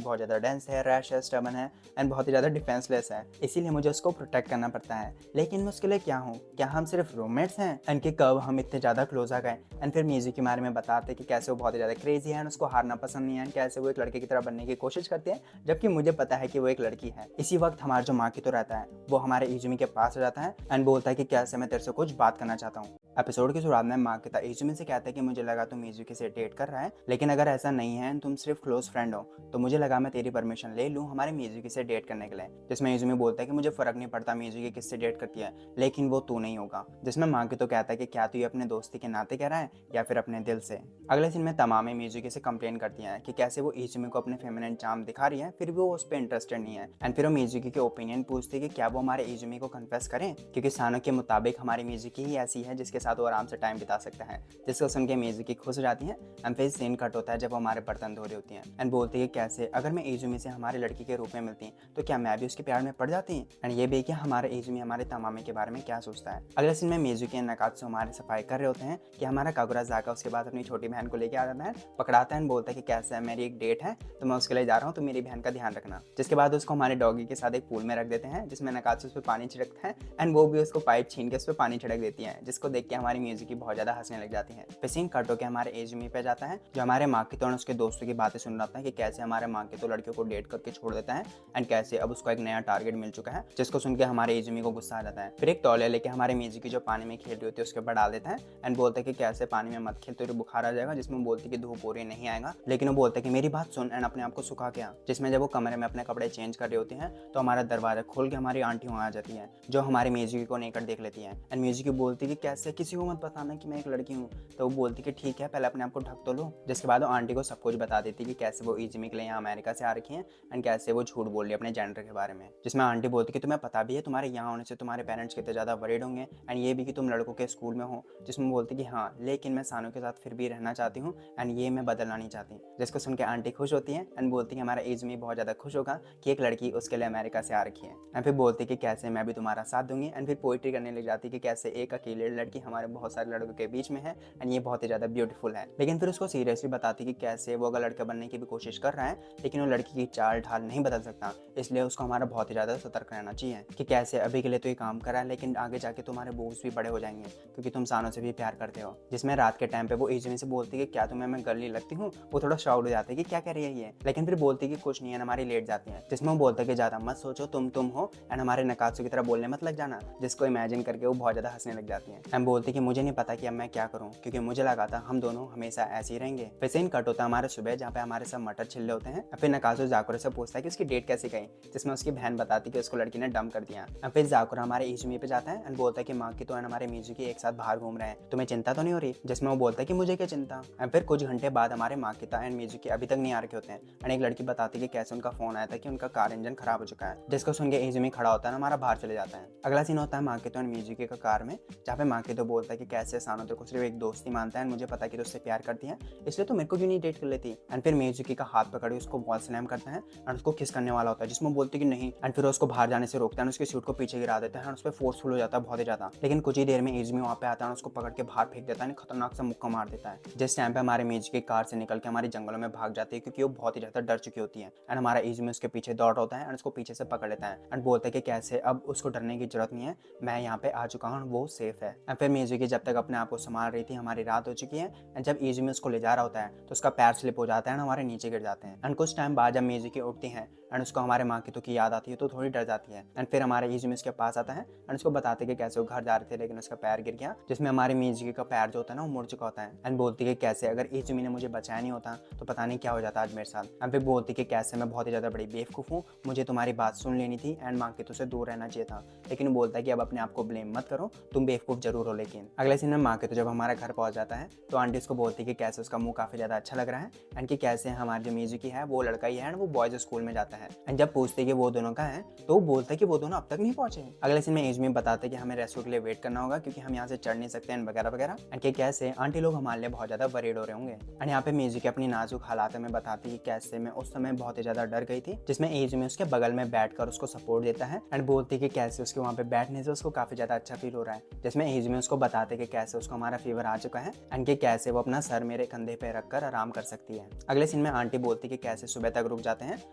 बहुत ज्यादा डेंस है, रैश है, स्टबर्न है एंड बहुत ही ज्यादा डिफेंसलेस है, इसीलिए मुझे उसको प्रोटेक्ट करना पड़ता है। लेकिन मैं उसके लिए क्या हूँ, क्या हम सिर्फ रूममेट्स हैं एंड कि कब हम इतने ज्यादा क्लोज आ गए। एंड फिर मिजुकी बारे में बताते कि कैसे वो बहुत ही ज़्यादा क्रेजी है, उसको हारना पसंद नहीं है, कैसे वो एक लड़के की तरह बनने की कोशिश करते हैं जबकि मुझे पता है कि वो एक लड़की है। इसी वक्त हमारा जो माकितो रहता है वो हमारे इजुमी के पास आ जाता है एंड बोलता है कि कैसे मैं तेरे से कुछ बात करना चाहता हूँ। एपिसोड की शुरुआत में माकिता इजुमी से कहता है कि मुझे लगा तुम मिजुकी से डेट कर रहा है, लेकिन अगर ऐसा नहीं है तुम सिर्फ क्लोज फ्रेंड हो तो मुझे लगा मैं तेरी परमिशन ले लूँ हमारे मिजुकी से डेट करने के लिए। जिसमें इजुमी बोलता है कि मुझे फर्क नहीं पड़ता मिजुकी किससे डेट करती है, लेकिन वो तू नहीं होगा। जिसमें माकितो कहता है कि क्या तू ये अपने दोस्ती के नाते कह रहा है या फिर अपने दिल से। अगले सीन में तमामे मिजुकी से कंप्लेन करती हैं कि कैसे वो इजुमी को अपने फेमिनिन चार्म दिखा रही है फिर भी वो उस पर इंटरेस्टेड नहीं है। एंड फिर वो मिजुकी के ओपिनियन पूछती है कि क्या वो हमारे इजुमी को कन्फेस करें, क्योंकि सानो के मुताबिक हमारी मिजुकी ही ऐसी है जिसके साथ वो आराम से टाइम बिता सकता है। जिसको सुन के मिजुकी खुश हो जाती है। एंड फिर सीन कट होता है जब वो हमारे बर्तन धो रही होती हैं एंड बोलती है कैसे अगर मैं इजुमी से हमारी लड़की के रूप में मिलती तो क्या मैं भी उसके प्यार में पड़ जाती। एंड ये भी कि हमारे इजुमी हमारे तमामे के बारे में क्या सोचता है। अगले सीन में मिजुकी एंड नाकात्सु हमारे सफाई कर रहे होते हैं कि हमारा कागुरा जाका उसके बाद अपनी छोटी बहन को लेकर आ जाता है, पकड़ाता है, बोलता है कि कैसे मेरी एक डेट है तो मैं उसके लिए जा रहा हूँ तो मेरी बहन का ध्यान रखना। जिसके बाद उसको हमारे डॉगी के साथ एक पूल में रख देते हैं जिसमें नाकात्सु उस पर पानी छिड़कता है एंड वो भी उसको पाइप छीन के उस पर पानी छिड़क देती है, जिसको देख के हमारी मिजुकी बहुत ज्यादा हंसने लग जाती है। फिर सीन कट होकर हमारे इजुमी पे जाता है जो हमारे माकितो और उसके दोस्तों की बातें सुन रहा था कि कैसे हमारे माकितो लड़कियों को डेट करके छोड़ देता है एंड कैसे अब उसको एक नया टारगेट मिल चुका है, जिसको सुन के हमारे इजुमी को गुस्सा आ जाता है। फिर एक तौलिया लेके हमारे मिजुकी जो पानी में खेल रही होती है उसके ऊपर डाल देता है एंड बोलता है कि कैसे पानी में मत खेल तो बुखार आ जाएगा, जिसमें बोलती है कि धूप हो रही नहीं आएगा, लेकिन वो बोलता है कि मेरी बात सुन एंड अपने आप को सुखा के आ। जिसमें जब वो कमरे में अपने कपड़े चेंज कर रहे होते हैं तो हमारा दरवाजा खोल के हमारी आंटी वहाँ आ जाती है जो हमारे मिजुकी को नेकर देख लेती है एंड मिजुकी बोलती है कि कैसे किसी को मत बताना कि मैं एक लड़की हूँ। तो वो बोलती कि ठीक है पहले अपने आप को ढक तो लो। जिसके बाद वो आंटी को सब कुछ बता देती कि कैसे वो इजुमी के लिए यहाँ अमेरिका से आ रखी है एंड कैसे वो झूठ बोल रही है अपने जेंडर के बारे में। जिसमें आंटी बोलती कि तुम्हें पता भी है तुम्हारे यहाँ होने से तुम्हारे पेरेंट्स कितने ज़्यादा वरीड होंगे एंड ये भी कि तुम लड़कों के स्कूल में हो। जिसमें बोलती कि हाँ लेकिन मैं सानू के साथ फिर भी रहना चाहती हूँ एंड ये मैं बदलना नहीं चाहती। जिसको सुन के आंटी खुश होती है एंड बोलती कि हमारा इजुमी बहुत ज़्यादा खुश होगा कि एक लड़की उसके लिए अमेरिका से आ रखी है। एंड फिर बोलती कि कैसे मैं भी तुम्हारा साथ दूंगी एंड फिर पोइट्री करने लग जाती कि कैसे एक अकेले लड़की हमारे बहुत सारे लड़कों के बीच में है एंड ये बहुत ही ज़्यादा ब्यूटीफुल है। लेकिन फिर उसको सीरियसली बताती कि कैसे वो अगर लड़का बनने की भी कोशिश कर रहा है लेकिन वो लड़की की चाल ढाल नहीं बदल सकता, इसलिए उसको हमारा बहुत ही ज़्यादा सतर्क रहना चाहिए कि कैसे अभी के लिए तो ये काम करा है लेकिन आगे जाके तुम्हारे बोझ भी बड़े हो जाएंगे क्योंकि तुम सानों से भी प्यार करते हो। जिसमें रात के टाइम पे वो इजुमी से बोलती कि क्या तुम्हें मैं गर्ली लगती हूँ। वो थोड़ा शाउट हो जाता है कि क्या कह रही है ये, लेकिन फिर बोलती कि कुछ नहीं है हमारी लेट जाती है। जिसमें वो बोलता है कि ज़्यादा मत सोचो तुम हो एंड हमारे नकात्सु की तरह बोलने मत लग जाना। जिसको इमेजिन करके वो बहुत ज़्यादा हंसने लग जाती है एंड बोलती कि मुझे नहीं पता कि अब मैं क्या करूँ क्योंकि मुझे लगा था हम दोनों हमेशा ऐसे ही रहेंगे। फिर सीन कट होता है हमारे सुबह जहाँ पे हमारे सब मटर छिल्ले होते हैं। फिर नकात्सु जाकुरा से पूछता है कि उसकी डेट कैसे गई, जिसमें उसकी बहन बताती कि उसको लड़की ने डंप कर दिया। फिर जाकुरा हमारे इजुमी पे जाता है एंड बोलता है कि माकितो एंड हमारे मिजुकी एक साथ बाहर घूम रहे हैं, तुम्हें चिंता तो नहीं हो रही। जिसमें वो बोलता है कि मुझे क्या चिंता। फिर कुछ घंटे बाद हमारे माकिता एंड मिजुकी अभी तक नहीं आ रखे होते हैं एंड एक लड़की बताती कि कैसे उनका फोन आया था कि उनका कार इंजन खराब हो चुका है। जिसको सुन के इजुमी खड़ा होता है हमारा बाहर चले जाता है। अगला सीन होता है माकितो एंड मिजुकी का कार में, जहाँ पे माकितो बोलता है कि कैसे सानो तेरे को सिर्फ एक दोस्ती मानता है, मुझे पता कि तो उससे प्यार करती है इसलिए तो मेरे को क्यों नहीं डेट कर लेती। एंड फिर मिजुकी का हाथ पकड़ के उसको वॉल स्लैम करता है एंड उसको किस करने वाला होता है, जिसमें बोलती कि नहीं। एंड फिर उसको बाहर जाने से रोकता है, उसके सूट को पीछे गिरा देता है और उस पर फोर्सफुल हो जाता है बहुत ही ज्यादा। लेकिन कुछ ही देर में इजुमी वहाँ पे आता है, उसको पकड़ के बाहर फेंक देता है, खतरनाक सा मुक्का मार देता है। जिस टाइम पे हमारे मिजुकी कार से निकल के हमारे जंगलों में भाग जाती है क्योंकि वो बहुत ही ज्यादा डर चुकी होती है। एंड हमारा इजुमी उसके पीछे दौड़ होता है एंड उसको पीछे से पकड़ लेता है एंड बोलता है कि कैसे अब उसको डरने की जरूरत नहीं है, मैं यहाँ पे आ चुका हूँ, वो सेफ है। एंड फिर मिजुकी जब तक अपने आप को संभाल रही थी हमारी रात हो चुकी है एंड जब इजुमी उसको ले जा रहा होता है तो उसका पैर स्लिप हो जाता है एंड हमारे नीचे गिर जाते हैं। एंड कुछ टाइम बाद जब मिजुकी उठती है एंड उसको हमारे माकितो की याद आती है तो थोड़ी डर जाती है। एंड फिर हमारे इजुमी उसके पास आता है एंड उसको बताते कि कैसे वो घर जा रहे थे लेकिन उसका पैर गिर गया, जिसमें हमारी मिजुकी का पैर जो होता है ना वो मुड़ चुका होता है। एंड बोलती है कैसे अगर इजुमी ने मुझे बचाया नहीं होता तो पता नहीं क्या हो जाता आज मेरे साथ। एंड फिर बोलती कि कैसे मैं बहुत ही ज्यादा बड़ी बेवकूफ हूँ, मुझे तुम्हारी बात सुन लेनी थी एंड माकितो से दूर रहना चाहिए था। लेकिन बोलता है कि अब अपने आप को ब्लेम मत करो, तुम बेवकूफ जरूर हो। लेकिन अगले सीन में माकितो जब हमारा घर पहुंच जाता है तो आंटी उसको बोलती कि कैसे उसका मुंह काफी ज्यादा अच्छा लग रहा है एंड कि कैसे हमारी जो मिजुकी है वो लड़का ही है एंड वो बॉयज स्कूल में जाता है। एंड जब पूछते कि वो दोनों का है तो वो बोलता है कि वो दोनों अब तक नहीं पहुंचे। अगले सीन में इजुमी बताते कि हमें रेस्क्यू के लिए वेट करना होगा क्योंकि हम यहाँ से चढ़ नहीं सकते एंड वगैरह वगैरह। एंड कि कैसे आंटी लोग हमारे लिए बहुत ज्यादा वरीड हो रहे होंगे। एंड यहाँ पे मिजुकी अपनी नाजुक हालात में बताती कि कैसे मैं उस समय बहुत ही ज्यादा डर गई थी, जिसमें इजुमी उसके बगल में बैठकर उसको सपोर्ट देता है एंड बोलती कि कैसे उसके वहाँ पे बैठने से उसको काफी ज्यादा अच्छा फील हो रहा है। जिसमें इजुमी उसको बताते कि कैसे उसको हमारा फीवर आ चुका है एंड कि कैसे वो अपना सर मेरे कंधे पे रखकर आराम कर सकती है। अगले सीन में आंटी बोलती कि कैसे सुबह तक रुक जाते हैं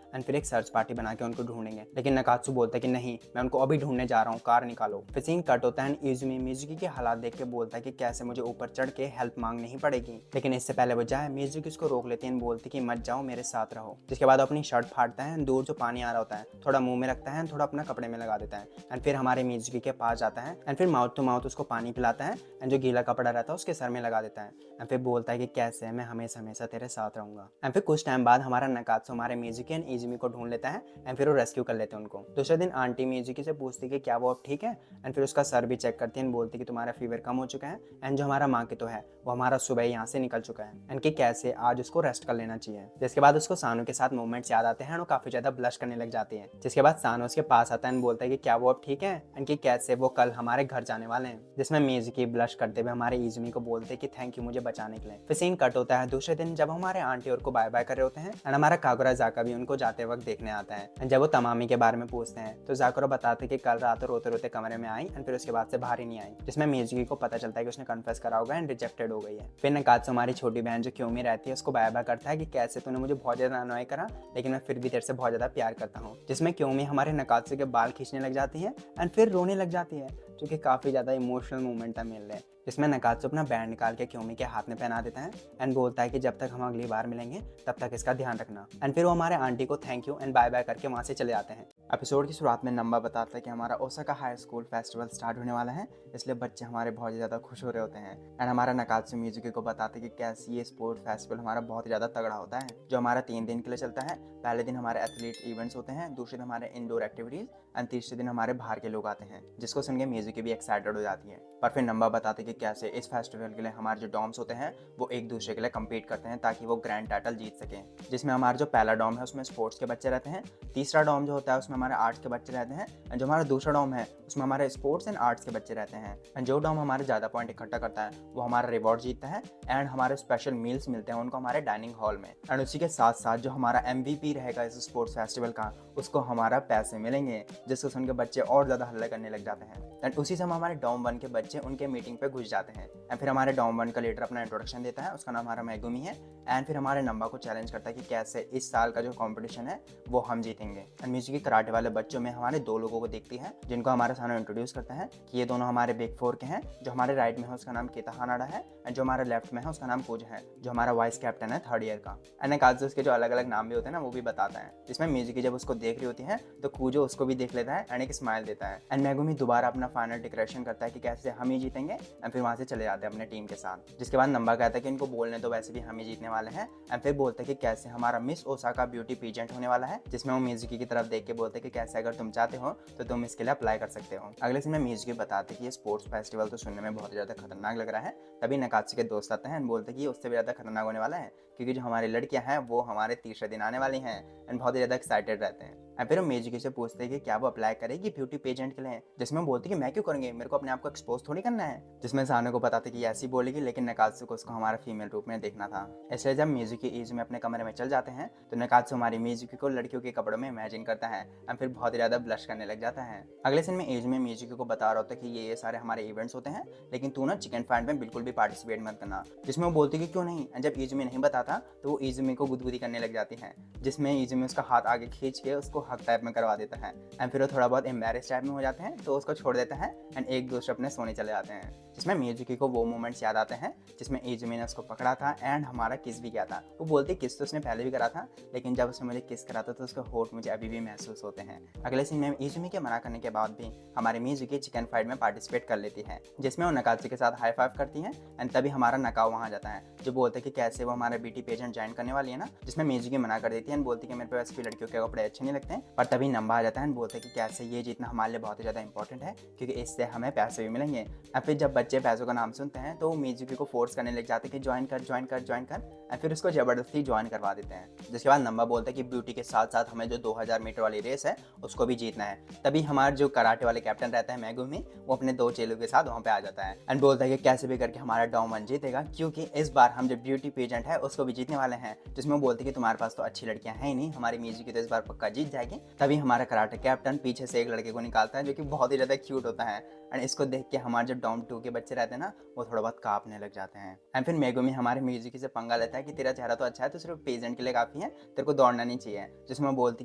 एंड फिर एक सर्च पार्टी बना के उनको ढूंढेंगे, लेकिन नकात्सु बोलता है कि नहीं, मैं उनको अभी ढूंढने जा रहा हूँ, कार निकालो। फिर सीन कट होता है। इजुमी मिजुकी के हालात देख के बोलता है कि कैसे मुझे ऊपर चढ़ के हेल्प मांगनी ही पड़ेगी, लेकिन इससे पहले वो जाए मिजुकी उसको रोक लेती है, बोलती कि मत जाओ, मेरे साथ रहो। जिसके बाद अपनी शर्ट फाड़ता है, दूर जो पानी आ रहा होता है थोड़ा मुंह में रखता है, थोड़ा अपना कपड़े में लगा देता है, एंड फिर हमारे मिजुकी के पास जाता है, एंड फिर माउथ टू माउथ उसको पानी पिलाता है, एंड जो गीला कपड़ा रहता है उसके सर में लगा देता है, एंड फिर बोलता है कि कैसे मैं हमेशा हमेशा तेरे साथ रहूंगा। एंड फिर कुछ टाइम बाद हमारा नकात्सु हमारे मिजुकी एंड इजुमी को ढूंढ लेता है, एंड फिर वो रेस्क्यू कर लेते हैं उनको। दूसरे दिन आंटी मिजुकी से पूछती है कि क्या वो अब ठीक है, एंड फिर उसका सर भी चेक करती है, बोलती कि तुम्हारा फीवर कम हो चुका है, एंड जो हमारा माँ के तो है वो हमारा सुबह यहाँ से निकल चुका है, एंड कि कैसे आज उसको रेस्ट कर लेना चाहिए। जिसके बाद उसको सानू के साथ मूवमेंट्स याद आते हैं, वो काफी ज्यादा ब्लश करने लग जाती है। जिसके बाद सानू उसके पास आता है एंड बोलता है कि क्या वो अब ठीक है, एंड कि कैसे वो कल हमारे घर जाने वाले हैं। जिसमें मिजुकी ब्लश करते हुए हमारे इजुमी को बोलते हैं कि थैंक यू मुझे बचाने के लिए। फिर सीन कट होता है दूसरे दिन, जब हमारे आंटी और को बाय बाय कर रहे होते हैं, एंड हमारा कागुरा जाका भी उनको जाते वक्त देखने आता है। एंड जब वो तमामी के बारे में पूछते हैं तो जाकुरा बताते कि कल रात रोते रोते कमरे में आई, एंड फिर उसके बाद से बाहर ही नहीं आई। जिसमें मिजुकी को पता चलता है कि उसने कन्फेस करा होगा एंड रिजेक्टेड हो गई है। फिर नकात्सु हमारी छोटी बहन जो क्योमी रहती है उसको बाय बाय करता है कि कैसे तूने मुझे बहुत ज्यादा अनॉय करा, लेकिन मैं फिर भी तेरे से बहुत ज्यादा प्यार करता हूँ। जिसमें क्योमी हमारे नकात्सु के बाल खींचने लग जाती है, एंड फिर रोने लग जाती है, जो कि काफी ज्यादा इमोशनल मोमेंट है मेरे लिए। जिसमें नकात्सु अपना बैंड निकाल के क्योमी के हाथ में पहना देता है, एंड बोलता है कि जब तक हम अगली बार मिलेंगे तब तक इसका ध्यान रखना। एंड फिर वो हमारे आंटी को thank you and bye bye करके वहाँ से चले जाते हैं। एपिसोड की शुरुआत में नंबा बताता है कि हमारा Osaka high school festival start होने वाला है, इसलिए बच्चे हमारे बहुत ज़्यादा खुश हो रहे होते हैं। एंड हमारा नकात्सु मिजुकी को बताते हैं कि कैसे ये स्पोर्ट फेस्टिवल हमारा बहुत ज़्यादा तगड़ा होता है, जो हमारा 3 दिन के लिए चलता है। पहले दिन हमारे एथलीट इवेंट्स होते हैं, दूसरे दिन हमारे इंडोर एक्टिविटीज़, एंड तीसरे दिन हमारे बाहर के लोग आते हैं, जिसको सुन के मिजुकी भी एक्साइटेड हो जाती है। पर फिर नंबा बताते कि कैसे इस फेस्टिवल के लिए हमारे जो डॉम्स होते हैं वो एक दूसरे के लिए कम्पीट करते हैं ताकि वो ग्रैंड टाइटल जीत सकें। जिसमें हमारा जो पहला डॉम है उसमें स्पोर्ट्स के बच्चे रहते हैं, तीसरा डॉम जो होता है उसमें हमारे आर्ट्स के बच्चे रहते हैं, एंड जो हमारा दूसरा डॉम है उसमें हमारे स्पोर्ट्स एंड आर्ट्स के बच्चे रहते हैं। एंड जो डॉम हमारे ज़्यादा पॉइंट इकट्ठा करता है वो हमारा रिवॉर्ड जीतता है, एंड हमारे स्पेशल मील्स मिलते हैं उनको हमारे डाइनिंग हॉल में। एंड उसी के साथ साथ जो हमारा MVP रहेगा इस स्पोर्ट्स फेस्टिवल का, उसको हमारा पैसे मिलेंगे, जिसको सुन के बच्चे और ज़्यादा हल्ला करने लग जाते हैं। एंड उसी समय हमारे डॉम 1 के बच्चे उनके मीटिंग पे घुस जाते हैं, एंड फिर हमारे डॉम 1 का लीडर अपना इंट्रोडक्शन देता है, उसका नाम हमारा मैगुमी है, एंड फिर हमारे नंबा को चैलेंज करता है कि कैसे इस साल का जो कंपटीशन है वो हम जीतेंगे। एंड मिजुकी कराटे वाले बच्चों में हमारे 2 लोगों को देखती है, जिनको हमारे सामने इंट्रोड्यूस करता है कि ये दोनों हमारे बिग 4 के हैं। जो हमारे राइट में है उसका नाम केता हानाडा है, एंड जो हमारे लेफ्ट में है उसका नाम कुज है, जो हमारा वाइस कैप्टन है 3rd ईयर का। एंड नकात्सु उसके जो अलग अलग नाम भी होते हैं ना वो भी बताता है। जिसमें मिजुकी जब उसको देख रही होती है तो कुजो उसको भी देख लेता है एंड एक स्माइल देता है, एंड मैगुमी दोबारा अपना फाइनल डिक्लेरेशन करता है कि कैसे हम ही जीतेंगे, एंड फिर वहाँ से चले जाते हैं अपने टीम के साथ। जिसके बाद नंबा कहता है कि इनको बोलने तो वैसे भी हम ही जीतने वाले हैं, एंड फिर बोलते हैं कि कैसे हमारा मिस ओसाका ब्यूटी पीजेंट होने वाला है, जिसमें वो मिजुकी की तरफ देख के बोलते हैं कि कैसे अगर तुम चाहते हो तो तुम इसके लिए अप्लाई कर सकते हो। अगले दिन में मिजुकी बताते कि ये स्पोर्ट्स फेस्टिवल तो सुनने में बहुत ज़्यादा खतरनाक लग रहा है। तभी नकात्सु के दोस्त आते हैं एंड बोलते हैं कि ये उससे भी ज़्यादा खतरनाक होने वाला है, क्योंकि जो हमारी लड़कियां हैं वो हमारे तीसरे दिन आने वाली हैं, एंड बहुत ज़्यादा एक्साइटेड रहते हैं। एंड फिर हम मिजुकी से पूछते हैं कि क्या वो अप्लाई करेगी ब्यूटी पेजेंट के लिए, जिसमें बोलती है कि मैं क्यों करूँगी, मेरे को अपने आप को एक्सपोज थोड़ी करना है। जिसमें सानू को बताते कि ऐसी बोलेगी, लेकिन नकात्सु को उसको हमारा फीमेल रूप में देखना था। इसलिए जब मिजुकी इजुमी अपने कमरे में चल जाते हैं तो नकात्सु हमारी मिजुकी को लड़कियों के कपड़ों में इमेजिन करता है, एंड फिर बहुत ज़्यादा ब्लश करने लग जाता है। अगले सीन में इजुमी मिजुकी को बता रहा होता है कि ये सारे हमारे इवेंट्स होते हैं, लेकिन तू ना चिकन फाइट में बिल्कुल भी पार्टिसिपेट मत करना। जिसमें वो बोलती कि क्यों नहीं, एंड जब इजुमी नहीं बताता तो वो इजुमी को गुदगुदी करने लग जाती है, जिसमें इजुमी उसका हाथ आगे खींच के उसको हक टाइप में करवा देता है, एंड फिर वो थोड़ा बहुत एम्बैरेस टाइप में हो जाते हैं तो उसको छोड़ देता है, एंड एक दूसरे अपने सोने चले जाते हैं। जिसमें मिजुकी को वो मोमेंट्स याद आते हैं जिसमें इजुमी ने उसको पकड़ा था एंड हमारा किस भी किया था। वो बोलती किस तो उसने पहले भी करा था, लेकिन जब उसने मुझे किस करा था तो उसके होठ मुझे अभी भी महसूस होते हैं। अगले सीन में इजुमी के मना करने के बाद भी हमारी मिजुकी चिकन फाइट में पार्टिसिपेट कर लेती है, जिसमें वो नकात्सु के साथ हाई फाइव करती है, एंड तभी हमारा नकाओ वहाँ जाता है, जो बोलते हैं कि कैसे वो हमारा ब्यूटी पेजेंट ज्वाइन करने वाली है ना। जिसमें मिजुकी मना कर देती है एंड बोलती है कि मेरे पे वैसे भी लड़कियों के कपड़े अच्छे नहीं लगते हैं। पर तभी नंबा आ जाता है एंड बोलते हैं कि कैसे ये जीतना हमारे लिए बहुत ही ज़्यादा इंपॉर्टेंट है, क्योंकि इससे हमें पैसे भी मिलेंगे। अब फिर जब बच्चे पैसों का नाम सुनते हैं तो वो मिजुकी को फोर्स करने लग जाते हैं कि ज्वाइन कर ज्वाइन कर ज्वाइन कर, एंड फिर उसको ज़बरदस्ती ज्वाइन करवा देते हैं। जिसके बाद नंबा बोलता है कि ब्यूटी के साथ साथ हमें जो 2000 मीटर वाली रेस है उसको भी जीतना है। तभी हमारा जो कराटे वाले कैप्टन रहता है मैगुमी, वो अपने 2 चेलों के साथ वहाँ पे आ जाता है एंड बोलता है कि कैसे भी करके हमारा डॉम 1 जीतेगा, क्योंकि इस बार हम जो ब्यूटी पेजेंट है उसको भी जीतने वाले हैं। जिसमें वो बोलते हैं कि तुम्हारे पास तो अच्छी लड़कियां हैं ही नहीं, हमारी मिजुकी तो इस बार पक्का जीत जाएगी। तभी हमारा कराटे कैप्टन पीछे से एक लड़के को निकालता है जो कि बहुत ही ज़्यादा क्यूट होता है, एंड इसको देख के हमारे जो डॉम 2 के बच्चे रहते हैं ना, वो थोड़ा बहुत कांपने लग जाते हैं। एंड फिर मेगुमी हमारे मिजुकी से पंगा लेता है कि तेरा चेहरा तो अच्छा है, तो सिर्फ पेजेंट के लिए काफ़ी है, तेरे को दौड़ना नहीं चाहिए। जिसमें वो बोलती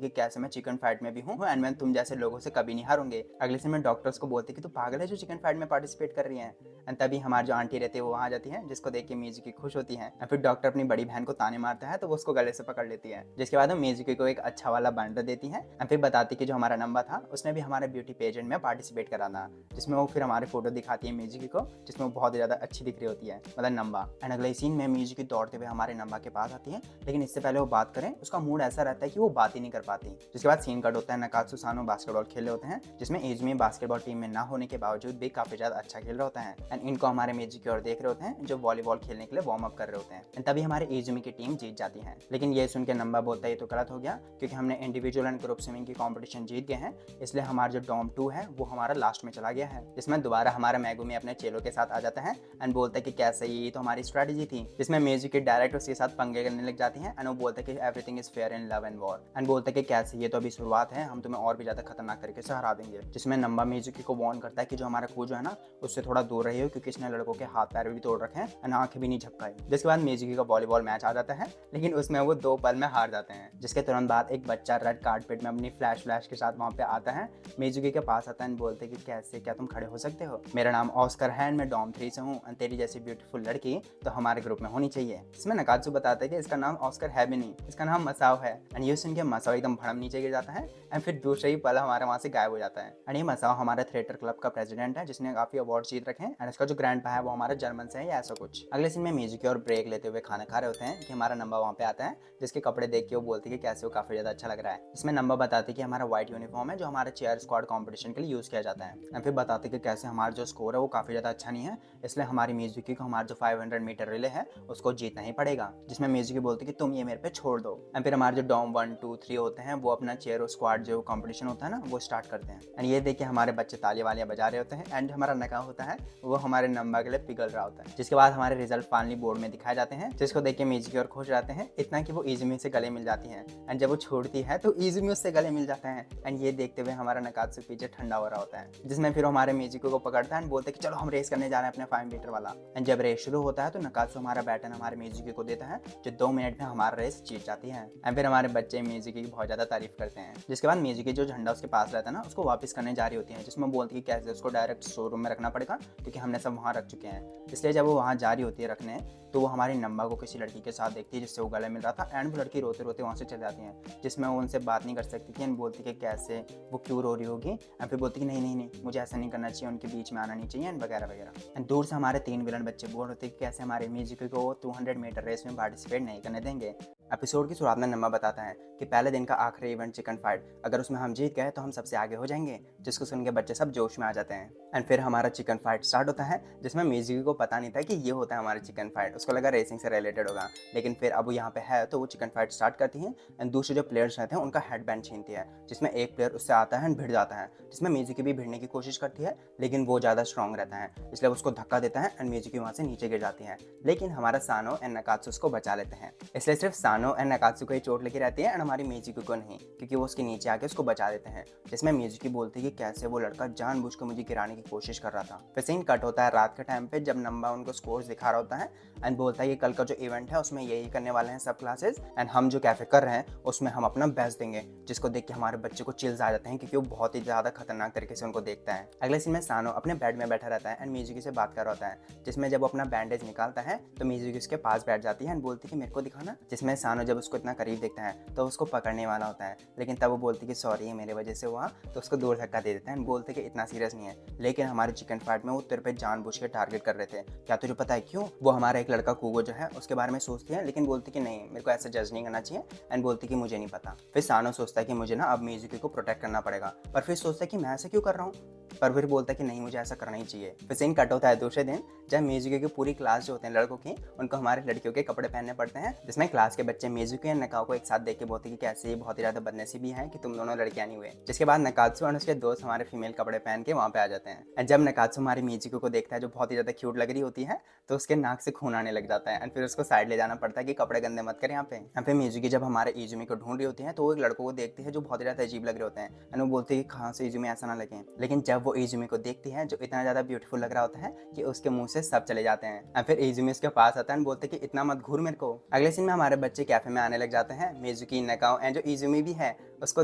कि कैसे मैं चिकन फाइट में भी हूँ एंड मैं तुम जैसे लोगों से कभी नहीं हारूंगी। अगले से मैं डॉक्टर्स को बोलती कि तू पागल है जो चिकन फाइट में पार्टिसिपेट कर रही है। एंड तभी हमारी जो आंटी रहती है वो वहाँ जाती है, जिसको देख के मिजुकी खुश होती है। एंड फिर डॉक्टर अपनी बड़ी बहन को ताने मारता है तो वो उसको गले से पकड़ लेती है, जिसके बाद वो मिजुकी को एक अच्छा वाला बांडर देती है। एंड फिर बताती कि जो हमारा नंबर था उसने भी हमारे ब्यूटी पेजेंट में पार्टिसिपेट करा था, जिसमें वो फिर हमारे फोटो दिखाती है मिजुकी को, जिसमें वो बहुत ही ज़्यादा अच्छी दिख रही होती है, मतलब नंबा। एंड अगले सीन में मिजुकी दौड़ते हुए हमारे नंबा के पास आती है, लेकिन इससे पहले वो बात करें उसका मूड ऐसा रहता है कि वो बात ही नहीं कर पाती। जिसके बाद सीन कट होता है, नकात्सु सानो बास्केटबॉल खेल रहे होते हैं, जिसमें इजुमी बास्केटबॉल टीम में ना होने के बावजूद भी काफी ज्यादा अच्छा खेल रहा होता है। एंड इनको हमारे मिजुकी और देख रहे होते हैं जो वॉलीबॉल खेलने के लिए वार्म अप कर रहे होते हैं। एंड तभी हमारे इजुमी की टीम जीत जाती है, लेकिन ये सुन के नंबा बोलता है ये तो गलत हो गया, क्योंकि हमने इंडिविजुअल एंड ग्रुप स्विमिंग की कॉम्पिटिशन जीत गए हैं, इसलिए हमारा जो डॉम 2 है वो हमारा लास्ट में चला गया है। जिसमें दोबारा हमारा मेगुमी अपने चेलों के साथ आ जाता है एंड बोलता है कि कैसे ये तो हमारी स्ट्रेटेजी थी। जिसमें मिजुकी डायरेक्ट उसके साथ पंगे करने लग जाती है एंड वो बोलता है कि everything is fair in love and war. And बोलता है कि कैसे ये तो अभी शुरुआत है, हम तुम्हें और भी ज्यादा खतरनाक तरीके से हरा देंगे। जिसमें नंबा मिजुकी को वार्न करता है कि जो हमारा कूजो है ना उससे थोड़ा दूर रही हो, क्योंकि इसने लड़कों के हाथ पैर भी तोड़ रखे हैं एंड आंखें भी नहीं झपकाई। जिसके बाद मिजुकी का वॉलीबॉल मैच आ जाता है, लेकिन उसमें वो 2 पल में हार जाते हैं। जिसके तुरंत बाद एक बच्चा रेड कारपेट में अपनी फ्लैश के साथ वहाँ पे आता है, मिजुकी के पास आता है एंड बोलते कि कैसे, क्या तुम खड़े हो सकते हो, मेरा नाम ऑस्कर है एंड मैं डॉम 3 से हूँ एंड तेरी जैसी ब्यूटीफुल लड़की तो हमारे ग्रुप में होनी चाहिए। इसमें नकात्सु बताता है कि इसका नाम ऑस्कर है भी नहीं, इसका नाम मसाओ है। एंड ये सुन के मसाओ एकदम भड़म नीचे गिर जाता है एंड फिर दूसरे ही पल हमारे वहाँ से गायब हो जाता है। एंड ये मसाओ हमारे थिएटर क्लब का प्रेसिडेंट है, जिसने काफी अवार्ड जीत रखे हैं एंड इसका जो ग्रैंड है वो हमारे जर्मन से है या ऐसा कुछ। अगले सीन में मिजुकी और ब्रेक लेते हुए खाना खा रहे होते हैं कि हमारा नंबर वहाँ पे आता है, जिसके कपड़े देख के वो बोलती है कि कैसे वो काफी ज्यादा अच्छा लग रहा है। इसमें नंबर बताते कि हमारा व्हाइट यूनिफॉर्म है जो हमारे चेयर स्क्वाड कॉम्पिटिशन के लिए यूज किया जाता है। एंड फिर बताते कि कैसे हमारा जो स्कोर है वो काफी ज्यादा अच्छा नहीं है, इसलिए हमारी मिजुकी को हमारा जो 500 मीटर रिले है उसको जीतना ही पड़ेगा। जिसमें मिजुकी बोलती कि तुम ये मेरे पे छोड़ दो। एंड फिर हमारे जो डॉम 1 2 3 होते हैं वो अपना चेयर स्क्वाड जो कॉम्पिटिशन होता है ना वो स्टार्ट करते हैं। एंड ये देख के हमारे बच्चे तालियां वालियां बजा रहे होते हैं एंड हमारा नका होता है वो हमारे नंबर के लिए पिघल रहा होता है। जिसके बाद हमारे रिजल्ट फाइनली बोर्ड में दिखाए जाते हैं, जिसको देख के मिजुकी और खुश रहते हैं, इतना कि वो इजुमी से गले मिल जाती है। एंड जब वो छोड़ती है तो इजुमी उससे गले मिल जाता है। एंड ये देखते हुए हमारा नकात्सु पीछे ठंडा हो रहा होता है, जिसमें फिर हमारे मिजुकी को पकड़ता है एंड बोलते हैं कि चलो हम रेस करने जा रहे हैं अपने 5 मीटर वाला। एंड जब रेस शुरू होता है तो नकात्सु हमारा बैटन हमारे मिजुकी को देता है, जो 2 मिनट में हमारा रेस जीत जाती है। एंड फिर हमारे बच्चे मिजुकी की बहुत ज्यादा तारीफ करते हैं। जिसके बाद मिजुकी जो झंडा उसके पास रहता है ना उसको वापस करने जा रही होती है, जिसमें बोलती है कि कैसे उसको डायरेक्ट शोरूम में रखना पड़ेगा, क्योंकि हमने सब वहाँ रख चुके हैं। इसलिए जब वो वहाँ जा रही होती है रखने, तो वो हमारी नंबा को किसी लड़की के साथ देखती है जिससे वो गले मिल रहा था एंड वो लड़की रोते रोते वहाँ से चल जाती है, जिसमें वो उनसे बात नहीं कर सकती थी एंड बोलती कि कैसे वो क्यों रो रही होगी। एंड फिर बोलती कि नहीं नहीं नहीं मुझे ऐसा नहीं करना चाहिए, उनके बीच में आना नहीं चाहिए एंड वगैरह वगैरह। एंड दूर से हमारे 3 विलन बच्चे बोल होते कि कैसे हमारे मिजुकी को 200 मीटर रेस में पार्टिसिपेट नहीं करने देंगे। एपिसोड की शुरुआत में नंबा बताता है कि पहले दिन का आखिरी इवेंट चिकन फाइट, अगर उसमें हम जीत गए तो हम सबसे आगे हो जाएंगे, जिसको सुन के बच्चे सब जोश में आ जाते हैं। एंड फिर हमारा चिकन फाइट स्टार्ट होता है, जिसमें मिजुकी को पता नहीं था कि ये होता है हमारा चिकन फाइट, उसको लगा रेसिंग से रिलेटेड होगा, लेकिन फिर अब वो यहाँ पे है तो वो चिकन फाइट स्टार्ट करती है एंड दूसरे जो प्लेयर्स रहते हैं उनका हेडबैंड छीनती है, जिसमें एक प्लेयर उससे आता है एंड भिड़ जाता है, जिसमें मिजुकी भी भिड़ने की कोशिश करती है, लेकिन वो ज़्यादा स्ट्रॉन्ग रहता है, इसलिए उसको धक्का देता है एंड मिजुकी वहाँ से नीचे गिर जाती है। लेकिन हमारा सानो एंड नकात्सु उसको बचा लेते हैं, इसलिए सिर्फ सानो एंड नकात्सु को ही चोट लगी रहती है एंड हमारी मिजुकी को नहीं, क्योंकि वो उसके नीचे आके उसको बचा देते हैं। जिसमें मिजुकी बोलती है कि कैसे वो लड़का जानबूझकर मुझे गिराने की कोशिश कर रहा था। फिर सीन कट होता है रात के टाइम पे, जब नंबा उनको स्कोर्स दिखा रहा होता है एंड बोलता है कि कल का जो इवेंट है उसमें यही करने वाले हैं सब क्लासेस एंड हम जो कैफे कर रहे हैं उसमें हम अपना बेस्ट देंगे। जिसको देख के हमारे बच्चे को चिल्स आ जाते हैं, क्योंकि वो बहुत ही ज्यादा खतरनाक तरीके से उनको देखता है। अगले सीन में सानो अपने बेड में बैठा रहता है एंड मिजुकी से बात कर रहा होता है, जिसमें जब वो अपना बैंडेज निकालता है तो मिजुकी उसके पास बैठ जाती है एंड बोलती है कि मेरे को दिखाना। जिसमें सानो जब उसको इतना करीब देखता है तो उसको पकड़ने वाला होता है, लेकिन तब वो बोलती कि सॉरी मेरे वजह से हुआ, तो उसको दूर धक्का दे देता है एंड बोलते कि इतना सीरियस नहीं है। लेकिन हमारे चिकन फाइट में वो तेरे पे जानबूझ के टारगेट कर रहे थे, क्या तुझे पता है क्यों? वो हमारा एक लड़का कुगो जो है उसके बारे में सोचती है, लेकिन बोलती कि नहीं मेरे को ऐसा जज नहीं करना चाहिए एंड बोलती कि मुझे नहीं पता। फिर सानो सोचता है कि मुझे ना अब मिजुकी को प्रोटेक्ट करना पड़ेगा, पर फिर सोचता है कि मैं ऐसा क्यों कर रहा हूँ, पर फिर बोलता है कि नहीं मुझे ऐसा करना ही चाहिए। फिर सीन कट होता है दूसरे दिन, जब मिजुकी की पूरी क्लास जो होते हैं लड़कों की, उनको हमारे लड़कियों के कपड़े पहनने पड़ते हैं, जिसमें क्लास के बच्चे मिजुकी और नकाओ को एक साथ देख के बोलते कि कैसे ये बहुत ही ज्यादा बदनसीबी है कि तुम दोनों लड़कियां नहीं हुए। जिसके बाद नकात्सु और उसके दोस्त हमारे फीमेल कपड़े पहन के वहाँ पे आ जाते हैं एंड जब नकात्सु हमारी मिजुकी को देखता है जो बहुत ही ज्यादा क्यूट लग रही होती है, तो उसके नाक से खून आने लग जाता है एंड फिर उसको साइड ले जाना पड़ता है कि कपड़े गंदे मत कर यहाँ पे मिजुकी जब हमारे इजुमी को ढूंढ रही होती है तो वो एक लड़कों को देखती है जो बहुत ही ज्यादा अजीब लग रहे होते हैं एंड वो बोलते हैं कि कहाँ से इजुमी ऐसा ना लगे। लेकिन जब वो इजुमी को देखती है जो इतना ज़्यादा ब्यूटीफुल लग रहा होता है कि उसके मुंह से सब चले जाते हैं। एंड फिर इजुमी उसके पास आता है और बोलते हैं कि इतना मत घूर मेरे को। अगले सीन में हमारे बच्चे कैफे में आने लग जाते हैं। मिजुकी, नकाओ एंड जो इजुमी भी है उसको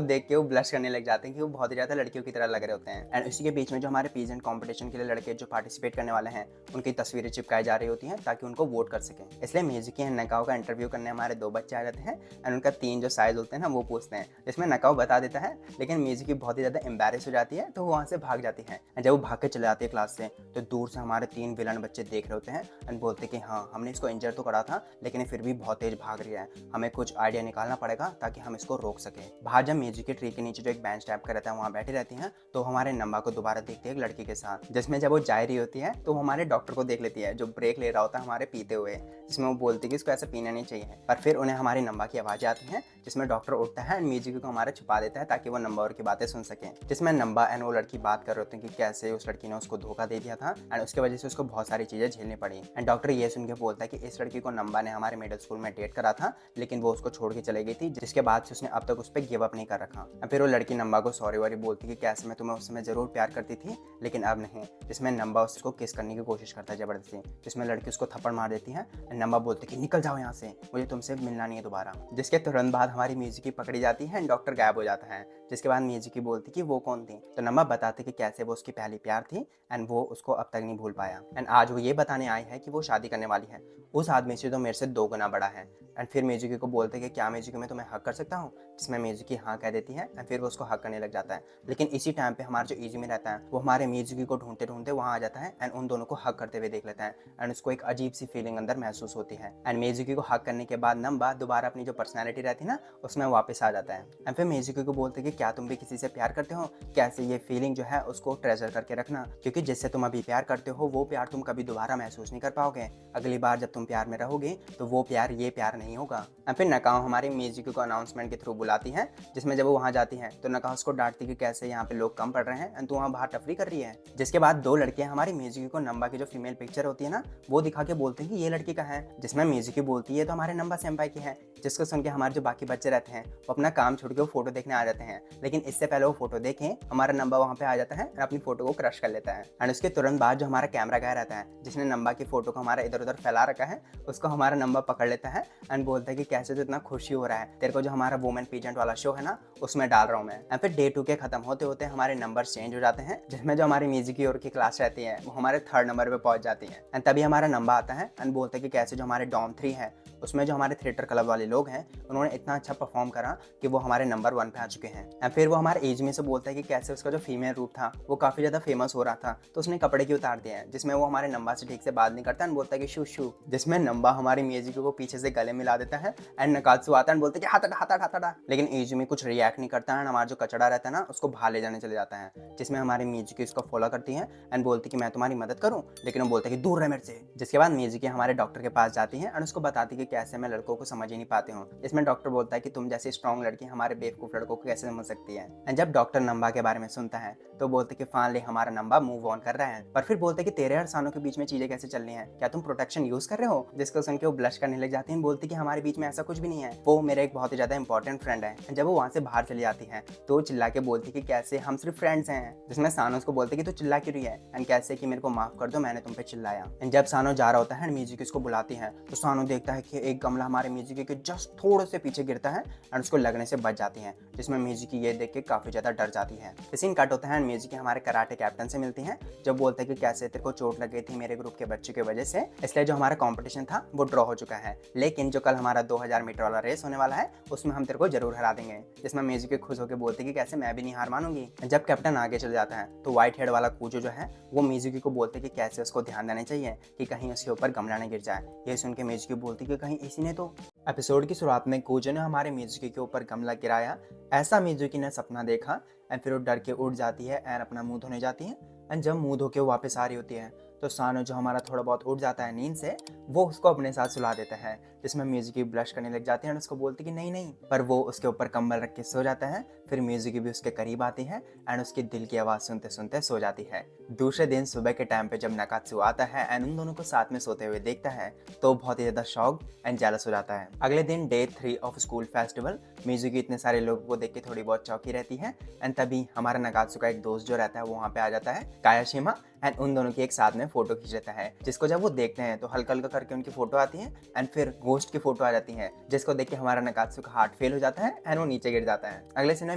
देख के वो ब्लश करने लग जाते हैं कि वो बहुत ही ज़्यादा लड़कियों की तरह लग रहे होते हैं। एंड इसी के बीच में जो हमारे पीजेंट कॉम्पिटिशन के लिए लड़के जो पार्टिसिपेट करने वाले हैं उनकी तस्वीरें चिपकाई जा रही होती हैं ताकि उनको वोट कर सकें। इसलिए मिजुकी एंड नकाओ का इंटरव्यू करने हमारे 2 बच्चे आ जाते हैं एंड उनका 3 जो साइज होते हैं ना वो पूछते हैं, जिसमें नकाओ बता देता है लेकिन मिजुकी बहुत ही ज़्यादा एम्बैरेस हो जाती है तो वो वहाँ से भाग जाती है। एंड जब वो भाग के चले जाती है क्लास से तो दूर से हमारे 3 विलन बच्चे देख रहे होते हैं एंड बोलते कि हाँ हमने इसको इंजर तो करा था लेकिन फिर भी बहुत तेज भाग रही है, हमें कुछ आइडिया निकालना पड़ेगा ताकि हम इसको रोक सकें। बाहर जब मिजुकी ट्री के नीचे जो एक बेंच टाइप का रहता है वहाँ बैठी रहती हैं तो हमारे नंबा को दोबारा देखती है एक लड़की के साथ, जिसमें जब वो जा रही होती है तो हमारे डॉक्टर को देख लेती है जो ब्रेक ले रहा होता है हमारे पीते हुए, जिसमें वो बोलती है कि इसको ऐसा पीना नहीं चाहिए। पर फिर उन्हें हमारी नंबा की आवाज़ें आती हैं जिसमें डॉक्टर उठता है एंड मिजुकी को हमारा छुपा देता है ताकि वो नंबा और की बातें सुन सकें। जिसमें नंबा एंड वो लड़की बात कर रहे होते हैं कि कैसे उस लड़की ने उसको धोखा दे दिया था एंड उसकी वजह से उसको बहुत सारी चीज़ें झेलनी पड़ी। एंड डॉक्टर ये सुन के बोलता है कि इस लड़की को नंबा ने हमारे मिडिल स्कूल में डेट करा था लेकिन वो उसको छोड़ के चले गई थी, जिसके बाद से उसने अब तक उस पर गिव अप नहीं कर रखा। फिर वो लड़की नंबा को सॉरी वॉरी बोलती कि कैसे मैं तुम्हें उस समय ज़रूर प्यार करती थी लेकिन अब नहीं। जिसमें नंबा उसको किस करने की कोशिश करता है ज़बरदस्ती, जिसमें लड़की उसको थप्पड़ मार देती है। नंबा बोलती कि निकल जाओ यहाँ से, मुझे तुमसे मिलना नहीं है दोबारा। जिसके तुरंत बाद हमारी मिजुकी पकड़ी जाती है एंड डॉक्टर गायब हो जाता है। जिसके बाद मिजुकी बोलती कि वो कौन थी तो नंबा बताते कि कैसे वो उसकी पहली प्यार थी एंड वो उसको अब तक नहीं भूल पाया। एंड आज वो ये बताने आई है कि वो शादी करने वाली है उस आदमी से जो मेरे से 2 गुना बड़ा है। एंड फिर मिजुकी को बोलते कि क्या मिजुकी मैं तुम्हें हक कर सकता हूँ, जिसमें मिजुकी हाँ कह देती है एंड फिर वो उसको हक करने लग जाता है। लेकिन इसी टाइम पे हमारा जो इजुमी रहता है वो हमारे मिजुकी को ढूंढते ढूंढते वहाँ आ जाता है एंड उन दोनों को हक करते हुए देख लेता है एंड उसको एक अजीब सी फीलिंग अंदर महसूस होती है। एंड मिजुकी को हक करने के बाद नंबा दोबारा अपनी जो पर्सनैलिटी रहती है ना उसमें वापस आ जाता है। एंड फिर मिजुकी को बोलते कि क्या तुम भी किसी से प्यार करते हो, कैसे ये फीलिंग जो है उसको ट्रेजर करके रखना, क्योंकि जिससे तुम अभी प्यार करते हो वो प्यार तुम कभी दोबारा महसूस नहीं कर पाओगे। अगली बार जब तुम प्यार में रहोगे तो वो प्यार ये प्यार नहीं होगा। एंड फिर नकाओ हमारी मिजुकी को अनाउंसमेंट के थ्रू बुलाती है, जिसमें जब वो वहाँ जाती है तो नकाओ उसको डांटती कि कैसे यहाँ पे लोग कम पड़ रहे हैं एंड तू वहाँ बाहर टफरी कर रही है। जिसके बाद 2 लड़कियां हमारी मिजुकी को नंबा की जो फीमेल पिक्चर होती है ना वो दिखा के बोलते हैं कि ये लड़की का है, जिसमें मिजुकी बोलती है तो हमारे नंबा सेंपाई की है। जिसको सुन के हमारे जो बाकी बच्चे रहते हैं वो अपना काम छोड़ के वो फोटो देखने आ जाते हैं, लेकिन इससे पहले वो फोटो देखें हमारा नंबा वहाँ पे आ जाता है और अपनी फोटो को क्रश कर लेता है। एंड उसके तुरंत बाद जो हमारा कैमरा गाय रहता है जिसने नंबा की फोटो को हमारा इधर उधर फैला रखा है उसको हमारा नंबा पकड़ लेता है एंड बोलता है कि कैसे तो इतना खुशी हो रहा है, तेरे को जो हमारा वुमेन पीजेंट वाला शो है ना उसमें डाल रहा हूँ मैं। एंड फिर डे 2 के खत्म होते होते हमारे नंबर चेंज हो जाते हैं, जिसमें जो हमारी मिजुकी और की क्लास रहती है वो हमारे 3rd नंबर पे पहुंच जाती है। एंड तभी हमारा नंबर आता है एंड बोलता है कि कैसे जो हमारे डॉम 3 है उसमें जो हमारे थिएटर क्लब वाले लोग हैं उन्होंने इतना अच्छा परफॉर्म करा कि वो हमारे नंबर 1 पे आ चुके हैं। एंड फिर वो हमारे इजुमी से बोलता है कि कैसे उसका जो फीमेल रूप था वो काफ़ी ज़्यादा फेमस हो रहा था तो उसने कपड़े क्यों उतार दिए हैं, जिसमें वो हमारे नंबा से ठीक से बात नहीं करता एंड बोलता है कि शू शू, जिसमें नंबा हमारी मिजुकी को पीछे से गले मिला देता है एंड नकात्सु आता है एंड बोलता है कि हाथ हटा हाथ हटा हाथ हटा, लेकिन इजुमी कुछ रिएक्ट नहीं करता है। हमारा जो कचड़ा रहता है ना उसको बाहर ले जाने चले जाता है, जिसमें हमारी मिजुकी उसको फॉलो करती है एंड बोलती कि मैं तुम्हारी मदद करूं, लेकिन वो बोलता है कि दूर रहे मेरे से। जिसके बाद मिजुकी हमारे डॉक्टर के पास जाती है एंड उसको बताती कि कैसे मैं लड़कों को समझ ही नहीं पाती हूँ। इसमें डॉक्टर बोलता है कि तुम जैसी स्ट्रॉन्ग लड़की हमारे बेवकूफ लड़कों को कैसे समझ सकती है। एंड जब डॉक्टर नंबा के बारे में सुनता है तो बोलते कि फाइनली हमारा नंबा मूव ऑन कर रहा है, पर फिर बोलते कि तेरे और सानों के बीच में चीजें कैसे चल रही हैं, क्या तुम प्रोटेक्शन यूज कर रहे हो। जिसको सुन के वो ब्लश करने लग जाती है, बोलती कि हमारे बीच में ऐसा कुछ भी नहीं है, वो मेरा एक बहुत ही ज्यादा इंपॉर्टेंट फ्रेंड है। जब वो वहाँ से बाहर चली जाती है तो चिल्ला के बोलती कि कैसे हम सिर्फ फ्रेंड्स हैं, जिसमें सानो उसको बोलते कि तू चिल्ला क्यों रही है एंड कैसे कि मेरे को माफ कर दो मैंने तुम पे चिल्लाया। एंड जब सानो जा रहा होता है मिजुकी उसको बुलाती है तो सानो देखता है कि एक गमला हमारे मिजुकी के जस्ट थोड़े से पीछे गिरता है एंड उसको लगने से बच जाती है, जिसमें मिजुकी ये देख के काफी ज्यादा डर जाती है। सीन कट होता है एंड मिजुकी हमारे कराटे कैप्टन से मिलती है, जब बोलते हैं कि कैसे तेरे को चोट लग गई थी मेरे ग्रुप के बच्चे की वजह से, इसलिए जो हमारा कंपटीशन था वो ड्रॉ हो चुका है, लेकिन जो कल हमारा 2000 मीटर वाला रेस होने वाला है उसमें हम तेरे को जरूर हरा देंगे। जिसमें मिजुकी खुश होकर बोलती कि कैसे मैं भी नहीं हार मानूंगी। जब कैप्टन आगे चल जाता है तो व्हाइट हेड वाला कूजो जो है वो मिजुकी को बोलते कि कैसे उसको ध्यान देना चाहिए कि कहीं उसके ऊपर गमला नहीं गिर जाए। ये सुन के मिजुकी बोलती कि कहीं इसी ने तो। एपिसोड की शुरुआत में कूजो ने हमारे मिजुकी के ऊपर गमला गिराया, ऐसा मिजुकी ने सपना देखा एंड फिर वो डर के उठ जाती है एंड अपना मुंह धोने जाती है। एंड जब मुंह धो के वापस आ रही होती है तो सानो जो हमारा थोड़ा बहुत उठ जाता है नींद से, वो उसको अपने साथ सुला देता है, जिसमें मिजुकी ब्लश करने लग जाती है और उसको बोलती कि नहीं नहीं, पर वो उसके ऊपर कंबल रख के सो जाता है। फिर मिजुकी भी उसके करीब आती है एंड उसकी दिल की आवाज़ सुनते सुनते सो जाती है। दूसरे दिन सुबह के टाइम पे जब नकात्सु आता है एंड उन दोनों को साथ में सोते हुए देखता है, तो बहुत ही ज़्यादा शॉक एंड जेलस हो जाता है। अगले दिन day 3 of school festival, Mizuki इतने सारे लोगों को देख के थोड़ी बहुत चौंकी रहती है एंड तभी हमारा नकात्सु का एक दोस्त जो रहता है वो वहाँ पे आ जाता है, कायाशिमा, एंड उन दोनों की एक साथ में फोटो खींच लेता है, जिसको जब वो देखते हैं तो हल्का हल्का करके उनकी फोटो आती है एंड फिर गोस्ट की फोटो आ जाती है, जिसको देख के हमारा नकात्सु का हार्ट फेल हो जाता है एंड वो नीचे गिर जाता है। अगले सीन में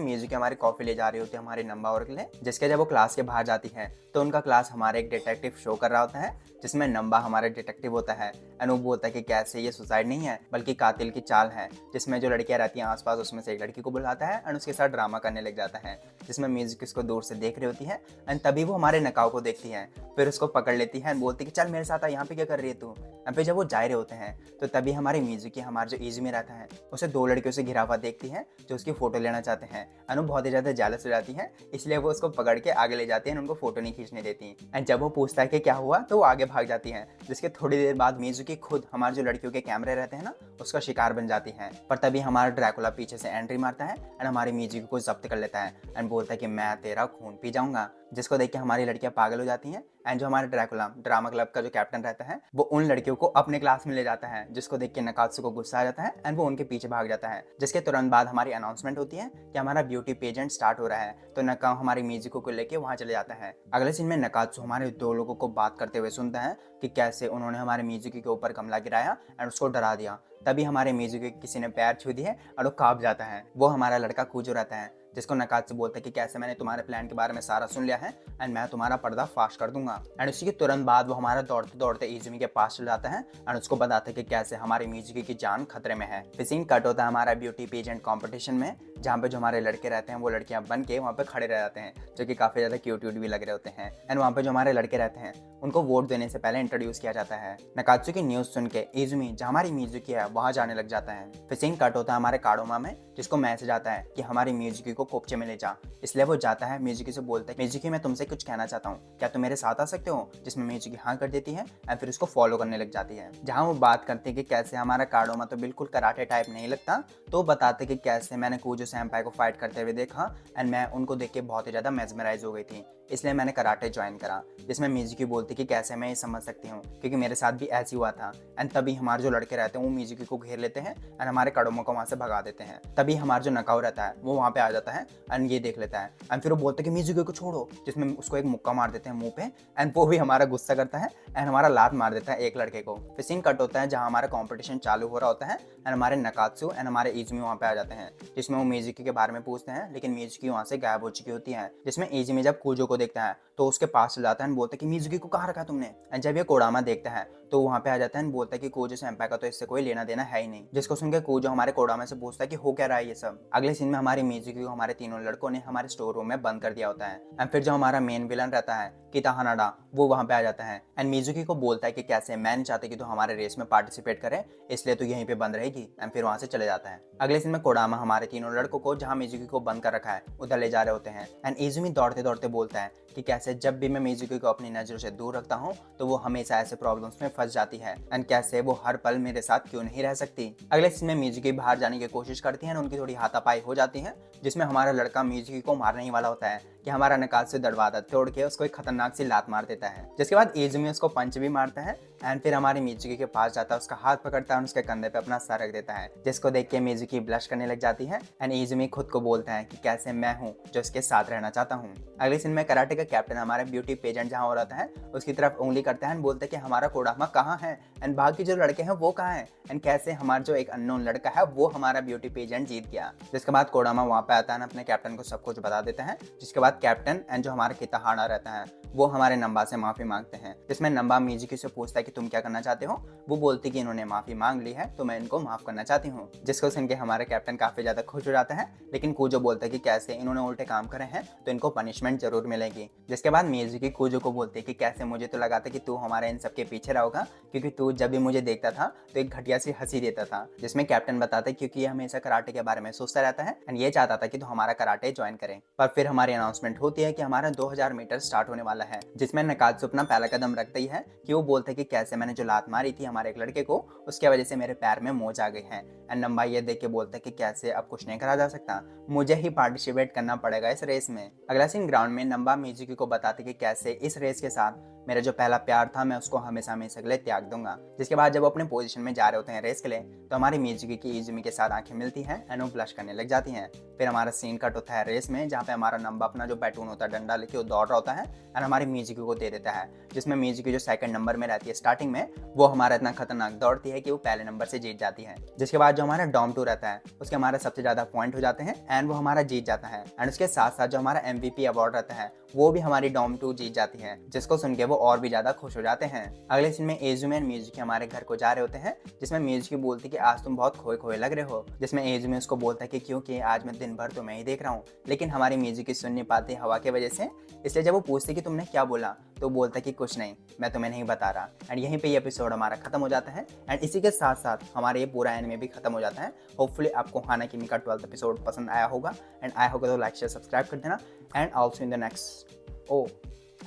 मिजुकी हमारी कॉफी ले जा रही होती है हमारी नंबा और के लिए, जिसके जब वो क्लास के बाहर जाती है तो उनका क्लास हमारे एक डिटेक्टिव शो कर रहा होता है, जिसमें नंबा हमारा डिटेक्टिव होता है एंड वो बोलता है कि कैसे ये सुसाइड नहीं है बल्कि कातिल की चाल है, जिसमें जो लड़कियां रहती हैं आसपास उसमें से एक लड़की को बुलाता है एंड उसके साथ ड्रामा करने लग जाता है, जिसमें मिजुकी उसको दूर से देख रही होती है एंड तभी वो हमारे नकाओ को देखती है, फिर उसको पकड़ लेती है एंड बोलती है कि चल मेरे साथ आ, यहाँ पे क्या कर रही है तू। एंड फिर जब वो जा रहे होते हैं तो तभी हमारी मिजुकी हमारा जो इजुमी रहता है उसे दो लड़कियों से घिरा हुआ देखती है जो उसकी फोटो लेना चाहते हैं एंड वो बहुत ही ज्यादा जेलस हो जाती है, इसलिए वो उसको पकड़ के आगे ले जाती है, उनको फोटो नहीं खींचने देती। एंड जब वो पूछता है कि क्या हुआ तो वो आगे भाग जाती है, जिसके थोड़ी देर बाद मिजुकी खुद हमारे जो लड़कियों के कैमरे रहते हैं ना उसका शिकार बन जाती है। पर तभी हमारा ड्रैकुला पीछे से एंट्री मारता है एंड हमारी मिजुकी को जब्त कर लेता है एंड बोलता है कि मैं तेरा खून पी जाऊंगा, जिसको देख के हमारी लड़कियां पागल हो जाती हैं एंड जो हमारे ड्रैकुला ड्रामा क्लब का जो कैप्टन रहता है वो उन लड़कियों को अपने क्लास में ले जाता है, जिसको देख के नकात्सु को गुस्सा आ जाता है एंड वो उनके पीछे भाग जाता है, जिसके तुरंत बाद हमारी अनाउंसमेंट होती है कि हमारा ब्यूटी पेजेंट स्टार्ट हो रहा है, तो नका हमारी मिजुकी को लेके वहां चले जाता है। अगले सीन में नकात्सु हमारे दो लोगों को बात करते हुए सुनता है कि कैसे उन्होंने हमारे मिजुकी के ऊपर गमला गिराया एंड उसको डरा दिया। तभी हमारे मिजुकी के किसी ने पैर छू दिए और वो कांप जाता है। वो हमारा लड़का कूजो रहता है, जिसको नकात्सु बोलता है कि कैसे मैंने तुम्हारे प्लान के बारे में सारा सुन लिया है एंड मैं तुम्हारा पर्दा फाश कर दूंगा। एंड उसी के तुरंत बाद वो हमारा दौड़ते दौड़ते इजुमी के पास चल जाता है एंड उसको बताता है कि कैसे हमारी मिजुकी की जान खतरे में है। फिर सीन कट होता है हमारा ब्यूटी पेजेंट कॉम्पिटिशन में, जहाँ पे जो हमारे लड़के रहते हैं वो लड़कियां बन के वहाँ पे खड़े रह जाते हैं, जो कि काफी ज्यादा क्यूट भी लग रहे होते हैं। एंड वहाँ पे जो हमारे लड़के रहते हैं उनको वोट देने से पहले इंट्रोड्यूस किया जाता है। नकात्सु की न्यूज सुन के इजुमी जहाँ हमारी मिजुकी है वहाँ जाने लग जाता है। फिर सीन कट होता है हमारे काडोमा में, जिसको मैसेज आता है कि हमारी मिजुकी को कोपचे में ले जा, इसलिए वो जाता है। मिजुकी से बोलता है मिजुकी मैं तुमसे कुछ कहना चाहता हूँ, क्या तुम मेरे साथ आ सकते हो, जिसमें मिजुकी हाँ कर देती है एंड फिर उसको फॉलो करने लग जाती है। जहाँ वो बात करते हैं कि कैसे हमारा काडोमा तो बिल्कुल कराटे टाइप नहीं लगता, तो बताते कि कैसे मैंने कूजो सैम्पाई को फाइट करते हुए देखा एंड मैं उनको देख के बहुत ही ज्यादा मेस्मराइज हो गई थी, इसलिए मैंने कराटे ज्वाइन करा। जिसमें मिजुकी बोलती कि कैसे मैं ये समझ सकती हूँ क्योंकि मेरे साथ भी ऐसी हुआ था। एंड तभी हमारे जो लड़के रहते हैं वो मिजुकी को घेर लेते हैं एंड हमारे काडोमा को वहाँ से भगा देते हैं। तभी हमारा जो नकाउ रहता है वो वहाँ पे आ जाता है एंड ये देख लेता है एंड फिर वो बोलते हैं कि मिजुकी को छोड़ो, जिसमें उसको एक मुक्का मार देते हैं मुंह पे एंड वो भी हमारा गुस्सा करता है एंड हमारा लात मार देता है एक लड़के को। फिर सीन कट होता है जहाँ हमारा कॉम्पिटिशन चालू हो रहा होता है एंड हमारे नकात्सु एंड हमारे इजुमी वहाँ पे आ जाते हैं, जिसमें वो मिजुकी के बारे में पूछते हैं, लेकिन मिजुकी वहाँ से गायब हो चुकी होती है। जिसमें इजुमी जब कूजो को देखता है तो उसके पास चल जाता है एंड बोलता है कि मिजुकी को कहाँ रखा तुमने। एंड जब ये कोडामा देखता है तो वहाँ पे आ जाता है एंड बोलता है कि कूजो सेंपाई का तो इससे कोई लेना देना है ही नहीं, जिसको सुनकर कूजो हमारे कोडामा से पूछता है कि हो क्या रहा है ये सब। अगले सीन में हमारी मिजुकी को हमारे तीनों लड़कों ने हमारे स्टोर रूम में बंद कर दिया होता है एंड फिर जो हमारा मेन विलन रहता है किताहानाडा वो वहाँ पे आ जाता है एंड मिजुकी को बोलता है कि कैसे मैं नहीं चाहती कि तू हमारे रेस में पार्टिसिपेट करे, इसलिए तू यहीं पे बंद रहेगी एंड फिर वहाँ से चले जाता है। अगले सीन में कोडामा हमारे तीनों लड़कों को जहाँ मिजुकी को बंद कर रखा है उधर ले जा रहे होते हैं एंड इजुमी दौड़ते दौड़ते बोलता है कि कैसे जब भी मैं मिजुकी को अपनी नजरों से दूर रखता हूँ तो वो हमेशा ऐसे प्रॉब्लम्स में फंस जाती है एंड कैसे वो हर पल मेरे साथ क्यों नहीं रह सकती। अगले सीन में मिजुकी बाहर जाने की कोशिश करती है और उनकी थोड़ी हाथापाई हो जाती है, जिसमें हमारा लड़का मिजुकी को मारने ही वाला होता है कि हमारा नकात्सु दरवाजा तोड़ के उसको एक खतरनाक सी लात मार देता है, जिसके बाद इजुमी उसको पंच भी मारता है एंड फिर हमारी मिजुकी के पास जाता है, उसका हाथ पकड़ता है और उसके कंधे पे अपना सर रख देता है, जिसको देख के मिजुकी ब्लश करने लग जाती है एंड इजुमी खुद को बोलता है कि कैसे मैं हूँ जो उसके साथ रहना चाहता हूँ। अगले सीन में कराटे का कैप्टन हमारे ब्यूटी पेजेंट जहाँ हो रहा है उसकी तरफ उंगली करता है एंड बोलता है कि हमारा कोडामा कहाँ है एंड बाकी जो लड़के हैं वो कहाँ हैं एंड कैसे हमारा जो एक अननोन लड़का है वो हमारा ब्यूटी पेजेंट जीत गया। जिसके बाद कोडामा वहाँ पे आता है अपने कैप्टन को सब कुछ बता देता है, जिसके बाद कैप्टन एंड जो हमारा किताहाना रहता है वो हमारे नंबा से माफी मांगते हैं, जिसमें नंबा मिजुकी से पूछता है कि तुम क्या करना चाहते हो। वो बोलती कि इन्होंने माफी मांग ली है तो मैं इनको माफ करना चाहती हूँ, जिसको सुन के हमारे कैप्टन काफी ज्यादा खुश हो जाता है। लेकिन कूजो बोलता है कि कैसे इन्होंने उल्टे काम करे हैं तो इनको पनिशमेंट जरूर मिलेगी। जिसके बाद मिजुकी कूजो को बोलती है कि कैसे मुझे तो लगा था कि तू हमारे इन सबके पीछे रहोगा, क्योंकि तू जब भी मुझे देखता था तो एक घटिया सी हंसी देता था। जिसमें कैप्टन बताता है क्योंकि ये हमेशा कराटे के बारे में सोचता रहता है एंड ये चाहता था कि तू हमारा कराटे ज्वाइन करे। पर फिर हमारी अनाउंसमेंट होती है कि हमारा 2000 मीटर स्टार्ट होने वाला है, जिसमें नकात्सु अपना पहला कदम रखता ही है कि वो बोलता है कि कैसे मैंने जो लात मारी थी हमारे एक लड़के को, उसके वजह से मेरे पैर में मोच आ गई है। एंड नंबा ये देख के बोलता है कि कैसे अब कुछ नहीं करा जा सकता, मुझे ही पार्टिसिपेट करना पड़ेगा इस रेस में। अगला सीन ग्राउंड में नंबा मिजुकी को बताते कि कैसे इस रेस के साथ मेरा जो पहला प्यार था मैं उसको हमेशा हमेशा के लिए त्याग दूंगा। जिसके बाद जब वो अपने पोजीशन में जा रहे होते हैं रेस के लिए, तो हमारी मिजुकी की इजुमी के साथ आंखें मिलती हैं एंड वो ब्लश करने लग जाती हैं। फिर हमारा सीन कट होता है रेस में, जहाँ पे हमारा नंबा अपना जो बैटून होता है डंडा लेके वो दौड़ रहा होता है एंड हमारी मिजुकी को दे देता है, जिसमें मिजुकी जो सेकंड नंबर में रहती है स्टार्टिंग में, वो हमारा इतना खतरनाक दौड़ती है कि वो पहले नंबर से जीत जाती है। जिसके बाद जो हमारा डॉम 2 रहता है उसके हमारे सबसे ज्यादा पॉइंट हो जाते हैं एंड वो हमारा जीत जाता है। एंड उसके साथ साथ जो हमारा MVP अवार्ड रहता है वो भी हमारी डॉम 2 जीत जाती है, जिसको सुन के वो और भी ज्यादा खुश हो जाते हैं। अगले सीन में एजुमी एंड मिजुकी हमारे घर को जा रहे होते हैं, जिसमें मिजुकी बोलती है कि आज तुम बहुत खोए खोए लग रहे हो, जिसमें एजुमी उसको बोलता है कि क्योंकि आज मैं दिन भर तो मैं ही देख रहा हूँ। लेकिन हमारी मिजुकी सुन नहीं पाती हवा की वजह से, इसलिए जब वो पूछती कि तुमने क्या बोला, तो बोलता है कि कुछ नहीं, मैं तुम्हें नहीं बता रहा। एंड यहीं पे ये एपिसोड हमारा खत्म हो जाता है एंड इसी के साथ साथ हमारा ये पूरा एनिमे भी खत्म हो जाता है। होपफुली आपको हाना किमी का 12th एपिसोड पसंद आया होगा एंड आया होगा तो लाइक शेयर सब्सक्राइब कर देना and also in the next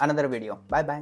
another video. Bye bye.